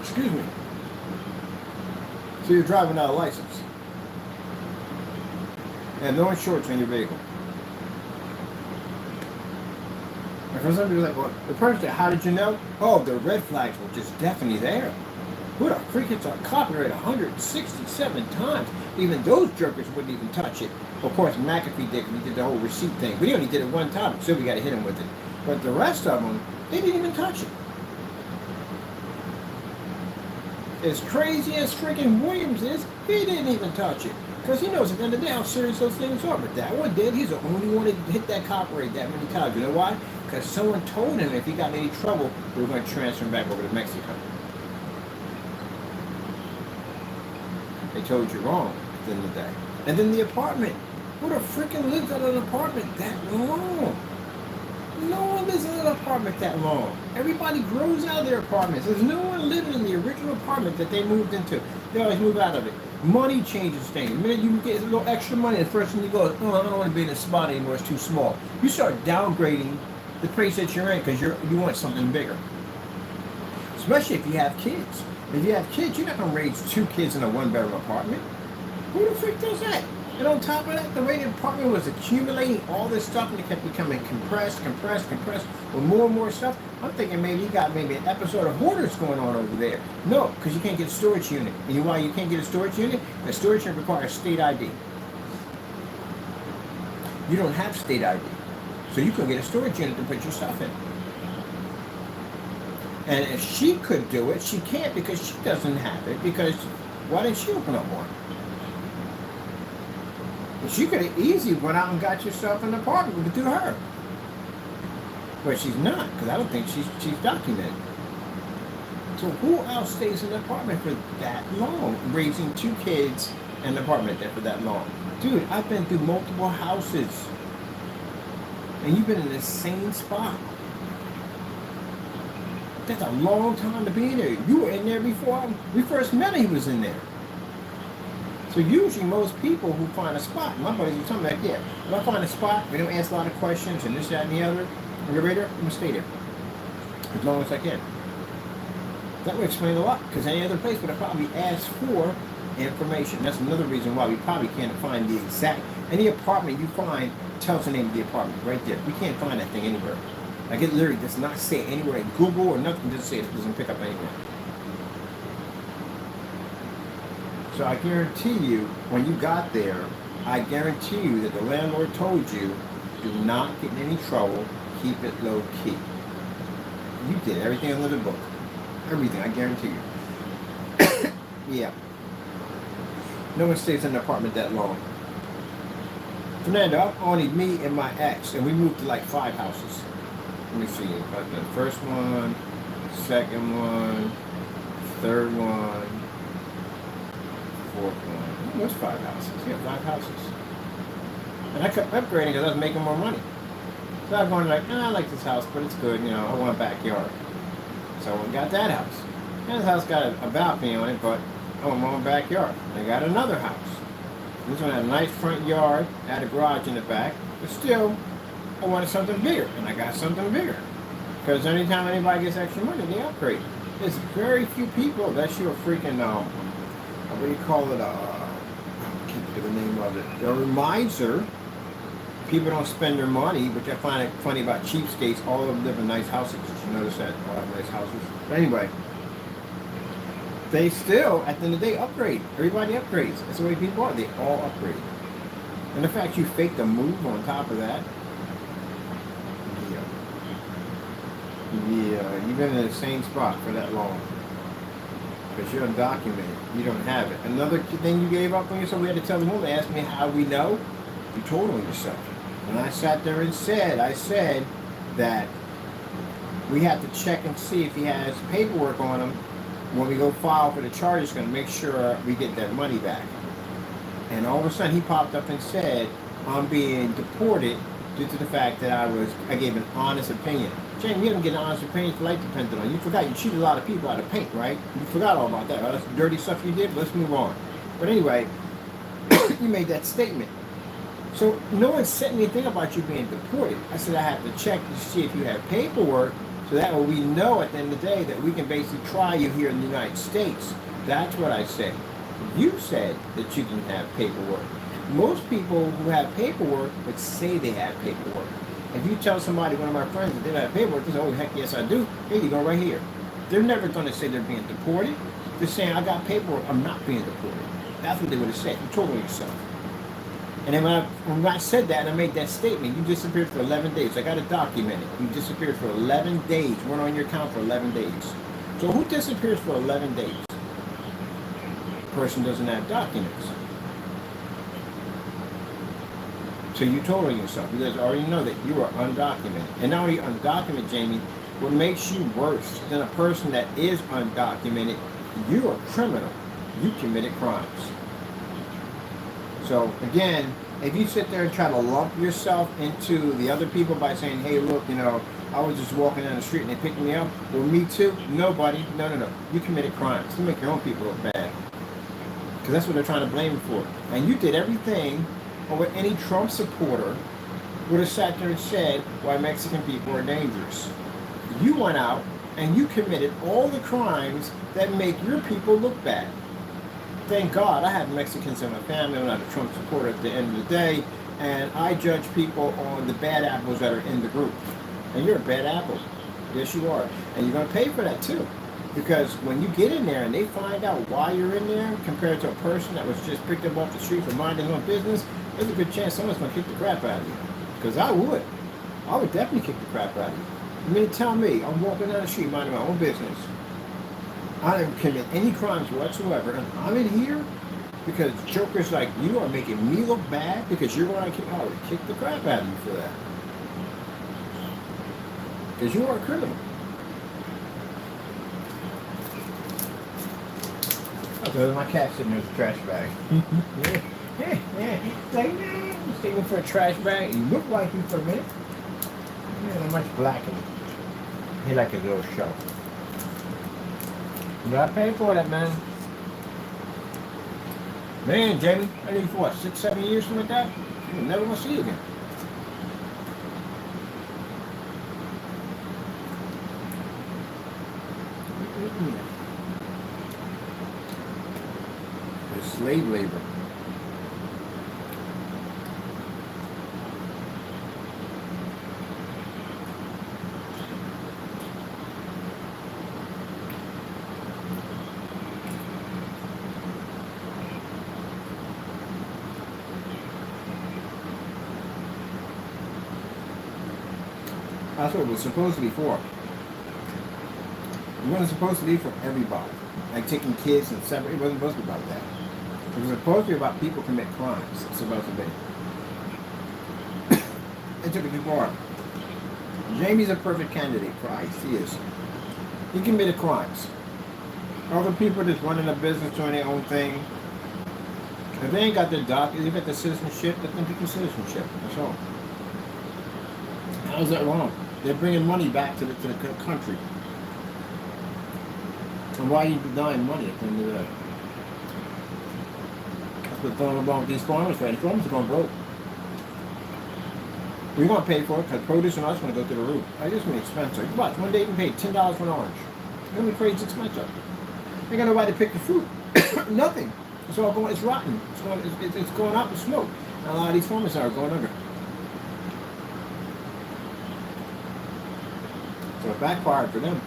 Excuse me. So you're driving without a license. And no insurance on your vehicle. And for some people, like, well, the person said, how did you know? Oh, the red flags were just definitely there. Who the freak hits our copyright 167 times? Even those jerkers wouldn't even touch it. Of course, McAfee did, we did the whole receipt thing. But he only did it one time, so we got to hit him with it. But the rest of them, they didn't even touch it. As crazy as freaking Williams is, he didn't even touch it. Because he knows at the end of the day how serious those things are. But that one did. He's the only one that hit that copyright that many times. You know why? Because someone told him if he got in any trouble, we were going to transfer him back over to Mexico. They told you wrong at the end of the day. And then the apartment. Who the freaking lives in an apartment that long? No one lives in an apartment that long. Everybody grows out of their apartments. There's no one living in the original apartment that they moved into. They always move out of it. Money changes things. The minute you get a little extra money, the first thing you go, oh, I don't want to be in this spot anymore. It's too small. You start downgrading the place that you're in because you want something bigger. Especially if you have kids. If you have kids, you're not going to raise 2 kids in a 1-bedroom apartment. Who the freak does that? And on top of that, the way the apartment was accumulating all this stuff and it kept becoming compressed with more and more stuff, I'm thinking maybe you got maybe an episode of Hoarders going on over there. No, because you can't get a storage unit. And you know why you can't get a storage unit? The storage unit requires state ID. You don't have state ID. So you couldn't get a storage unit to put your stuff in. And if she could do it, she can't because she doesn't have it. Because why didn't she open up one? She could have easily went out and got yourself an apartment through her. But she's not, because I don't think she's documented. So who else stays in an apartment for that long, raising 2 kids in an apartment there for that long? Dude, I've been through multiple houses. and you've been in the same spot. That's a long time to be in there. You were in there before we first met. He was in there. So usually most people who find a spot, my buddies were telling me like, yeah, if I find a spot, we don't ask a lot of questions and this, that, and the other, and you're right there, I'm gonna stay there as long as I can. That would explain a lot, because any other place would have probably asked for information. That's another reason why we probably can't find the exact, any apartment you find tells the name of the apartment right there. We can't find that thing anywhere. Like it literally does not say anywhere in Google or nothing, doesn't say it, doesn't pick up anywhere. So I guarantee you, when you got there, I guarantee you that the landlord told you, do not get in any trouble, keep it low key. You did everything under the book. Everything, I guarantee you. Yeah. No one stays in an apartment that long. Fernando, only me and my ex, and we moved to like 5 houses. Let me see. The first one, second one, third one, fourth one. What's 5 houses? Yeah, 5 houses. And I kept upgrading because I was making more money. So I was going like, I like this house, but it's good. You know, I want a backyard. So I went and got that house. And this house got a balcony on it, but I want my own backyard. I got another house. This one had a nice front yard, had a garage in the back, but still, I wanted something bigger, and I got something bigger. Because anytime anybody gets extra money, they upgrade. There's very few people that you're freaking, what do you call it, I can't think of the name of it, a miser. People don't spend their money, which I find it funny about cheapskates. All of them live in nice houses. Did you notice that? A lot of nice houses. But anyway, they still, at the end of the day, upgrade. Everybody upgrades. That's the way people are. They all upgrade. And the fact you faked a move on top of that, yeah, you've been in the same spot for that long. Because you're undocumented. You don't have it. Another thing you gave up on yourself, we had to tell the woman, they asked me how we know. You told on yourself. And I sat there and said that we have to check and see if he has paperwork on him when we go file for the charges, going to make sure we get that money back. And all of a sudden he popped up and said, I'm being deported due to the fact that I gave an honest opinion. Jamie, you didn't get an honest opinion for life depended on. You forgot you cheated a lot of people out of paint, right? You forgot all about that, right? That's the dirty stuff you did. Let's move on. But anyway, you made that statement. So no one said anything about you being deported. I said I have to check to see if you have paperwork, so that way we know at the end of the day that we can basically try you here in the United States. That's what I said. You said that you didn't have paperwork. Most people who have paperwork would say they have paperwork. If you tell somebody, one of my friends, that they don't have paperwork, they say, oh, heck yes I do. Here you go, right here. They're never going to say they're being deported. They're saying, I got paperwork, I'm not being deported. That's what they would have said. You told on yourself. And then when I said that and I made that statement, you disappeared for 11 days. I got it documented. You disappeared for 11 days. Weren't on your account for 11 days. So who disappears for 11 days? The person doesn't have documents. So you told on yourself. You guys already know that you are undocumented. And not only undocumented, Jamie, what makes you worse than a person that is undocumented, you are a criminal. You committed crimes. So again, if you sit there and try to lump yourself into the other people by saying, hey, look, you know, I was just walking down the street and they picked me up, well, me too? Nobody. No. You committed crimes. You make your own people look bad. Because that's what they're trying to blame you for. And you did everything on what any Trump supporter would have sat there and said why Mexican people are dangerous. You went out and you committed all the crimes that make your people look bad. Thank God I have Mexicans in my family. I'm not a Trump supporter at the end of the day. And I judge people on the bad apples that are in the group. And you're a bad apple. Yes, you are. And you're going to pay for that too. Because when you get in there and they find out why you're in there compared to a person that was just picked up off the street for minding their own business, there's a good chance someone's going to kick the crap out of you. Because I would. I would definitely kick the crap out of you. You mean tell me, I'm walking down the street minding my own business. I didn't commit any crimes whatsoever, and I'm in here because jokers like you are making me look bad because you're going to I would kick the crap out of you for that. Because you are a criminal. Okay, my cat sitting there with a trash bag. Yeah. Like, you're taking for a trash bag. You look like you for a minute. Yeah, not much blacking. He like his little show. You gotta pay for that, man. Man, Jamie, I knew you for what, 6, 7 years, something like that? You're never gonna see you again. It's slave labor. That's what it was supposed to be for. It wasn't supposed to be for everybody. Like taking kids and separate. It wasn't supposed to be about that. It was supposed to be about people commit crimes. It's supposed to be. They took it too far. Jamie's a perfect candidate for ICE. He is. He committed crimes. Other people just running a business doing their own thing. If they ain't got their documents, they got their citizenship, let them get their citizenship. That's all. How's that wrong? They're bringing money back to the country. And why are you denying money at the end of the day? That's what's going wrong with these farmers, right? The farmers are going broke. We're going to pay for it because produce and us going to go through the roof. It's just going to be expensive. Watch, one day you can pay $10 for an orange. It's going to be crazy expensive. Ain't got nobody to pick the fruit. Nothing. It's all going, it's rotten. It's going up in smoke. And a lot of these farmers are going under. So it backfired for them.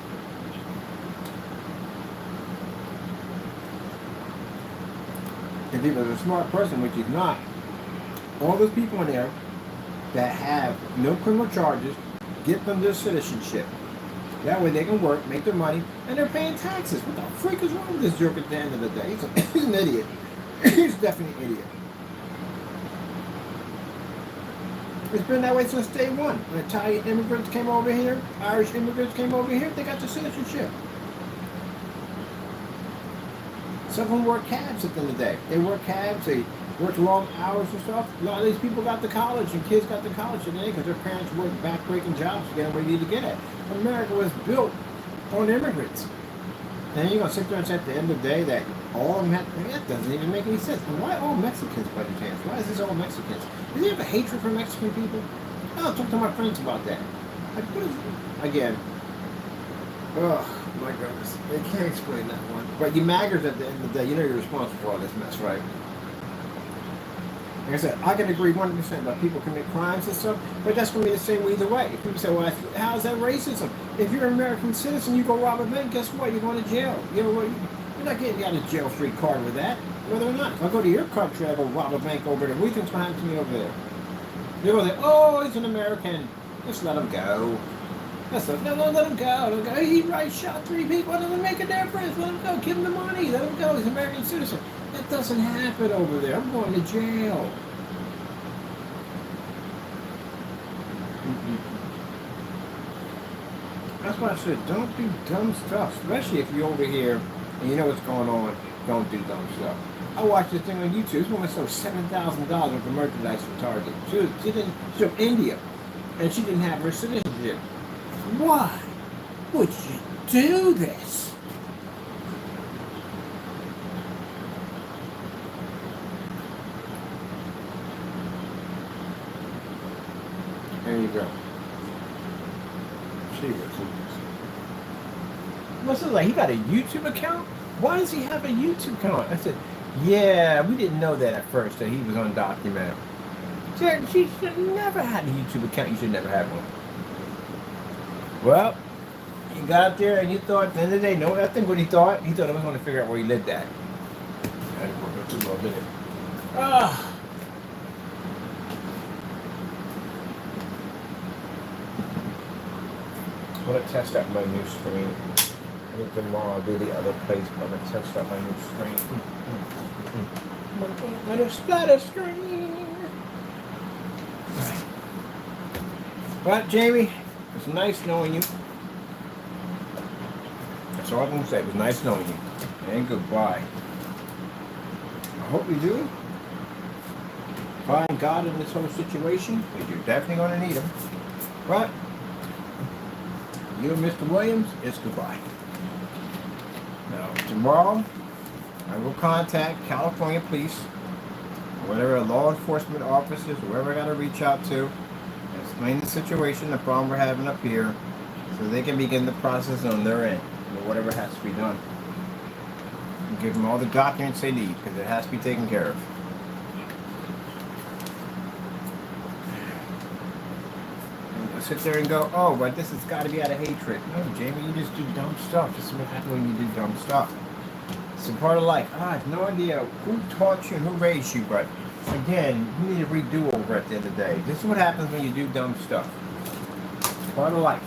If he was a smart person, which he's not, all those people in there that have no criminal charges, get them their citizenship. That way they can work, make their money, and they're paying taxes. What the freak is wrong with this jerk at the end of the day? He's an idiot. He's definitely an idiot. It's been that way since day one. When Italian immigrants came over here, Irish immigrants came over here, they got their citizenship. Some of them work cabs at the end of the day. They work cabs, they work long hours and stuff. A lot of these people got to college, and kids got to college today because their parents worked back-breaking jobs to get them where they need to get at. America was built on immigrants. And you're going to sit there and say at the end of the day that all of them have, that doesn't even make any sense. And why all Mexicans, by the chance? Why is this all Mexicans? Does he have a hatred for Mexican people? I'll talk to my friends about that. Like, what is, again, oh my goodness, they can't explain that one. But you maggers at the end of the day, you know you're responsible for all this mess, right? Like I said, I can agree 100% about people commit crimes and stuff, but that's going to be the same way either way. If people say, well, how's that racism? If you're an American citizen, you go rob a bank, guess what? You're going to jail. You're not getting out of jail free card with that, whether or not. If I go to your country, I go rob a bank over there. What do you think's going to happen to me over there? You're going to say, oh, he's an American. Just let him go. No, let him go. He shot 3 people. It doesn't make a difference. Let him go. Give him the money. Let him go. He's an American citizen. That doesn't happen over there. I'm going to jail. That's why I said, don't do dumb stuff, especially if you're over here and you know what's going on. Don't do dumb stuff. I watched this thing on YouTube. This woman sold $7,000 worth of merchandise from Target. She's from India, and she didn't have her citizenship. Why would you do this? There you go. What's it like? He got a YouTube account? Why does he have a YouTube account? I said, yeah, we didn't know that at first, that he was undocumented. She should never had a YouTube account. You should never have one. Well, he got out there and you thought, at the end of the day, no, I think what he thought I was going to figure out where he lived at. I had to work up 2 more minutes. I'm going to test out my new screen. I think tomorrow I'll do the other place, but I'm going to test out my new screen. My new splatter screen. But Jamie, it's nice knowing you. That's all I'm going to say. It was nice knowing you. And goodbye. I hope you do find God in this whole situation, because you're definitely going to need him. But you and Mr. Williams, it's goodbye. Now, tomorrow, I will contact California police, whatever law enforcement officers, whoever I got to reach out to, and explain the situation, the problem we're having up here, so they can begin the process on their end, or whatever has to be done. And give them all the documents they need, because it has to be taken care of. Sit there and go, oh, but this has got to be out of hatred. No, Jamie, you just do dumb stuff. This is what happens when you do dumb stuff. It's a part of life. I have no idea who taught you and who raised you, but again, you need a redo-over at the end of the day. This is what happens when you do dumb stuff. It's part of life.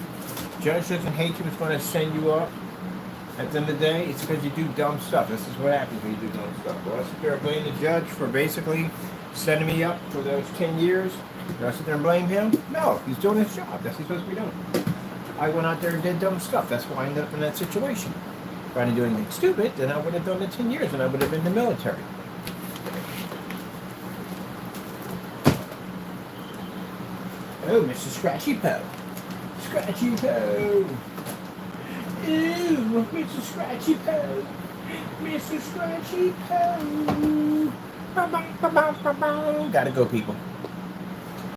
Judge doesn't hate you. It's going to send you up. At the end of the day, it's because you do dumb stuff. This is what happens when you do dumb stuff. Do I sit there and blame the judge for basically setting me up for those 10 years? Do I sit there and blame him? No, he's doing his job. That's what he's supposed to be doing. I went out there and did dumb stuff. That's why I ended up in that situation. If I didn't do anything stupid, then I would have done the 10 years and I would have been in the military. Oh, Mr. Scratchy Poe. Scratchy Poe. Ooh, Mr. Scratchy Poe. Mr. Scratchy Poe. Gotta go, people.